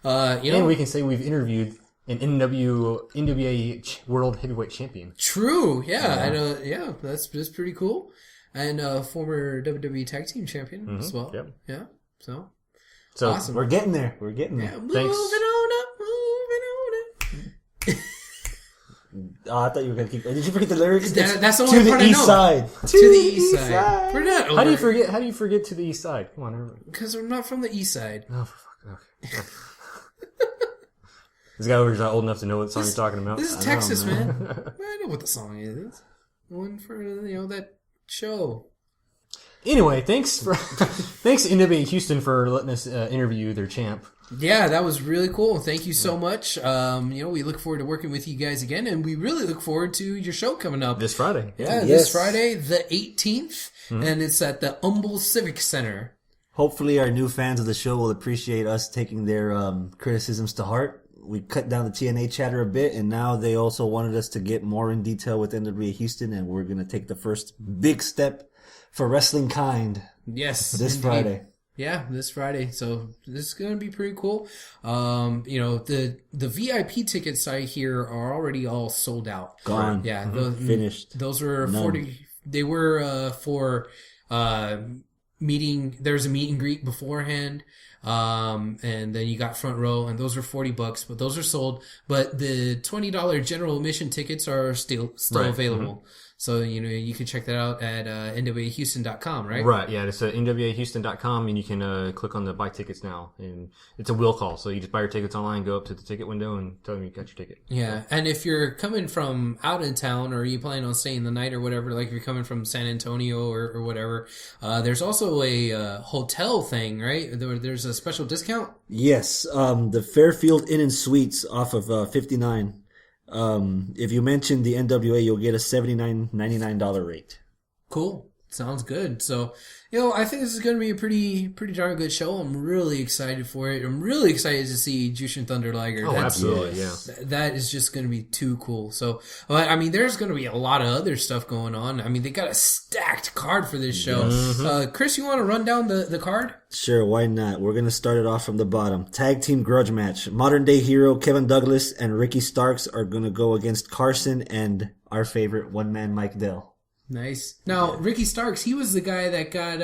Speaker 5: And we can say we've interviewed an NWA World Heavyweight Champion.
Speaker 4: True. Yeah. I know. Yeah. That's pretty cool. And former WWE Tag Team Champion as well.
Speaker 5: Yep.
Speaker 4: Yeah. So
Speaker 5: awesome.
Speaker 3: We're getting there.
Speaker 4: Yeah, moving
Speaker 5: Thanks.
Speaker 4: on up.
Speaker 3: I thought you were going to keep... Did you forget the lyrics?
Speaker 4: That's the
Speaker 3: to
Speaker 4: only
Speaker 3: the
Speaker 4: part I
Speaker 3: east
Speaker 4: know.
Speaker 3: side.
Speaker 4: To the east side. We're not over.
Speaker 5: How do you forget to the east side? Come on, everybody.
Speaker 4: Because I'm not from the east side.
Speaker 5: Oh, for fuck's sake. This guy over here's not old enough to know what song you're talking about.
Speaker 4: This is Texas, man. I know what the song is. One for, that show.
Speaker 5: Anyway, thanks to NWA Houston for letting us interview their champ.
Speaker 4: Yeah, that was really cool. Thank you so much. We look forward to working with you guys again, and we really look forward to your show coming up
Speaker 5: This Friday.
Speaker 4: Yeah, this Friday, the 18th, and it's at the Humble Civic Center.
Speaker 3: Hopefully our new fans of the show will appreciate us taking their criticisms to heart. We cut down the TNA chatter a bit, and now they also wanted us to get more in detail with NWA Houston, and we're going to take the first big step for Wrestling Kind
Speaker 4: Yes.
Speaker 3: this
Speaker 4: indeed.
Speaker 3: Friday.
Speaker 4: Yeah, this Friday. So this is going to be pretty cool. The VIP ticket site here are already all sold out.
Speaker 3: Gone.
Speaker 4: Yeah,
Speaker 3: Finished.
Speaker 4: Those were
Speaker 3: None.
Speaker 4: 40. They were for meeting. There's a meet and greet beforehand. And then you got front row, and those are $40, but those are sold. But the $20 general admission tickets are still
Speaker 5: Right.
Speaker 4: available. So, you can check that out at NWAHouston.com, right?
Speaker 5: Right, yeah, it's NWAHouston.com, and you can click on the buy tickets now. And it's a will call, so you just buy your tickets online, go up to the ticket window, and tell them you got your ticket.
Speaker 4: Yeah, and if you're coming from out in town, or you plan on staying the night or whatever, like if you're coming from San Antonio or whatever, there's also a hotel thing, right? There's a special discount?
Speaker 3: Yes, the Fairfield Inn and Suites off of 59. If you mention the NWA, you'll get a $79.99 rate.
Speaker 4: Cool. Sounds good. So, I think this is going to be a pretty darn good show. I'm really excited for it. I'm really excited to see Jushin Thunder Liger.
Speaker 5: Oh, absolutely, yeah.
Speaker 4: That is just going to be too cool. So, there's going to be a lot of other stuff going on. They got a stacked card for this show. Chris, you want to run down the card?
Speaker 3: Sure, why not? We're going to start it off from the bottom. Tag team grudge match. Modern day hero Kevin Douglas and Ricky Starks are going to go against Carson and our favorite one-man Mike Dell.
Speaker 4: Nice. Now, Ricky Starks, he was the guy that got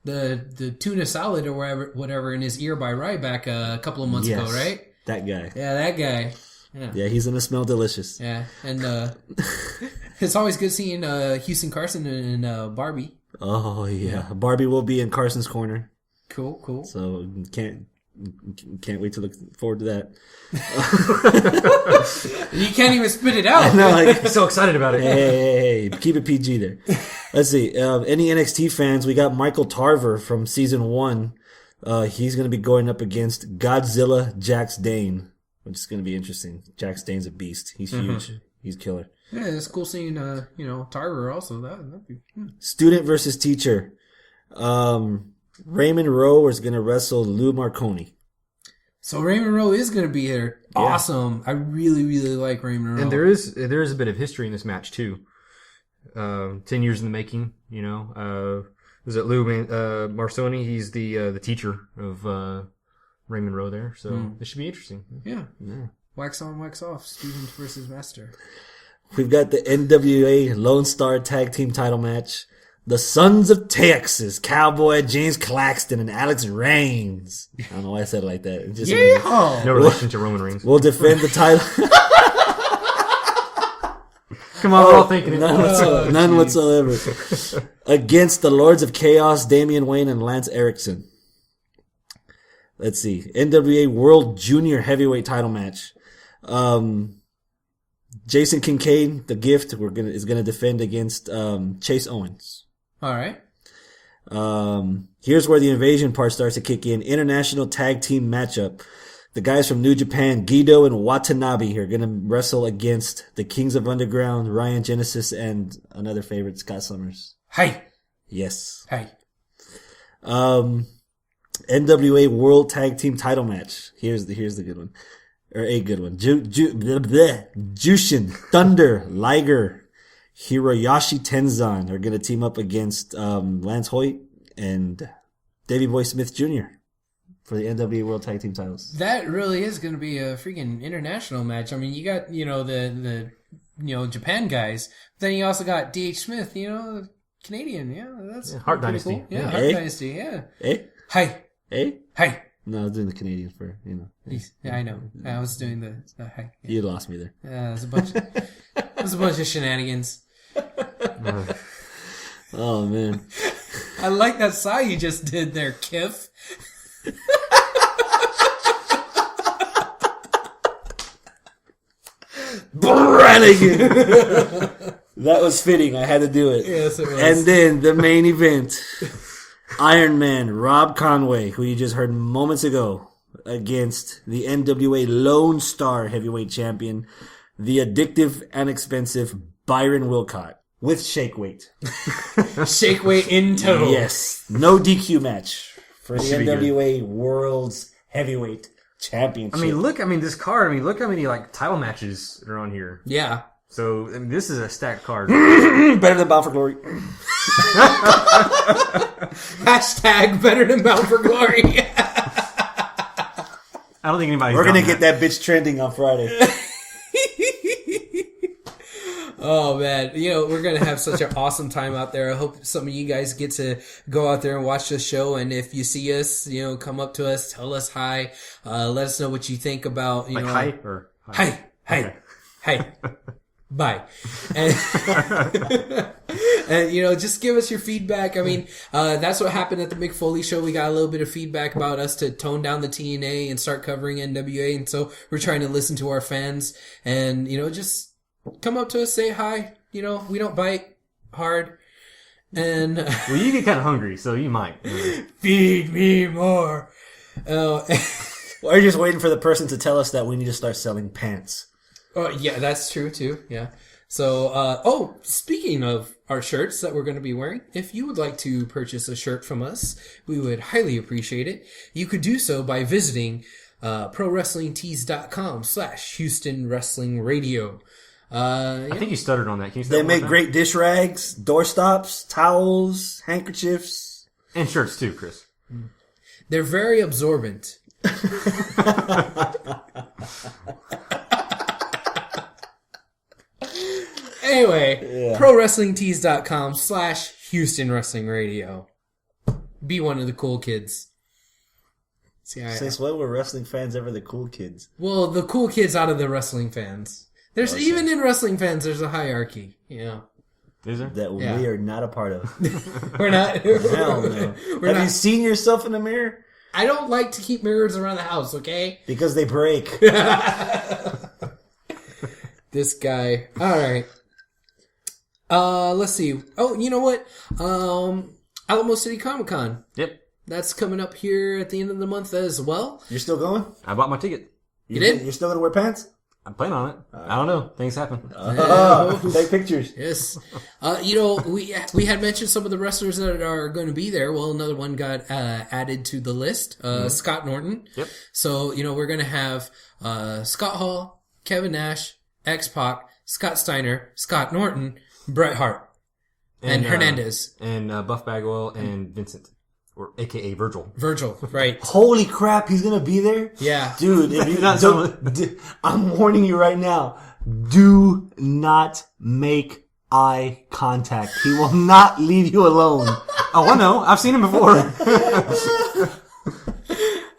Speaker 4: the tuna salad or whatever in his ear by Ryback a couple of months ago, right?
Speaker 3: That guy.
Speaker 4: Yeah, that guy.
Speaker 3: Yeah, he's going to smell delicious.
Speaker 4: Yeah, and it's always good seeing Houston Carson and Barbie.
Speaker 3: Oh, yeah. Barbie will be in Carson's corner.
Speaker 4: Cool.
Speaker 3: So can't wait to look forward to that.
Speaker 4: You can't even spit it out.
Speaker 3: No,
Speaker 5: I'm so excited about it.
Speaker 3: Hey, keep it PG there. Let's see. Any NXT fans, we got Michael Tarver from season 1. He's going to be going up against Godzilla Jax Dane, which is going to be interesting. Jax Dane's a beast. He's huge. He's killer.
Speaker 4: Yeah, it's cool seeing Tarver also. That'd be
Speaker 3: Student versus teacher. Raymond Rowe is going to wrestle Lou Marconi.
Speaker 4: So Raymond Rowe is going to be here. Yeah. Awesome. I really, really like Raymond Rowe.
Speaker 5: And there is a bit of history in this match too. 10 years in the making, Was it Lou Marconi? He's the teacher of Raymond Rowe there. So this should be interesting.
Speaker 4: Yeah. Wax on, wax off. Student versus master.
Speaker 3: We've got the NWA Lone Star Tag Team title match. The Sons of Texas, Cowboy James Claxton and Alex Reigns. I don't know why I said it like that. It just
Speaker 5: No relation to Roman Reigns.
Speaker 3: We'll defend the title.
Speaker 5: Come on, we're all thinking it.
Speaker 3: None whatsoever. Against the Lords of Chaos, Damian Wayne and Lance Erickson. Let's see. NWA World Junior Heavyweight title match. Jason Kincaid, the Gift, is gonna defend against Chase Owens.
Speaker 4: All right.
Speaker 3: Here's where the invasion part starts to kick in. International tag team matchup. The guys from New Japan, Guido and Watanabe, are going to wrestle against the Kings of Underground, Ryan Genesis, and another favorite, Scott Summers.
Speaker 4: Hi.
Speaker 3: Yes.
Speaker 4: Hi.
Speaker 3: NWA World Tag Team title match. Here's the good one. Or a good one. Jushin, Thunder, Liger, Hiroyoshi Tenzan are going to team up against Lance Hoyt and Davey Boy Smith Jr. for the NWA World Tag Team titles.
Speaker 4: That really is going to be a freaking international match. You got, the Japan guys. Then you also got D.H. Smith, Canadian. Yeah, that's
Speaker 5: Hart Dynasty.
Speaker 4: Cool. Yeah, Hart Dynasty, yeah.
Speaker 3: Hey?
Speaker 4: Hi.
Speaker 3: Hey?
Speaker 4: Hi.
Speaker 3: No, I was doing the Canadian for,
Speaker 4: Yeah, I know. I was doing the hi. Yeah.
Speaker 3: You lost me there.
Speaker 4: Yeah, it was a bunch of shenanigans.
Speaker 3: Oh, man.
Speaker 4: I like that sigh you just did there, Kiff.
Speaker 3: Brannigan! That was fitting. I had to do it.
Speaker 4: Yes, it was.
Speaker 3: And then the main event. Ironman Rob Conway, who you just heard moments ago, against the NWA Lone Star Heavyweight Champion, the addictive and expensive Byron Wilcott, with shake weight.
Speaker 4: Shake weight in total.
Speaker 3: Yes. No DQ match for the
Speaker 5: Should be good.
Speaker 3: NWA World's Heavyweight Championship.
Speaker 5: This card. Look how many like title matches are on here.
Speaker 4: Yeah.
Speaker 5: So this is a stacked card.
Speaker 3: Better than Bound for Glory.
Speaker 4: Hashtag better than Bound for Glory.
Speaker 5: I don't think anybody's.
Speaker 3: We're gonna get that bitch trending on Friday.
Speaker 4: Oh man, we're gonna have such an awesome time out there. I hope some of you guys get to go out there and watch the show. And if you see us, come up to us, tell us hi, let us know what you think about
Speaker 5: hi or hi.
Speaker 4: Hi. Bye. And, and just give us your feedback. I mean, that's what happened at the Mick Foley show. We got a little bit of feedback about us to tone down the TNA and start covering NWA. And so we're trying to listen to our fans and, just come up to us, say hi. We don't bite hard. And
Speaker 5: well, you get kind of hungry, so you might.
Speaker 4: Feed me more.
Speaker 3: We're just waiting for the person to tell us that we need to start selling pants.
Speaker 4: Oh, yeah, that's true, too. Yeah. So, speaking of our shirts that we're going to be wearing, if you would like to purchase a shirt from us, we would highly appreciate it. You could do so by visiting ProWrestlingTees.com/Houston Wrestling Radio.
Speaker 5: I think you stuttered on that. Can you say
Speaker 3: They
Speaker 5: that one more
Speaker 3: make
Speaker 5: time?
Speaker 3: great dish rags, doorstops, towels, handkerchiefs.
Speaker 5: And shirts too, Chris.
Speaker 4: They're very absorbent. Anyway, ProWrestlingTees.com/Houston Wrestling Radio. Be one of the cool kids. See,
Speaker 3: Since when were wrestling fans ever the cool kids?
Speaker 4: well, the cool kids out of the wrestling fans. There's even in wrestling fans, there's a hierarchy.
Speaker 5: Is there?
Speaker 3: That
Speaker 4: Yeah.
Speaker 3: we are not a part of.
Speaker 4: We're not.
Speaker 3: Hell no. Have you seen yourself in the mirror?
Speaker 4: I don't like to keep mirrors around the house. Okay.
Speaker 3: Because they break.
Speaker 4: This guy. All right. Let's see. Oh, you know what? Alamo City Comic Con.
Speaker 5: Yep.
Speaker 4: That's coming up here at the end of the month as well.
Speaker 3: You're still going?
Speaker 5: I bought my ticket.
Speaker 4: You did?
Speaker 3: You're still going to wear pants?
Speaker 5: I'm planning on it. I don't know. Things happen.
Speaker 3: Take pictures.
Speaker 4: Yes. We had mentioned some of the wrestlers that are going to be there. Well, another one got added to the list. Scott Norton.
Speaker 5: Yep.
Speaker 4: So, we're going to have Scott Hall, Kevin Nash, X-Pac, Scott Steiner, Scott Norton, Bret Hart, and Hernandez.
Speaker 5: And Buff Bagwell and Vincent. Or AKA Virgil.
Speaker 4: Virgil, right.
Speaker 3: Holy crap, he's going to be there?
Speaker 4: Yeah.
Speaker 3: Dude, if you
Speaker 5: Not
Speaker 3: I'm warning you right now. Do not make eye contact. He will not leave you alone.
Speaker 5: Oh, I know. I've seen him before.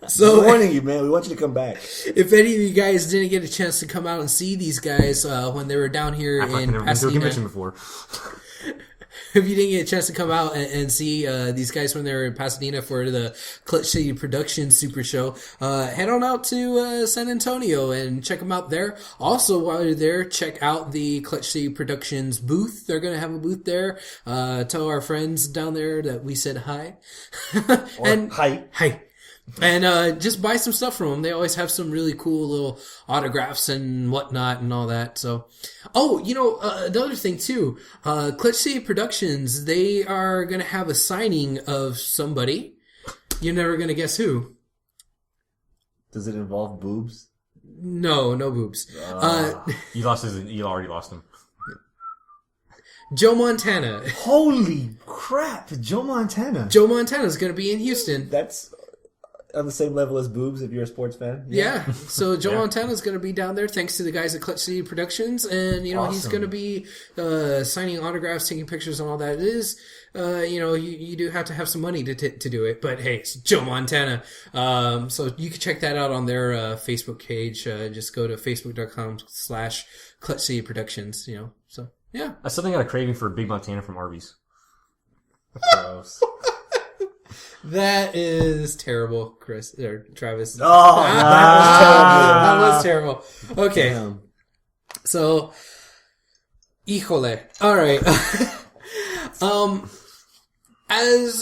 Speaker 4: So,
Speaker 3: I'm warning you, man. We want you to come back.
Speaker 4: if any of you guys didn't get a chance to come out and see these guys when they were down here
Speaker 5: I've
Speaker 4: in
Speaker 5: never been to a convention
Speaker 4: Pasadena,
Speaker 5: before.
Speaker 4: if you didn't get a chance to come out and see these guys when they were in Pasadena for the Clutch City Productions Super Show, head on out to San Antonio and check them out there. Also, while you're there, check out the Clutch City Productions booth. They're going to have a booth there. Tell our friends down there that we said hi.
Speaker 3: Hi.
Speaker 4: Hi. And just buy some stuff from them. They always have some really cool little autographs and whatnot and all that. So, another thing too, Clutch City Productions, they are going to have a signing of somebody. You're never going to guess who.
Speaker 3: Does it involve boobs?
Speaker 4: No boobs.
Speaker 5: You already lost him.
Speaker 4: Joe Montana.
Speaker 3: Holy crap, Joe Montana.
Speaker 4: Joe Montana's going to be in Houston.
Speaker 3: That's on the same level as boobs if you're a sports fan.
Speaker 4: Yeah. So Joe Montana's going to be down there thanks to the guys at Clutch City Productions. And, he's
Speaker 3: Awesome.
Speaker 4: going to be signing autographs, taking pictures and all that. It is, you do have to have some money to do it. But, hey, it's Joe Montana. So you can check that out on their Facebook page. Just go to facebook.com/Clutch City Productions, So, yeah.
Speaker 5: I still think I got a craving for Big Montana from Arby's.
Speaker 3: Gross.
Speaker 4: That is terrible, Chris or Travis.
Speaker 3: Oh, that
Speaker 4: That was terrible. Okay.
Speaker 3: Damn.
Speaker 4: So, híjole. All right. As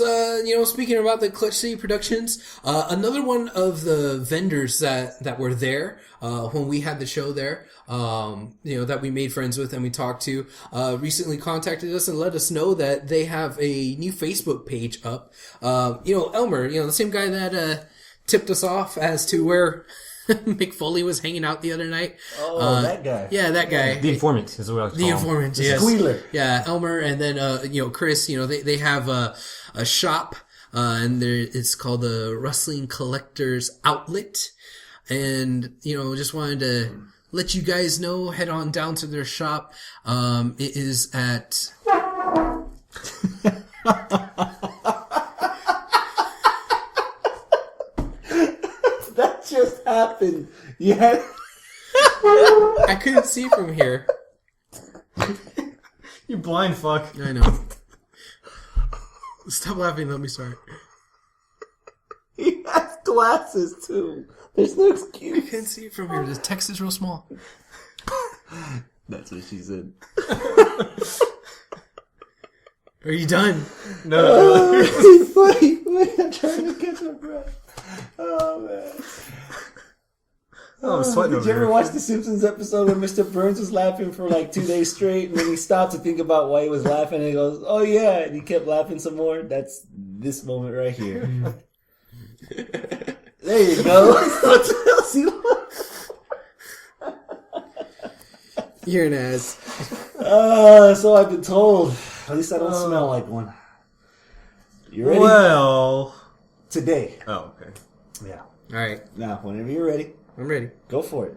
Speaker 4: speaking about the Clutch City Productions, another one of the vendors that were there when we had the show there, that we made friends with and we talked to, recently contacted us and let us know that they have a new Facebook page up. Elmer, the same guy that tipped us off as to where Mick Foley was hanging out the other night.
Speaker 3: Oh, that guy.
Speaker 4: Yeah, that guy.
Speaker 5: The informant is what I call
Speaker 4: The
Speaker 5: him.
Speaker 4: informant,
Speaker 3: The
Speaker 4: yes.
Speaker 3: squealer.
Speaker 4: Yeah, Elmer, and then Chris. They have a shop, and it's called the Wrestling Collectors Outlet, and just wanted to let you guys know. Head on down to their shop. It is at.
Speaker 3: That just happened. You had.
Speaker 4: I couldn't see from here.
Speaker 5: You blind fuck.
Speaker 4: I know. Stop laughing. Let me start.
Speaker 3: He has glasses too. There's no
Speaker 4: I
Speaker 3: excuse.
Speaker 4: couldn't see it from here. The text is real small.
Speaker 3: That's what she said.
Speaker 4: Are you done?
Speaker 5: No.
Speaker 3: It's funny. I'm trying to catch my breath. Oh man.
Speaker 5: Oh, I'm sweating
Speaker 3: Did
Speaker 5: over
Speaker 3: you ever
Speaker 5: here.
Speaker 3: watch the Simpsons episode where Mr. Burns was laughing for like 2 days straight, and then he stopped to think about why he was laughing, and he goes, "Oh yeah," and he kept laughing some more. That's this moment right here. There you go. What else you want?
Speaker 4: You're an ass.
Speaker 3: So I've been told. At least I don't smell like one. You ready?
Speaker 5: Well.
Speaker 3: Today.
Speaker 5: Oh, okay.
Speaker 3: Yeah.
Speaker 4: All right,
Speaker 3: Now, whenever you're ready,
Speaker 4: I'm ready.
Speaker 3: go for it.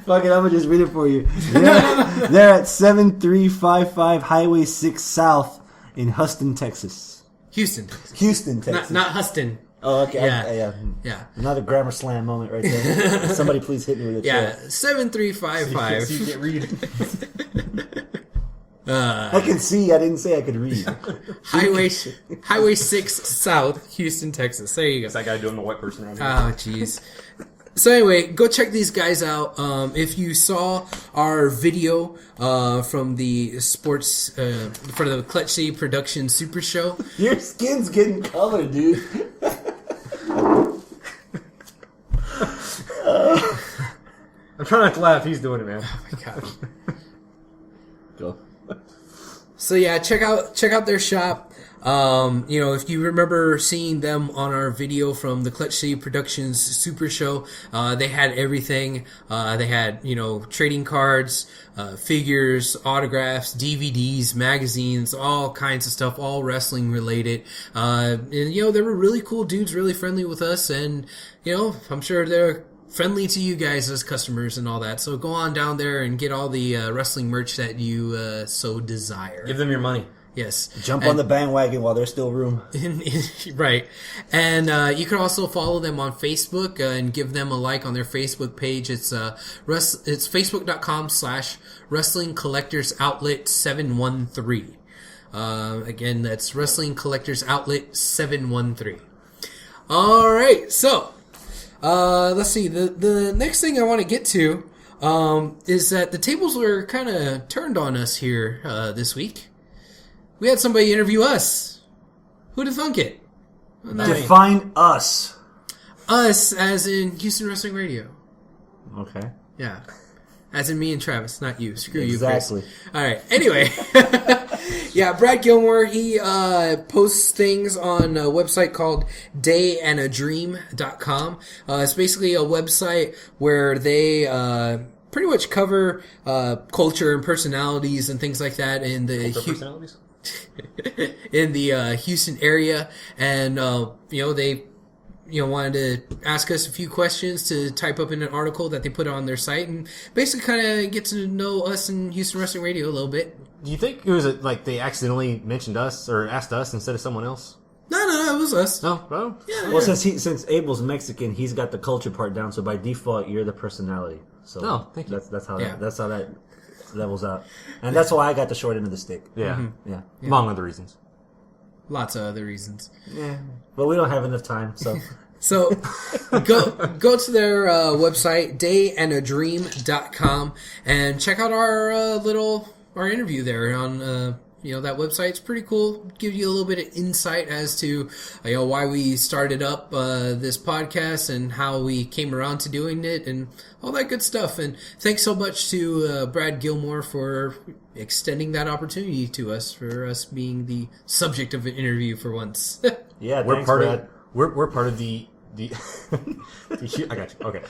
Speaker 3: Fuck it, I'm gonna just read it for you. They're at 7355 Highway 6 South in Houston, Texas.
Speaker 4: Houston,
Speaker 3: Houston, Texas.
Speaker 4: not Huston.
Speaker 3: Oh, okay.
Speaker 4: Yeah.
Speaker 3: Yeah. Another grammar slam moment right there. Somebody please hit me with a
Speaker 4: Yeah,
Speaker 3: chair.
Speaker 4: 7355.
Speaker 5: So you can't read.
Speaker 3: I can see. I didn't say I could read.
Speaker 4: Highway 6 South, Houston, Texas. There you go.
Speaker 5: It's that guy doing the white person around here.
Speaker 4: Oh, jeez. So anyway, go check these guys out. If you saw our video from the sports for the Clutch City Production Super Show,
Speaker 3: Your skin's getting colored, dude.
Speaker 5: I'm trying not to laugh. He's doing it, man.
Speaker 4: oh my god.
Speaker 3: Go.
Speaker 4: So yeah, check out their shop. If you remember seeing them on our video from the Clutch City Productions Super Show, they had everything. They had, trading cards, figures, autographs, DVDs, magazines, all kinds of stuff, all wrestling related. And they were really cool dudes, really friendly with us, and I'm sure they're friendly to you guys as customers and all that. So go on down there and get all the wrestling merch that you so desire.
Speaker 5: Give them your money.
Speaker 4: Yes.
Speaker 3: Jump on the bandwagon while there's still room.
Speaker 4: Right. And you can also follow them on Facebook and give them a like on their Facebook page. It's facebook.com/Wrestling Collectors Outlet 713. Again, that's Wrestling Collectors Outlet 713. All right. So, let's see. The next thing I want to get to is that the tables were kind of turned on us here this week. We had somebody interview us. Who'd have thunk it?
Speaker 3: Define us.
Speaker 4: Us, as in Houston Wrestling Radio.
Speaker 3: Okay.
Speaker 4: Yeah. As in me and Travis, not you. Screw
Speaker 3: Exactly.
Speaker 4: you, Chris. All right. Anyway. Yeah, Brad Gilmore, he posts things on a website called dayandadream.com. It's basically a website where they pretty much cover culture and personalities and things like that in the
Speaker 5: Personalities?
Speaker 4: in the Houston area, and they wanted to ask us a few questions to type up in an article that they put on their site, and basically kind of get to know us in Houston Wrestling Radio a little bit.
Speaker 5: Do you think it was like they accidentally mentioned us or asked us instead of someone else?
Speaker 4: No, it was us.
Speaker 5: No, bro.
Speaker 4: Yeah,
Speaker 3: Well, since Abel's Mexican, he's got the culture part down. So by default, you're the personality. So
Speaker 5: Oh, thank you.
Speaker 3: That's how
Speaker 4: Yeah.
Speaker 3: that levels out, and that's why I got the short end of the stick.
Speaker 5: Yeah.
Speaker 3: Yeah.
Speaker 5: Among other reasons.
Speaker 4: Lots of other reasons.
Speaker 3: Yeah. But we don't have enough time, so.
Speaker 4: So go to their website, dayandadream.com, and check out our interview there on that website's pretty cool. Give you a little bit of insight as to why we started up this podcast and how we came around to doing it and all that good stuff. And thanks so much to Brad Gilmore for extending that opportunity to us, for us being the subject of an interview for once.
Speaker 3: Yeah,
Speaker 5: We're
Speaker 3: thanks,
Speaker 5: part
Speaker 3: Brad.
Speaker 5: of we're part of the I got you. Okay.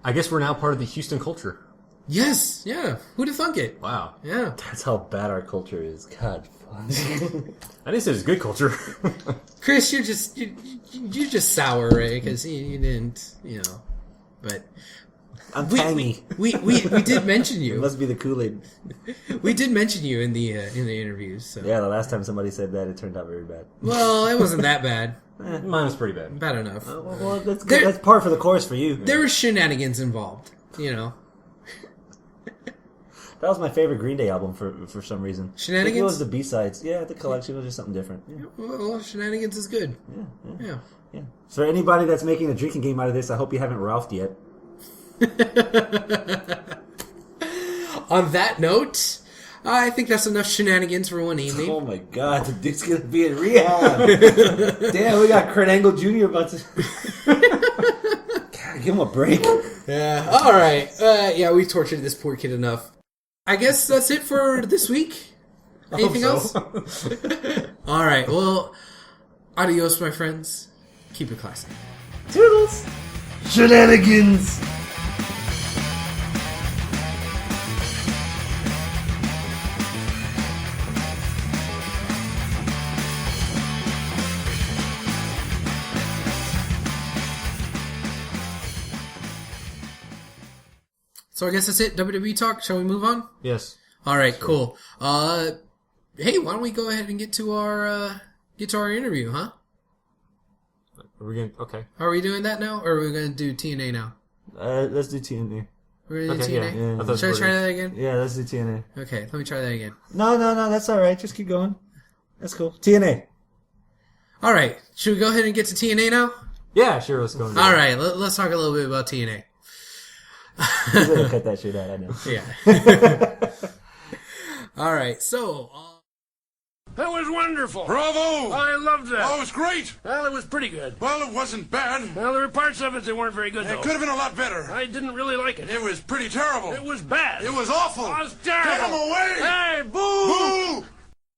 Speaker 5: I guess we're now part of the Houston culture.
Speaker 4: Yes, yeah. Who'd have thunk it?
Speaker 5: Wow.
Speaker 4: Yeah.
Speaker 3: That's how bad our culture is. God.
Speaker 5: I didn't say it was good culture.
Speaker 4: Chris, you're just sour, right? Because you didn't, but
Speaker 3: I'm tangy.
Speaker 4: we did mention
Speaker 3: It
Speaker 4: you.
Speaker 3: must be the Kool-Aid.
Speaker 4: We did mention you in the interviews. So.
Speaker 3: Yeah, the last time somebody said that, it turned out very bad.
Speaker 4: Well, it wasn't that bad.
Speaker 5: Mine was pretty bad.
Speaker 4: Bad enough.
Speaker 3: Well, that's good. That's par for the course for you.
Speaker 4: There were shenanigans involved.
Speaker 3: That was my favorite Green Day album for some reason.
Speaker 4: Shenanigans?
Speaker 3: I think it was the B-sides. Yeah, the collection was just something different. Yeah.
Speaker 4: Well, shenanigans is good. Yeah.
Speaker 3: So anybody that's making a drinking game out of this, I hope you haven't Ralphed yet.
Speaker 4: On that note, I think that's enough shenanigans for one evening.
Speaker 3: Oh my God, the dude's gonna be in rehab. Damn, we got Kurt Angle Jr. about to. God, give him a break.
Speaker 4: Yeah. All right. We tortured this poor kid enough. I guess that's it for this week. Anything else? All right. Well, adios, my friends. Keep it classy.
Speaker 3: Toodles. Shenanigans.
Speaker 4: So I guess that's it. WWE talk. Shall we move on?
Speaker 5: Yes.
Speaker 4: All right. Cool. Hey, why don't we go ahead and get to our interview, huh?
Speaker 5: Are we going? Okay.
Speaker 4: Are we doing that now, or are we going to do TNA now?
Speaker 3: Let's do TNA.
Speaker 4: We're going to do
Speaker 5: Okay,
Speaker 4: TNA?
Speaker 5: yeah. I thought
Speaker 4: Should I try that again?
Speaker 3: Yeah, let's do TNA.
Speaker 4: Okay, let me try that again.
Speaker 3: No, that's all right. Just keep going. That's cool. TNA.
Speaker 4: All right. Should we go ahead and get to TNA now?
Speaker 5: Yeah, sure. Let's go.
Speaker 4: All right. Let's talk a little bit about TNA.
Speaker 3: He's gonna cut that shit out. I know.
Speaker 4: Yeah. All right. So.
Speaker 6: That was wonderful.
Speaker 2: Bravo!
Speaker 6: I loved that.
Speaker 2: Oh, it was great.
Speaker 6: Well, it was pretty good.
Speaker 2: Well, it wasn't bad.
Speaker 6: Well, there were parts of it that weren't very good, though.
Speaker 2: It could have been a lot better.
Speaker 6: I didn't really like it.
Speaker 2: It was pretty terrible.
Speaker 6: It was bad.
Speaker 2: It was awful.
Speaker 6: It was terrible.
Speaker 2: Get him away!
Speaker 6: Hey, boo!
Speaker 2: Boo!